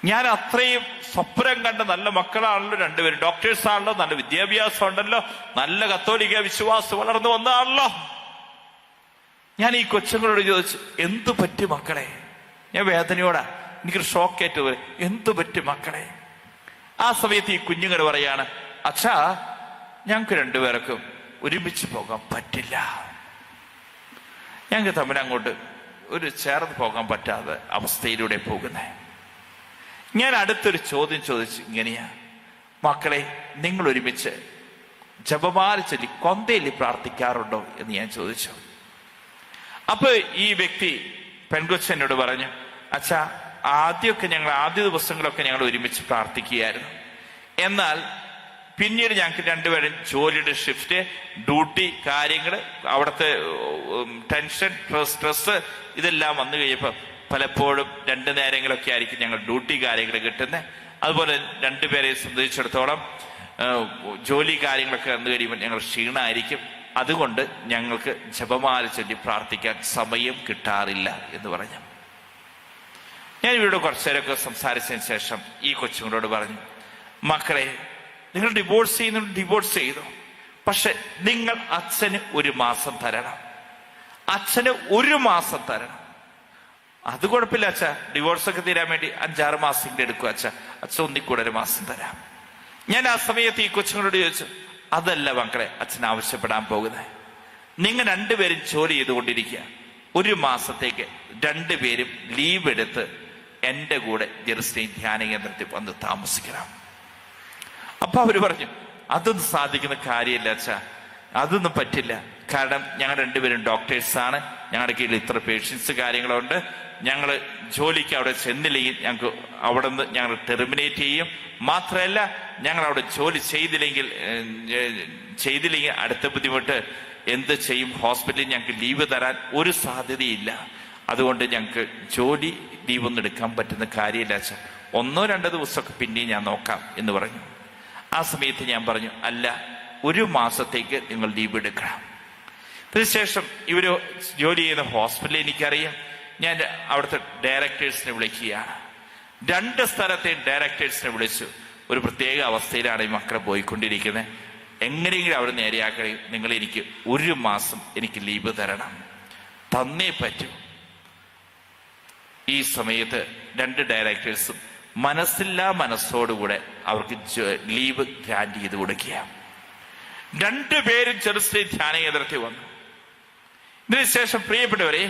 ഞാൻ അത്രയും സ്വപ്നം കണ്ട നല്ല മക്കളാണല്ലോ രണ്ടുപേരും, ഡോക്ടേഴ്സ് ആണല്ലോ, നല്ല വിദ്യാഭ്യാസം ഉണ്ടല്ലോ, നല്ല കത്തോലിക്ക വിശ്വാസം വളർന്നു വന്നതാണല്ലോ. ഞാൻ ഈ കൊച്ചുങ്ങളോട് ചോദിച്ചു, എന്തു പറ്റി മക്കളെ? ഞാൻ വേദനയോടാ, എനിക്കൊരു ഷോക്കേറ്റ് പോലെ, എന്തു പറ്റി മക്കളെ? ആ സമയത്ത് ഈ കുഞ്ഞുങ്ങൾ പറയാണ്, അച്ഛാ ഞങ്ങൾക്ക് രണ്ടുപേർക്കും ഒരുമിച്ച് പോകാൻ പറ്റില്ല, ഞങ്ങൾക്ക് തമ്മിൽ അങ്ങോട്ട് ഒരു ചേർന്ന് പോകാൻ പറ്റാത്ത അവസ്ഥയിലൂടെ പോകുന്നേ. ഞാൻ അടുത്തൊരു ചോദ്യം ചോദിച്ചു, ഇങ്ങനെയാ, മക്കളെ നിങ്ങൾ ഒരുമിച്ച് ജപമാല ചൊല്ലി കൊന്തയിൽ പ്രാർത്ഥിക്കാറുണ്ടോ എന്ന് ഞാൻ ചോദിച്ചു. അപ്പൊ ഈ വ്യക്തി പെൺകൊച്ചനോട് പറഞ്ഞു, അച്ഛാ ആദ്യ ദിവസങ്ങളൊക്കെ ഞങ്ങൾ ഒരുമിച്ച് പ്രാർത്ഥിക്കുകയായിരുന്നു. എന്നാൽ പിന്നീട് ഞങ്ങൾക്ക് രണ്ടുപേരും ജോലിയുടെ ഷിഫ്റ്റ്, ഡ്യൂട്ടി കാര്യങ്ങൾ, അവിടുത്തെ ടെൻഷൻ, സ്ട്രെസ് ഇതെല്ലാം വന്നു കഴിയുമ്പോൾ പലപ്പോഴും 2 നേരങ്ങളൊക്കെ ആയിരിക്കും ഞങ്ങൾ ഡ്യൂട്ടി കാര്യങ്ങൾ കിട്ടുന്നത്. അതുപോലെ രണ്ടുപേരെ സംബന്ധിച്ചിടത്തോളം ജോലി കാര്യങ്ങളൊക്കെ വന്നു കഴിയുമ്പോൾ ഞങ്ങൾ ക്ഷീണമായിരിക്കും. അതുകൊണ്ട് ഞങ്ങൾക്ക് ജപമാല ചൊല്ലി പ്രാർത്ഥിക്കാൻ സമയം കിട്ടാറില്ല എന്ന് പറഞ്ഞു. ഞാൻ ഇവരോട് കുറച്ചേരൊക്കെ സംസാരിച്ചതിന് ശേഷം ഈ കൊച്ചുങ്ങളോട് പറഞ്ഞു, മക്കളെ നിങ്ങൾ ഡിവോഴ്സ് ചെയ്തു, പക്ഷെ നിങ്ങൾ അച്ഛന് 1 മാസം തരണം, അച്ഛന് 1 മാസം തരണം. അത് കുഴപ്പമില്ല അച്ഛാ, ഡിവോഴ്സൊക്കെ തീരാൻ വേണ്ടി 5-6 മാസം എടുക്കും അച്ഛൻ, അച്ഛൻ ഒന്നിക്കൂടെ 1 മാസം തരാം. ഞാൻ ആ സമയത്ത് ഈ കൊച്ചുങ്ങളോട് ചോദിച്ചു, അതല്ല മക്കളെ അച്ഛൻ ആവശ്യപ്പെടാൻ പോകുന്നത്. നിങ്ങൾ രണ്ടുപേരും ജോലി ചെയ്തുകൊണ്ടിരിക്കുക, 1 മാസത്തേക്ക് രണ്ടുപേരും ലീവ് എടുത്ത് എൻ്റെ കൂടെ ജെറുസലേം ധ്യാന കേന്ദ്രത്തിൽ വന്ന് താമസിക്കണം. അപ്പൊ അവര് പറഞ്ഞു, അതൊന്നും സാധിക്കുന്ന കാര്യമില്ല അച്ഛാ, അതൊന്നും പറ്റില്ല. കാരണം ഞങ്ങൾ രണ്ടുപേരും ഡോക്ടേഴ്സാണ്, ഞങ്ങളുടെ കീഴിൽ ഇത്ര പേഷ്യൻസ് കാര്യങ്ങളുണ്ട്, ഞങ്ങൾ ജോലിക്ക് അവിടെ ചെന്നില്ലെങ്കിൽ ഞങ്ങൾക്ക് അവിടെ നിന്ന് ഞങ്ങൾ ടെർമിനേറ്റ് ചെയ്യും. മാത്രമല്ല ഞങ്ങൾ അവിടെ ജോലി ചെയ്തില്ലെങ്കിൽ അടുത്ത ബുദ്ധിമുട്ട് എന്ത് ചെയ്യും? ഹോസ്പിറ്റലിൽ ഞങ്ങൾക്ക് ലീവ് തരാൻ ഒരു സാധ്യതയില്ല. അതുകൊണ്ട് ഞങ്ങൾക്ക് ജോലി ലീവൊന്നും എടുക്കാൻ പറ്റുന്ന കാര്യമില്ല അച്ഛാ, 1-2 ദിവസമൊക്കെ പിന്നെയും ഞാൻ നോക്കാം എന്ന് പറഞ്ഞു. ആ സമയത്ത് ഞാൻ പറഞ്ഞു, അല്ല, 1 മാസത്തേക്ക് നിങ്ങൾ ലീവ് എടുക്കണം. അതിനുശേഷം ഇവര് ജോലി ചെയ്യുന്ന ഹോസ്പിറ്റലിൽ എനിക്കറിയാം. ഞാൻ അവിടുത്തെ ഡയറക്ടേഴ്സിനെ വിളിക്കുകയാണ്. 2 സ്ഥലത്തെയും ഡയറക്ടേഴ്സിനെ വിളിച്ചു. ഒരു പ്രത്യേക അവസ്ഥയിലാണ് ഈ മക്കളെ പോയിക്കൊണ്ടിരിക്കുന്നത്. എങ്ങനെയെങ്കിലും അവിടെ നേരെയാക്കണേ, നിങ്ങൾ എനിക്ക് 1 മാസം എനിക്ക് ലീവ് തരണം, തന്നേ പറ്റൂ. ഈ സമയത്ത് 2 ഡയറക്ടേഴ്സും മനസ്സില്ലാ മനസ്സോടുകൂടെ അവർക്ക് ലീവ് ഗ്രാൻഡ് ചെയ്ത് കൊടുക്കുക. 2 പേരും ചെറുശ്രീ ധ്യാന കേന്ദ്രത്തിൽ വന്നു. ഇതിനുശേഷം പ്രിയപ്പെട്ടവരെ,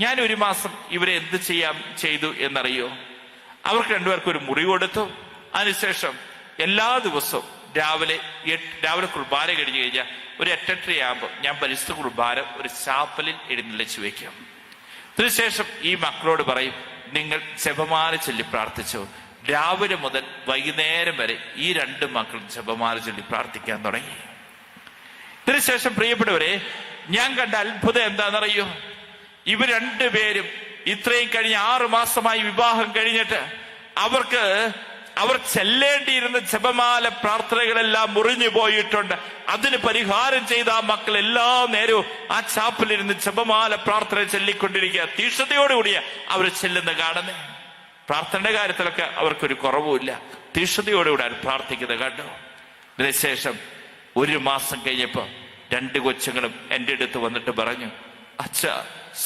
ഞാൻ 1 മാസം ഇവരെ എന്ത് ചെയ്തു എന്നറിയോ? അവർക്ക് 2 പേർക്കും ഒരു മുറി കൊടുത്തു. അതിനുശേഷം എല്ലാ ദിവസവും രാവിലെ കുർബാന കഴിഞ്ഞു കഴിഞ്ഞാൽ ഒരു 8:30 ആകുമ്പോൾ ഞാൻ പരിശുദ്ധ കുർബാന ഒരു ചാപ്പലിൽ എഴുന്നള്ളിച്ചു വയ്ക്കും. അതിനുശേഷം ഈ മക്കളോട് പറയും, നിങ്ങൾ ജപമാല ചൊല്ലി പ്രാർത്ഥിച്ചു. രാവിലെ മുതൽ വൈകുന്നേരം വരെ ഈ 2 മക്കളും ജപമാല ചൊല്ലി പ്രാർത്ഥിക്കാൻ തുടങ്ങി. ഇതിനുശേഷം പ്രിയപ്പെട്ടവരെ, ഞാൻ കണ്ട അത്ഭുതം എന്താണെന്നറിയോ? ഇവർ 2 പേരും ഇത്രയും കഴിഞ്ഞ 6 മാസമായി വിവാഹം കഴിഞ്ഞിട്ട് അവർ ചെല്ലേണ്ടിയിരുന്ന ജപമാല പ്രാർത്ഥനകളെല്ലാം മുറിഞ്ഞു പോയിട്ടുണ്ട്. അതിന് പരിഹാരം ചെയ്ത ആ മക്കൾ എല്ലാ നേരവും ആ ചാപ്പലിരുന്ന് ജപമാല പ്രാർത്ഥന ചൊല്ലിക്കൊണ്ടിരിക്കുക. തീഷ്ണതയോടുകൂടിയ അവർ ചെല്ലുന്ന കാണുന്നേ. പ്രാർത്ഥനയുടെ കാര്യത്തിലൊക്കെ അവർക്കൊരു കുറവുമില്ല. തീഷ്ണതയോടുകൂടി അവർ പ്രാർത്ഥിക്കുന്നത് കണ്ടു. ഇതിനുശേഷം 1 മാസം കഴിഞ്ഞപ്പോ 2 കൊച്ചുങ്ങളും എൻ്റെ അടുത്ത് വന്നിട്ട് പറഞ്ഞു, അച്ഛാ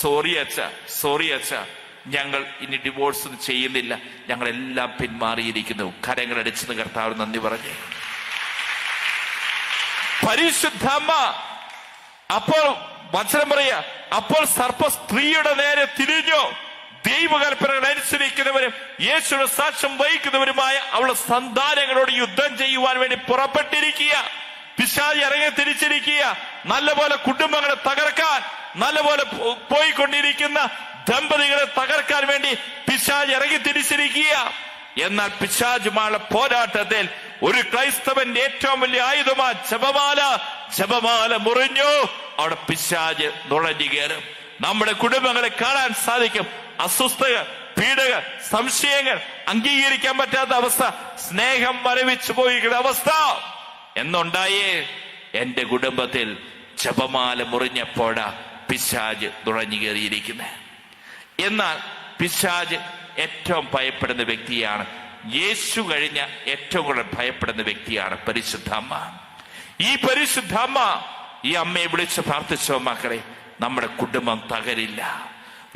സോറി അച്ഛാ, ഞങ്ങൾ ഇനി ഡിവോഴ്സ് ഒന്നും ചെയ്യുന്നില്ല, ഞങ്ങളെല്ലാം പിന്മാറിയിരിക്കുന്നു. കരങ്ങളടിച്ചത് കർത്താവ് നന്ദി പറഞ്ഞു. പരിശുദ്ധമ്മ അപ്പോൾ വചനം പറയാ, അപ്പോൾ സർപ്പ സ്ത്രീയുടെ നേരെ തിരിഞ്ഞു. ദൈവകൽപ്പനകൾ അനുസരിക്കുന്നവരും യേശുവിന്റെ സാക്ഷ്യം വഹിക്കുന്നവരുമായ അവളുടെ സന്താനങ്ങളോട് യുദ്ധം ചെയ്യുവാൻ വേണ്ടി പുറപ്പെട്ടിരിക്കുക. പിശാച് ഇറങ്ങി തിരിച്ചിരിക്കുക. നല്ലപോലെ കുടുംബങ്ങളെ തകർക്കാൻ, നല്ലപോലെ പോയിക്കൊണ്ടിരിക്കുന്ന ദമ്പതികളെ തകർക്കാൻ വേണ്ടി പിശാച് ഇറങ്ങി തിരിച്ചിരിക്കുക. എന്നാൽ പിശാചുമായുള്ള പോരാട്ടത്തിൽ ഒരു ക്രൈസ്തവന്റെ ഏറ്റവും വലിയ ആയുധമാ ജപമാല മുറിഞ്ഞു. അവിടെ പിശാച് നുഴഞ്ഞു കയറും. നമ്മുടെ കുടുംബങ്ങളെ കാണാൻ സാധിക്കും. അസ്വസ്ഥകൾ, പീഡകൾ, സംശയങ്ങൾ, അംഗീകരിക്കാൻ പറ്റാത്ത അവസ്ഥ, സ്നേഹം മരവിച്ചു പോയിരിക്കുന്ന അവസ്ഥ എന്നുണ്ടായേ എന്റെ കുടുംബത്തിൽ ജപമാല മുറിഞ്ഞപ്പോഴാ പിശാച് നുഴഞ്ഞു കയറിയിരിക്കുന്നത്. എന്നാൽ പിശാച് ഏറ്റവും ഭയപ്പെടുന്ന വ്യക്തിയാണ്, യേശു കഴിഞ്ഞ ഏറ്റവും കൂടുതൽ ഭയപ്പെടുന്ന വ്യക്തിയാണ് പരിശുദ്ധ അമ്മ. ഈ പരിശുദ്ധ അമ്മ ഈ അമ്മയെ വിളിച്ച് പ്രാർത്ഥിച്ചോ മക്കളെ, നമ്മുടെ കുടുംബം തകരില്ല.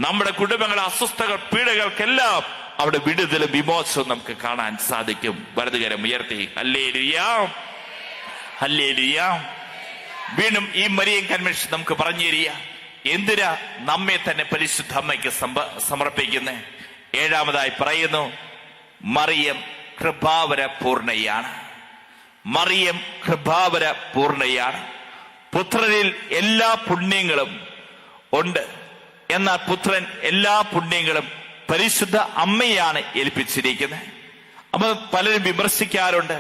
നമ്മുടെ കുടുംബങ്ങളെ അസ്വസ്ഥകൾ, പീഡകൾക്കെല്ലാം അവിടെ വിടുതലും വിമോചനവും നമുക്ക് കാണാൻ സാധിക്കും. വലതുകരം ഉയർത്തി ഹല്ലേലൂയ, ഹല്ലേലൂയ. വീണ്ടും ഈ മരിയൻ കൺവെൻഷൻ നമുക്ക് പറഞ്ഞു തരിക, എന്തിനാ നമ്മെ തന്നെ പരിശുദ്ധ അമ്മയ്ക്ക് സമർപ്പിക്കുന്നത്? 7-മതായി പറയുന്നു, മറിയം കൃപാവര പൂർണ്ണയാണ്. മറിയം കൃപാവര പൂർണ്ണയാണ്. പുത്രനിൽ എല്ലാ പുണ്യങ്ങളും ഉണ്ട്. എന്നാൽ പുത്രൻ എല്ലാ പുണ്യങ്ങളും പരിശുദ്ധ അമ്മയാണ് ഏൽപ്പിച്ചിരിക്കുന്നത്. അപ്പൊ പലരും വിമർശിക്കാറുണ്ട്,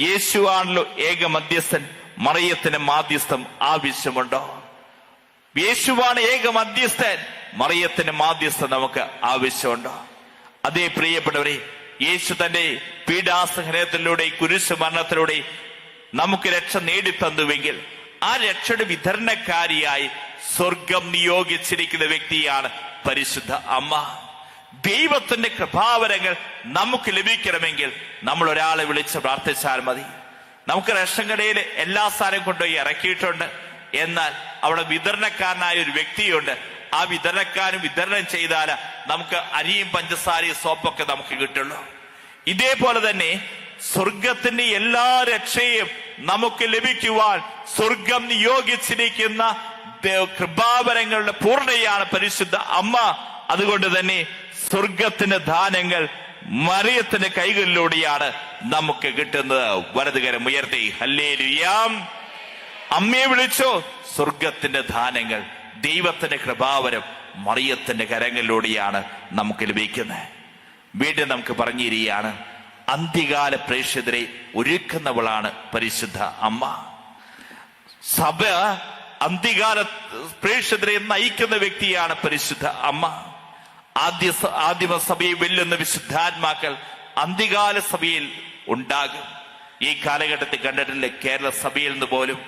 യേശുവാണല്ലോ ഏക മധ്യസ്ഥൻ, മറിയത്തിന് മാധ്യസ്ഥം ആവശ്യമുണ്ടോ? യേശുവാണ് ഏക മധ്യസ്ഥൻ, മറിയത്തിന് മാധ്യസ്ഥം നമുക്ക് ആവശ്യമുണ്ടോ? അതേ പ്രിയപ്പെട്ടവരെ, യേശു തന്റെ പീഡാസഹനത്തിലൂടെ കുരിശു മരണത്തിലൂടെ നമുക്ക് രക്ഷ നേടിത്തന്നുവെങ്കിൽ ആ രക്ഷയുടെ വിതരണക്കാരിയായി സ്വർഗം നിയോഗിച്ചിരിക്കുന്ന വ്യക്തിയാണ് പരിശുദ്ധ അമ്മ. ദൈവത്തിന്റെ കൃപാവരങ്ങൾ നമുക്ക് ലഭിക്കണമെങ്കിൽ നമ്മൾ ഒരാളെ വിളിച്ച് പ്രാർത്ഥിച്ചാൽ മതി. നമുക്ക് റേഷൻ കടയിൽ എല്ലാ സാധനവും കൊണ്ടുപോയി ഇറക്കിയിട്ടുണ്ട്. എന്നാൽ അവിടെ വിതരണക്കാരനായ ഒരു വ്യക്തിയുണ്ട്. ആ വിതരണക്കാരൻ വിതരണം ചെയ്താൽ നമുക്ക് അരിയും പഞ്ചസാരയും സോപ്പൊക്കെ നമുക്ക് കിട്ടുള്ളൂ. ഇതേപോലെ തന്നെ സ്വർഗത്തിന്റെ എല്ലാ രക്ഷയും നമുക്ക് ലഭിക്കുവാൻ സ്വർഗം നിയോഗിച്ചിരിക്കുന്ന കൃപാവരങ്ങളുടെ പൂർണ്ണയാണ് പരിശുദ്ധ അമ്മ. അതുകൊണ്ട് തന്നെ സ്വർഗത്തിന്റെ ദാനങ്ങൾ മറിയത്തിന്റെ കൈകളിലൂടെയാണ് നമുക്ക് കിട്ടുന്നത്. വലതുകരം ഉയർത്തി ഹല്ലേലൂയ. അമ്മയെ വിളിച്ചോ, സ്വർഗത്തിന്റെ ദാനങ്ങൾ, ദൈവത്തിന്റെ കൃപാവരം മറിയത്തിന്റെ കരങ്ങളിലൂടെയാണ് നമുക്ക് ലഭിക്കുന്നത്. വീണ്ടും നമുക്ക് പറഞ്ഞിരിക്കുകയാണ്, അന്ത്യകാല പ്രേക്ഷിതരെ ഒരുക്കുന്നവളാണ് പരിശുദ്ധ അമ്മ. സഭ അന്ത്യകാല പ്രേക്ഷിതരെ നയിക്കുന്ന വ്യക്തിയാണ് പരിശുദ്ധ അമ്മ. ആദിമ സഭയെ വെല്ലുന്ന വിശുദ്ധാത്മാക്കൾ അന്ത്യകാല സഭയിൽ ഉണ്ടാകും. ഈ കാലഘട്ടത്തിൽ കണ്ടിട്ടില്ലേ, കേരള സഭയിൽ നിന്ന് പോലും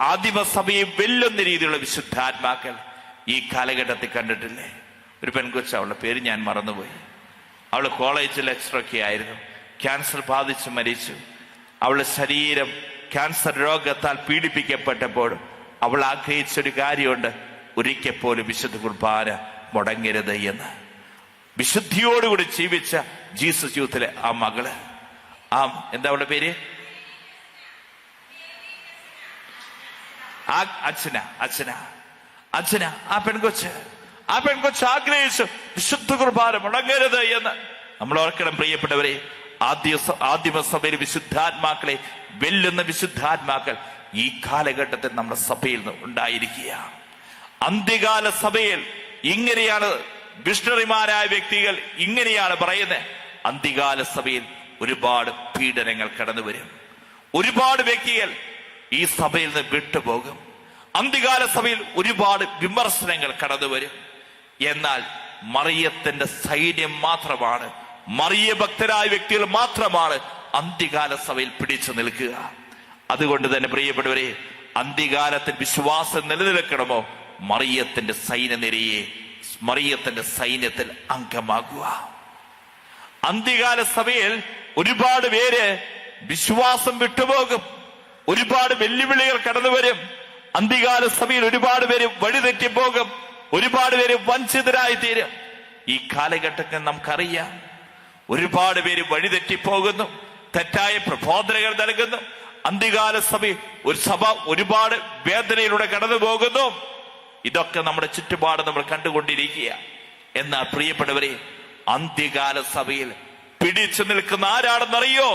ആദിമസഭയെ വെല്ലുന്ന രീതിയിലുള്ള വിശുദ്ധാത്മാക്കൾ ഈ കാലഘട്ടത്തിൽ കണ്ടിട്ടില്ലേ? ഒരു പെൺകൊച്ച, അവളുടെ പേര് ഞാൻ മറന്നുപോയി. അവള് കോളേജ് ലെക്ചറൊക്കെ ആയിരുന്നു. ക്യാൻസർ ബാധിച്ച് മരിച്ചു. അവളുടെ ശരീരം ക്യാൻസർ രോഗത്താൽ പീഡിപ്പിക്കപ്പെട്ടപ്പോൾ അവൾ ആഗ്രഹിച്ചൊരു കാര്യമുണ്ട്, ഒരിക്കൽ പോലും വിശുദ്ധ കുർബാന മുടങ്ങരുത് എന്ന്. വിശുദ്ധിയോടുകൂടി ജീവിച്ച ജീസസ് യൂത്തിലെ ആ മകള്, എന്താ അവളുടെ പേര്? അച്ഛന ആ പെൺകൊച്ച് ആഗ്രഹിച്ചു വിശുദ്ധ കുർബാന മുടങ്ങരുത് എന്ന്. നമ്മൾ ഓർക്കണം പ്രിയപ്പെട്ടവരെ, ആദിമസഭയിൽ വിശുദ്ധാത്മാക്കളെ വെല്ലുന്ന വിശുദ്ധാത്മാക്കൾ ഈ കാലഘട്ടത്തിൽ നമ്മുടെ സഭയിൽ നിന്ന് ഉണ്ടായിരിക്കുക. അന്ത്യകാല സഭയിൽ ഇങ്ങനെയാണ് മിഷണറിമാരായ വ്യക്തികൾ ഇങ്ങനെയാണ് പറയുന്നത്. അന്ത്യകാല സഭയിൽ ഒരുപാട് പീഡനങ്ങൾ കടന്നു വരും. ഒരുപാട് വ്യക്തികൾ ഈ സഭയിൽ നിന്ന് വിട്ടുപോകും. അന്ത്യകാല സഭയിൽ ഒരുപാട് വിമർശനങ്ങൾ കടന്നു വരും. എന്നാൽ മറിയത്തിന്റെ സൈന്യം മാത്രമാണ്, മറിയ ഭക്തരായ വ്യക്തികൾ മാത്രമാണ് അന്ത്യകാല സഭയിൽ പിടിച്ചു നിൽക്കുക. അതുകൊണ്ട് തന്നെ പ്രിയപ്പെട്ടവരെ, അന്ത്യകാലത്തിൽ വിശ്വാസം നിലനിൽക്കണമോ, മറിയത്തിന്റെ സൈന്യനിരയെ, മറിയത്തിന്റെ സൈന്യത്തിൽ അംഗമാകുക. അന്ത്യകാല സഭയിൽ ഒരുപാട് പേര് വിശ്വാസം വിട്ടുപോകും. ഒരുപാട് വെല്ലുവിളികൾ കടന്നു വരും. അന്ത്യകാല സഭയിൽ ഒരുപാട് പേര് വഴിതെറ്റിപ്പോകും. ഒരുപാട് പേര് വഞ്ചിതരായി തീരും. ഈ കാലഘട്ടത്തിൽ നമുക്കറിയാം, ഒരുപാട് പേര് വഴിതെറ്റിപ്പോകുന്നു, തെറ്റായ പ്രബോധനങ്ങൾ നൽകുന്നു. അന്ത്യകാല സഭ ഒരുപാട് വേദനയിലൂടെ കടന്നു പോകുന്നു. ഇതൊക്കെ നമ്മുടെ ചുറ്റുപാട് നമ്മൾ കണ്ടുകൊണ്ടിരിക്കുക. എന്നാൽ പ്രിയപ്പെട്ടവരെ, അന്ത്യകാല സഭയിൽ പിടിച്ചു നിൽക്കുന്ന ആരാണെന്നറിയോ?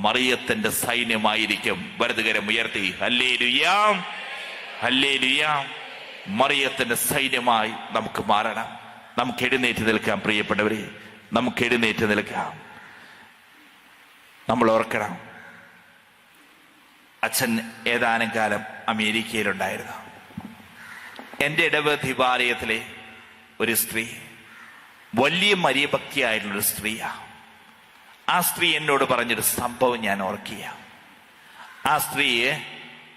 മറിയത്തിന്റെ സൈന്യമായിരിക്കും. വലതുകരം ഉയർത്തി ഹല്ലേലൂയാ, ഹല്ലേലൂയാ. മറിയത്തിന്റെ സൈന്യമായി നമുക്ക് മാറണം. നമുക്ക് എഴുന്നേറ്റ് നിൽക്കാം പ്രിയപ്പെട്ടവരെ, നമുക്ക് എഴുന്നേറ്റ് നിൽക്കാം. നമ്മൾ ഓർക്കണം, അച്ഛൻ ഏതാനും കാലം അമേരിക്കയിലുണ്ടായിരുന്നു. എൻ്റെ ഇടവദിവാലയത്തിലെ ഒരു സ്ത്രീ, വലിയ മരിയഭക്തിയായിട്ടുള്ളൊരു സ്ത്രീയാ. ആ സ്ത്രീ എന്നോട് പറഞ്ഞൊരു സംഭവം ഞാൻ ഓർക്കുക. ആ സ്ത്രീയെ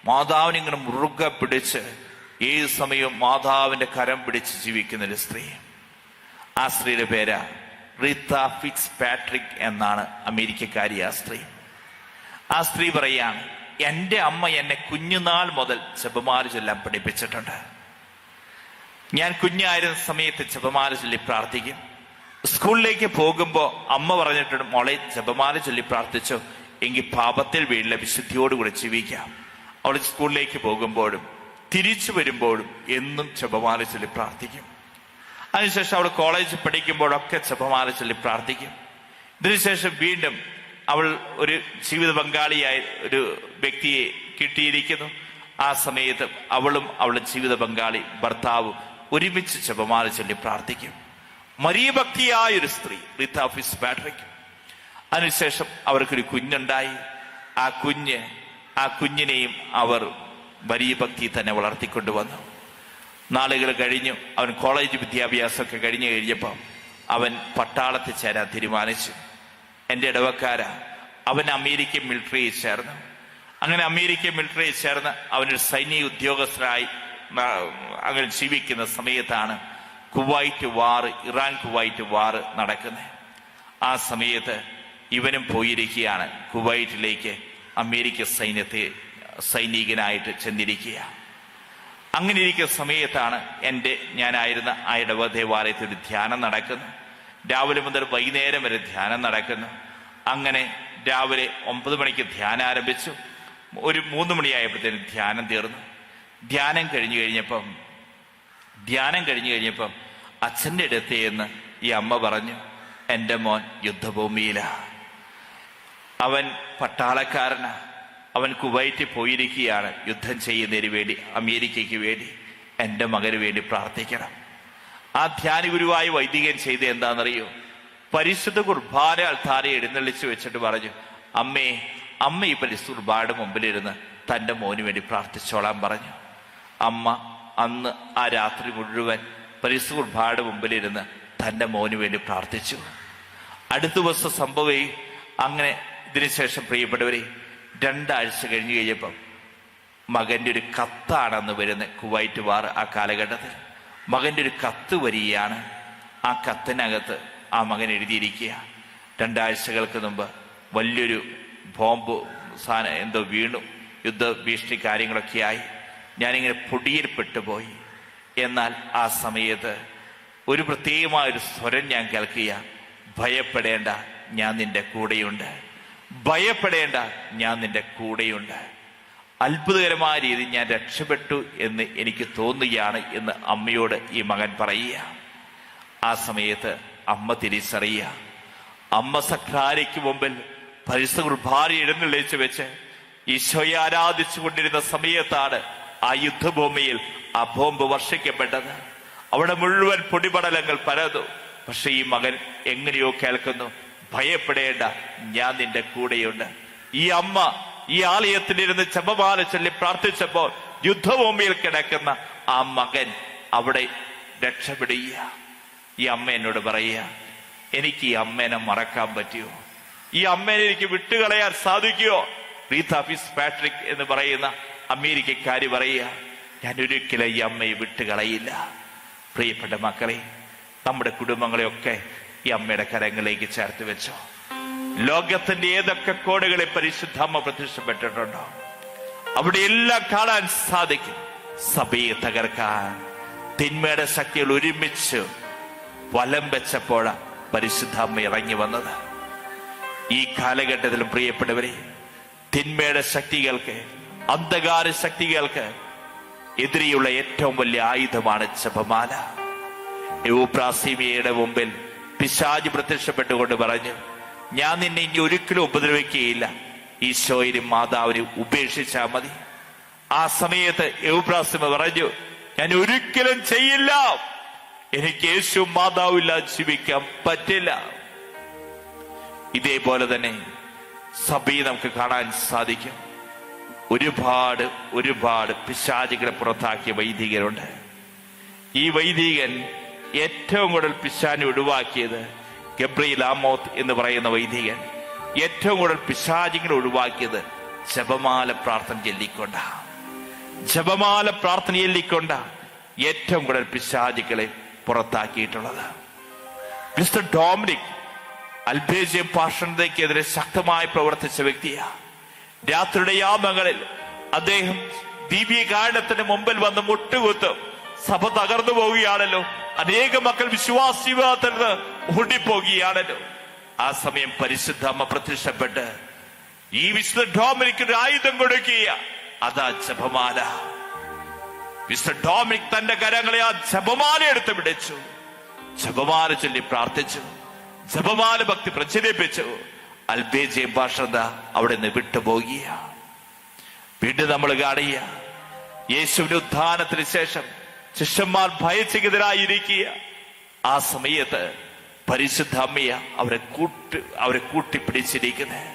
മാതാവിനിങ്ങനെ മുറുകെ പിടിച്ച് ഏത് സമയവും മാതാവിന്റെ കരം പിടിച്ച് ജീവിക്കുന്നൊരു സ്ത്രീ. ആ സ്ത്രീയുടെ പേര് റീത്ത ഫിറ്റ്സ് പാട്രിക് എന്നാണ്, അമേരിക്കക്കാരി ആ സ്ത്രീ. ആ സ്ത്രീ പറയാണ്, എൻ്റെ അമ്മ എന്നെ കുഞ്ഞുനാൾ മുതൽ ജപമാല ചൊല്ലാൻ പഠിപ്പിച്ചിട്ടുണ്ട്. ഞാൻ കുഞ്ഞായിരുന്ന സമയത്ത് ജപമാല ചൊല്ലി പ്രാർത്ഥിക്കും. സ്കൂളിലേക്ക് പോകുമ്പോൾ അമ്മ പറഞ്ഞിട്ടുണ്ട്, മോളെ ജപമാല ചൊല്ലി പ്രാർത്ഥിച്ചോ, എങ്കിൽ പാപത്തിൽ വീഴില്ല, വിശുദ്ധിയോടുകൂടി ജീവിക്കാം. അവൾ സ്കൂളിലേക്ക് പോകുമ്പോഴും തിരിച്ചു വരുമ്പോഴും എന്നും ജപമാല ചൊല്ലി പ്രാർത്ഥിക്കും. അതിനുശേഷം അവൾ കോളേജിൽ പഠിക്കുമ്പോഴൊക്കെ ജപമാല ചൊല്ലി പ്രാർത്ഥിക്കും. ഇതിനുശേഷം വീണ്ടും അവൾ ഒരു ജീവിത പങ്കാളിയായി ഒരു വ്യക്തിയെ കിട്ടിയിരിക്കുന്നു. ആ സമയത്ത് അവളും അവളുടെ ജീവിത പങ്കാളി ഭർത്താവും ഒരുമിച്ച് ജപമാല ചൊല്ലി പ്രാർത്ഥിക്കും. മരിയഭക്തിയായൊരു സ്ത്രീ റീത്ത ഫിറ്റ്സ് പാട്രിക്. അതിനുശേഷം അവർക്കൊരു കുഞ്ഞുണ്ടായി. ആ കുഞ്ഞിനെയും അവർ മരിയഭക്തി തന്നെ വളർത്തിക്കൊണ്ടുവന്നു. നാളുകൾ കഴിഞ്ഞു. അവൻ കോളേജ് വിദ്യാഭ്യാസമൊക്കെ കഴിഞ്ഞപ്പോൾ അവൻ പട്ടാളത്തിൽ ചേരാൻ തീരുമാനിച്ചു. എൻ്റെ ഇടവക്കാര, അവൻ അമേരിക്കൻ മിലിറ്ററിയിൽ ചേർന്നു. അങ്ങനെ അമേരിക്കൻ മിലിറ്ററിയിൽ ചേർന്ന് അവനൊരു സൈനിക ഉദ്യോഗസ്ഥനായി അങ്ങനെ ജീവിക്കുന്ന സമയത്താണ് കുവൈറ്റ് വാർ, ഇറാൻ കുവൈറ്റ് വാർ നടക്കുന്നത്. ആ സമയത്ത് ഇവനും പോയിരിക്കുകയാണ് കുവൈറ്റിലേക്ക്, അമേരിക്ക സൈനികനായിട്ട് ചെന്നിരിക്കുക. അങ്ങനെ ഇരിക്കുന്ന സമയത്താണ് ഞാനായിരുന്ന ആ ഇടവ ദേവാലയത്തിൽ ഒരു ധ്യാനം നടക്കുന്നു. രാവിലെ മുതൽ വൈകുന്നേരം വരെ ധ്യാനം നടക്കുന്നു. അങ്ങനെ രാവിലെ 9 മണിക്ക് ധ്യാനം ആരംഭിച്ചു. ഒരു 3 മണിയായപ്പോഴത്തേനും ധ്യാനം തീർന്നു. ധ്യാനം കഴിഞ്ഞു കഴിഞ്ഞപ്പം അച്ഛൻ്റെ അടുത്ത് എന്ന് ഈ അമ്മ പറഞ്ഞു, എൻ്റെ മോൻ യുദ്ധഭൂമിയിലാ, അവൻ പട്ടാളക്കാരനാ, അവൻ കുവൈറ്റിൽ പോയിരിക്കുകയാണ് യുദ്ധം ചെയ്യുന്നതിന് വേണ്ടി, അമേരിക്കയ്ക്ക് വേണ്ടി. എൻ്റെ മകന് വേണ്ടി പ്രാർത്ഥിക്കണം. ആ ധ്യാനഗുരുവായ വൈദികൻ ചെയ്ത് എന്താണെന്നറിയോ? പരിശുദ്ധ കുർബാന അൾത്താരെ എഴുന്നള്ളിച്ച് വെച്ചിട്ട് പറഞ്ഞു, അമ്മ ഈ പരിശുദ്ധ കുർബാനയുടെ മുമ്പിലിരുന്ന് തൻ്റെ മോന് വേണ്ടി പ്രാർത്ഥിച്ചോളാൻ പറഞ്ഞു. അമ്മ അന്ന് ആ രാത്രി മുഴുവൻ പരിശുദ്ധ കുർബാനയുടെ മുമ്പിലിരുന്ന് തൻ്റെ മോന് വേണ്ടി പ്രാർത്ഥിച്ചു. അടുത്ത ദിവസം സംഭവം അങ്ങനെ. ഇതിനുശേഷം പ്രിയപ്പെട്ടവരെ 2 ആഴ്ച കഴിഞ്ഞ് കഴിഞ്ഞപ്പം മകന്റെ ഒരു കത്താണെന്ന് വരുന്നത്. കുവൈറ്റ് വാർ ആ കാലഘട്ടത്തിൽ മകന്റെ ഒരു കത്ത് വരികയാണ്. ആ കത്തിനകത്ത് ആ മകൻ എഴുതിയിരിക്കുക, 2 ആഴ്ചകൾക്ക് മുമ്പ് വലിയൊരു ബോംബ് സാധനം എന്തോ വീണു, യുദ്ധഭീഷണി കാര്യങ്ങളൊക്കെയായി, ഞാനിങ്ങനെ പൊടിയിൽ പെട്ടുപോയി. എന്നാൽ ആ സമയത്ത് ഒരു പ്രത്യേകമായൊരു സ്വരം ഞാൻ കേൾക്കുക, ഭയപ്പെടേണ്ട, ഞാൻ നിന്റെ കൂടെയുണ്ട്. ഭയപ്പെടേണ്ട, ഞാൻ നിന്റെ കൂടെയുണ്ട്. അത്ഭുതകരമായ രീതിയിൽ ഞാൻ രക്ഷപ്പെട്ടു എന്ന് എനിക്ക് തോന്നുകയാണ് എന്ന് അമ്മയോട് ഈ മകൻ പറയുക. ആ സമയത്ത് അമ്മ തിരിച്ചറിയുക. അമ്മ സക്രാരിക്ക് മുമ്പിൽ പരിശുദ്ധ കുർബാന എഴുന്നള്ളിച്ച് വെച്ച് ഈശോയെ ആരാധിച്ചു കൊണ്ടിരുന്ന സമയത്താണ് ആ യുദ്ധഭൂമിയിൽ ആ ബോംബ് വർഷിക്കപ്പെട്ടത്. അവിടെ മുഴുവൻ പൊടിപടലങ്ങൾ പരന്നു. പക്ഷെ ഈ മകൻ എങ്ങനെയോ കേൾക്കുന്നു, ഭയപ്പെടേണ്ട, ഞാൻ നിന്റെ കൂടെയുണ്ട്. ഈ അമ്മ ഈ ആലയത്തിലിരുന്ന് ജപമാല ചൊല്ലി പ്രാർത്ഥിച്ചപ്പോൾ യുദ്ധഭൂമിയിൽ കിടക്കുന്ന ആ മകൻ അവിടെ രക്ഷപ്പെടുക. ഈ അമ്മ എന്നോട് പറയുക, എനിക്ക് ഈ അമ്മേനെ മറക്കാൻ പറ്റുമോ? ഈ അമ്മേനെ എനിക്ക് വിട്ടുകളയാൻ സാധിക്കുമോ? റീത്ത ഫിസ് പാട്രിക് എന്ന് പറയുന്ന അമേരിക്കക്കാരി പറയുക, ഞാൻ ഒരിക്കലും ഈ അമ്മയെ വിട്ടുകളയില്ല. പ്രിയപ്പെട്ട മക്കളെ, നമ്മുടെ കുടുംബങ്ങളെയൊക്കെ ഈ അമ്മയുടെ കരങ്ങളിലേക്ക് ചേർത്ത് വെച്ചോ. ലോകത്തിന്റെ ഏതൊക്കെ കോണുകളിൽ പരിശുദ്ധ അമ്മ പ്രത്യക്ഷപ്പെട്ടിട്ടുണ്ടോ അവിടെ എല്ലാം കാണാൻ സാധിക്കും. സഭയെ തകർക്കാൻ തിന്മയുടെ ശക്തികൾ ഒരുമിച്ച് വലം വെച്ചപ്പോഴാണ് പരിശുദ്ധ അമ്മ ഇറങ്ങി വന്നത്. ഈ കാലഘട്ടത്തിലും പ്രിയപ്പെട്ടവരെ, തിന്മയുടെ ശക്തികൾക്ക്, അന്ധകാര ശക്തികൾക്ക് എതിരെയുള്ള ഏറ്റവും വലിയ ആയുധമാണ് ജപമാല. യൂപ്രാസീമിയയുടെ മുമ്പിൽ പിശാച് പ്രത്യക്ഷപ്പെട്ടുകൊണ്ട് പറഞ്ഞു, ഞാൻ നിന്നെ ഇനി ഒരിക്കലും ഉപദ്രവിക്കുകയില്ല, ഈശോയിലും മാതാവിനും ഉപേക്ഷിച്ചാൽ മതി. ആ സമയത്ത് യൂപ്രാസീമ പറഞ്ഞു, ഞാൻ ഒരിക്കലും ചെയ്യില്ല, എനിക്ക് യേശു മാതാവില്ലാതെ ജീവിക്കാൻ പറ്റില്ല. ഇതേപോലെ തന്നെ സഭയെ നമുക്ക് കാണാൻ സാധിക്കും. ഒരുപാട് പിശാചുകളെ പുറത്താക്കിയ വൈദികരുണ്ട്. ഈ വൈദികൻ ഏറ്റവും കൂടുതൽ പിശാചിനെ ഒഴിവാക്കിയത് ഗബ്രിയേൽ ആമോത്ത് എന്ന് പറയുന്ന വൈദികൻ ഏറ്റവും കൂടുതൽ പിശാചുകളെ ഒഴിവാക്കിയത് ജപമാല പ്രാർത്ഥന ചൊല്ലിക്കൊണ്ട ഏറ്റവും കൂടുതൽ പിശാചുകളെ പുറത്താക്കിയിട്ടുള്ളത്. മിസ്റ്റർ ഡൊമിനിക് അൽബേജിയം പാഷണതയ്ക്കെതിരെ ശക്തമായി പ്രവർത്തിച്ച വ്യക്തിയാണ്. രാത്രിയുടെ യാമങ്ങളിൽ അദ്ദേഹം ദിവ്യകാരണത്തിന് മുമ്പിൽ വന്ന് മുട്ടുകുത്തും. സഭ തകർന്നു പോവുകയാണല്ലോ, അനേക മക്കൾ വിശ്വാസത്തിൽ നിന്ന് ഓടിപ്പോകുകയാണല്ലോ. ആ സമയം പരിശുദ്ധ അമ്മ പ്രത്യക്ഷപ്പെട്ട് ഈ മിസ്റ്റർ ഡൊമിനിക് ഒരു ആയുധം കൊടുക്കുക, അതാ ജപമാല. മിസ്റ്റർ ഡൊമിനിക് തന്റെ കരങ്ങളെ ആ ജപമാല എടുത്ത് പിടിച്ചു, ജപമാല ചൊല്ലി പ്രാർത്ഥിച്ചു, ജപമാല ഭക്തി പ്രചരിപ്പിച്ചു. അൽബേജിയം ഭാഷത അവിടെ നിന്ന് വിട്ടുപോകുക. വീണ്ടും നമ്മൾ കാണുക, യേശുവിന്റെ ഉത്ഥാനത്തിന് ശേഷം ശിഷ്യന്മാർ ഭയചകിതരായിരിക്കുക. ആ സമയത്ത് പരിശുദ്ധ അമ്മയെ അവരെ കൂട്ടിപ്പിടിച്ചിരിക്കുന്നത്.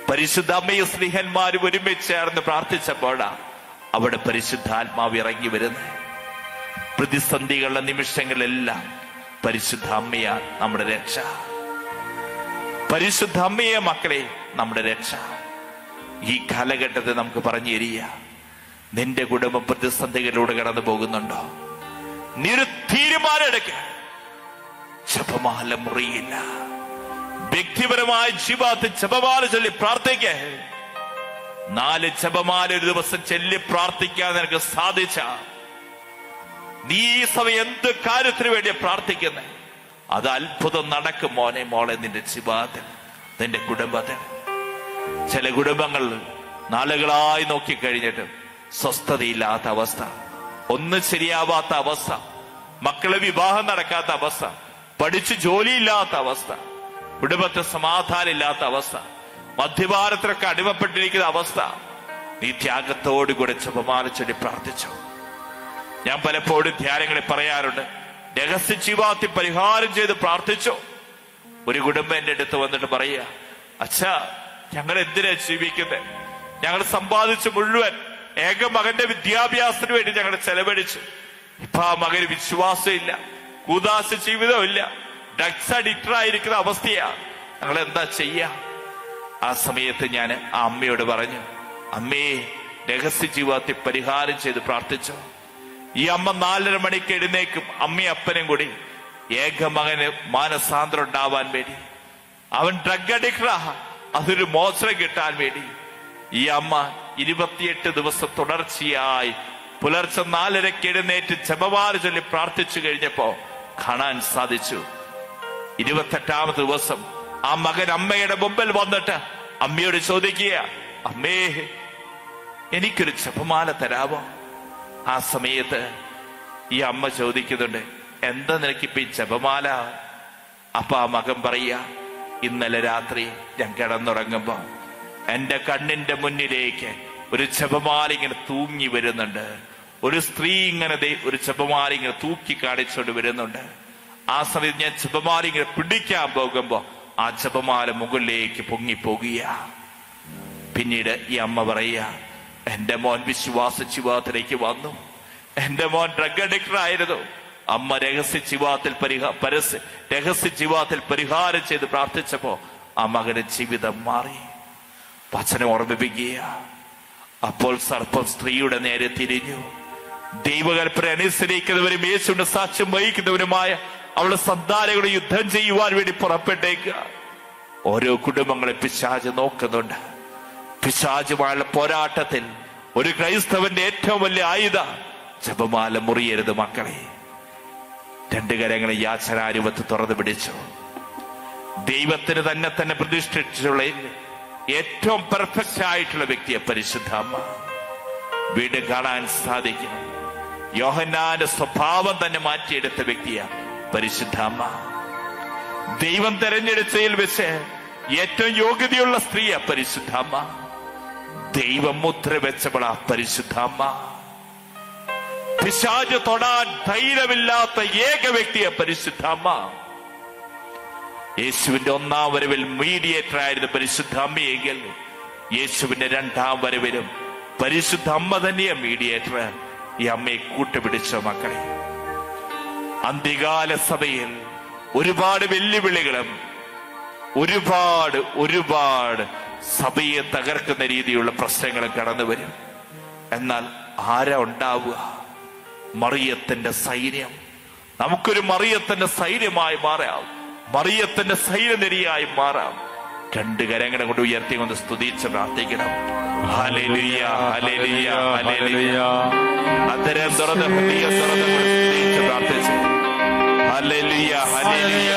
പരിശുദ്ധ അമ്മയും സ്നേഹന്മാരും ഒരുമിച്ച് ചേർന്ന് പ്രാർത്ഥിച്ചപ്പോഴാണ് അവിടെ പരിശുദ്ധാത്മാവ് ഇറങ്ങി വരുന്നത്. പ്രതിസന്ധികളുടെ നിമിഷങ്ങളെല്ലാം പരിശുദ്ധ അമ്മയാ നമ്മുടെ രക്ഷ. പരിശുദ്ധ അമ്മയെ മക്കളെ നമ്മുടെ രക്ഷ. ഈ കാലഘട്ടത്തെ നമുക്ക് പറഞ്ഞു തരിക, നിന്റെ കുടുംബം പ്രതിസന്ധികളിലൂടെ കടന്നു പോകുന്നുണ്ടോ? നീ ഒരു തീരുമാനം എടുക്ക. ജപമാല മുറിയില്ല. വ്യക്തിപരമായ ജീവിതത്തിൽ ജപമാല ചൊല്ലി പ്രാർത്ഥിക്ക. 4 ജപമാല ഒരു ദിവസം ചൊല്ലി പ്രാർത്ഥിക്കാൻ നിനക്ക് സാധിച്ച നീ ഈ സമയം എന്ത് കാര്യത്തിന് വേണ്ടി പ്രാർത്ഥിക്കുന്നേ, അത് അത്ഭുതം നടക്കും മോളെ നിന്റെ ജീവിതത്തിൽ, നിന്റെ കുടുംബത്തിൽ. ചില കുടുംബങ്ങൾ നാളുകളായി നോക്കിക്കഴിഞ്ഞിട്ട് സ്വസ്ഥതയില്ലാത്ത അവസ്ഥ, ഒന്നും ശരിയാവാത്ത അവസ്ഥ, മക്കളെ വിവാഹം നടക്കാത്ത അവസ്ഥ, പഠിച്ച് ജോലിയില്ലാത്ത അവസ്ഥ, കുടുംബത്തെ സമാധാനം ഇല്ലാത്ത അവസ്ഥ, മദ്യപാനത്തിനൊക്കെ അടിമപ്പെട്ടിരിക്കുന്ന അവസ്ഥ. നീ ത്യാഗത്തോടുകൂടെ ജപമാല ചൊല്ലി പ്രാർത്ഥിച്ചു. ഞാൻ പലപ്പോഴും ധ്യാനങ്ങളിൽ പറയാറുണ്ട്, രഹസ്യ ജീവിതത്തിൽ പരിഹാരം ചെയ്ത് പ്രാർത്ഥിച്ചു. ഒരു കുടുംബം എന്റെ അടുത്ത് വന്നിട്ട് പറയുക, അച്ഛാ, ഞങ്ങൾ എന്തിനാ ജീവിക്കുന്നത്? ഞങ്ങൾ സമ്പാദിച്ച് മുഴുവൻ ഏക മകന്റെ വിദ്യാഭ്യാസത്തിന് വേണ്ടി ഞങ്ങൾ ചെലവഴിച്ചു. ഇപ്പൊ ആ മകന് വിശ്വാസമില്ല, കൂദാശ ജീവിതമില്ല, ഡ്രഗ്സ് അഡിക്റ്റഡ് ആയിരിക്കുന്ന അവസ്ഥയാ. ഞങ്ങൾ എന്താ ചെയ്യാ? ആ സമയത്ത് ഞാൻ ആ അമ്മയോട് പറഞ്ഞു, അമ്മേ, രഹസ്യ ജീവിതത്തിൽ പരിഹാരം ചെയ്ത് പ്രാർത്ഥിച്ചു. ഈ അമ്മ 4:30 മണിക്ക് എഴുന്നേക്കും, അമ്മയും അപ്പനും കൂടി. ഏകമകന് മാനസാന്തരം ഉണ്ടാവാൻ വേണ്ടി, അവൻ ഡ്രഗ് അഡിക്റ്റഡാ, അതൊരു മോചനം കിട്ടാൻ വേണ്ടി ഈ അമ്മ 28 ദിവസം തുടർച്ചയായി പുലർച്ചെ 4:30 എഴുന്നേറ്റ് ജപമാല ചൊല്ലി പ്രാർത്ഥിച്ചു കഴിഞ്ഞപ്പോ കാണാൻ സാധിച്ചു. 28ാമത്തെ ദിവസം ആ മകൻ അമ്മയുടെ മുമ്പിൽ വന്നിട്ട് അമ്മയോട് ചോദിക്കുക, അമ്മേ, എനിക്കൊരു ജപമാല തരാമോ? ആ സമയത്ത് ഈ അമ്മ ചോദിക്കുന്നുണ്ട്, എന്താ നിനക്കിപ്പോ ഈ ജപമാല? അപ്പൊ ആ മകൻ പറയാ, ഇന്നലെ രാത്രി ഞാൻ കിടന്നുറങ്ങുമ്പോ എന്റെ കണ്ണിന്റെ മുന്നിലേക്ക് ഒരു ജപമാല ഇങ്ങനെ തൂങ്ങി വരുന്നുണ്ട്. ഒരു സ്ത്രീ ഇങ്ങനെ ഒരു ജപമാല ഇങ്ങനെ തൂക്കി കാണിച്ചുകൊണ്ട് വരുന്നുണ്ട്. ആ സമയത്ത് ഞാൻ ജപമാല ഇങ്ങനെ പിടിക്കാൻ പോകുമ്പോ ആ ജപമാല മുകളിലേക്ക് പൊങ്ങിപ്പോകുക. പിന്നീട് ഈ അമ്മ പറയാ, എന്റെ മോൻ വിശ്വാസ ജീവിതത്തിലേക്ക് വന്നു, എന്റെ മോൻ ഡ്രഗ് അഡിക്റ്റഡ് ആയിരുന്നു. അമ്മ രഹസ്യ ജീവിതത്തിൽ പരിഹാരം ചെയ്ത് പ്രാർത്ഥിച്ചപ്പോ ആ മകന്റെ ജീവിതം മാറി. വചനം ഓർമ്മിപ്പിക്കുക, അപ്പോൾ സർപ്പം സ്ത്രീയുടെ നേരെ തിരിഞ്ഞു. ദൈവകൽപ്പന അനുസരിക്കുന്നവരും യേശുവിന്റെ സാക്ഷ്യം വഹിക്കുന്നവരുമായ അവളുടെ സന്താനങ്ങളെ യുദ്ധം ചെയ്യുവാൻ വേണ്ടി പുറപ്പെട്ടേക്കുക. ഓരോ കുടുംബങ്ങളെ പിശാച് നോക്കുന്നുണ്ട്. പിശാചുമായുള്ള പോരാട്ടത്തിൽ ഒരു ക്രൈസ്തവന്റെ ഏറ്റവും വലിയ ആയുധ ജപമാല മുറിയരുത് മക്കളെ. 2 കരങ്ങളെ യാചനാരൂപത്തിൽ തുറന്നു പിടിച്ചു. ദൈവത്തിന് തന്നെ പ്രതിഷ്ഠിച്ചിട്ടുള്ള ഏറ്റവും പെർഫെക്റ്റ് ആയിട്ടുള്ള വ്യക്തിയെ പരിശുദ്ധ അമ്മ വീണ്ടും കാണാൻ സാധിക്കും. യോഹന്നാന്റെ സ്വഭാവം തന്നെ മാറ്റിയെടുത്ത വ്യക്തിയാ പരിശുദ്ധ അമ്മ. ദൈവം തെരഞ്ഞെടുത്തതിൽ വെച്ച് ഏറ്റവും യോഗ്യതയുള്ള സ്ത്രീയാ പരിശുദ്ധ അമ്മ. ദൈവം മുദ്ര വെച്ചവളാ പരിശുദ്ധ അമ്മ. പിശാച് തൊടാൻ ധൈര്യമില്ലാത്ത ഏക വ്യക്തിയെ പരിശുദ്ധ അമ്മ. യേശുവിന്റെ 1ാം വരവിൽ മീഡിയേറ്റർ ആയിരുന്നു പരിശുദ്ധ അമ്മയെങ്കിൽ യേശുവിന്റെ 2ാം വരവിലും പരിശുദ്ധ അമ്മ തന്നെയാ മീഡിയേറ്റർ. ഈ അമ്മയെ കൂട്ടുപിടിച്ചോ മക്കളെ. അന്ത്യകാല സഭയിൽ ഒരുപാട് വെല്ലുവിളികളും ഒരുപാട് സഭയെ തകർക്കുന്ന രീതിയിലുള്ള പ്രശ്നങ്ങളും കടന്നു വരും. എന്നാൽ ആരാ ഉണ്ടാവുക? മറിയത്തിന്റെ സൈന്യം. നമുക്കൊരു മറിയത്തിന്റെ സൈന്യമായി മാറാം, മറിയത്തിന്റെ സൈന്യനിരയായി മാറാം. 2 കരങ്ങളെ കൊണ്ട് ഉയർത്തി കൊണ്ട് സ്തുതിച്ച് പ്രാർത്ഥിക്കണം. ഹല്ലേലൂയ, ഹല്ലേലൂയ, ഹല്ലേലൂയ. അത്തരം തുറന്ന് ഹൃദയം തുറന്ന് സ്തുതിച്ച് പ്രാർത്ഥിച്ചു. Hallelujah, hallelujah.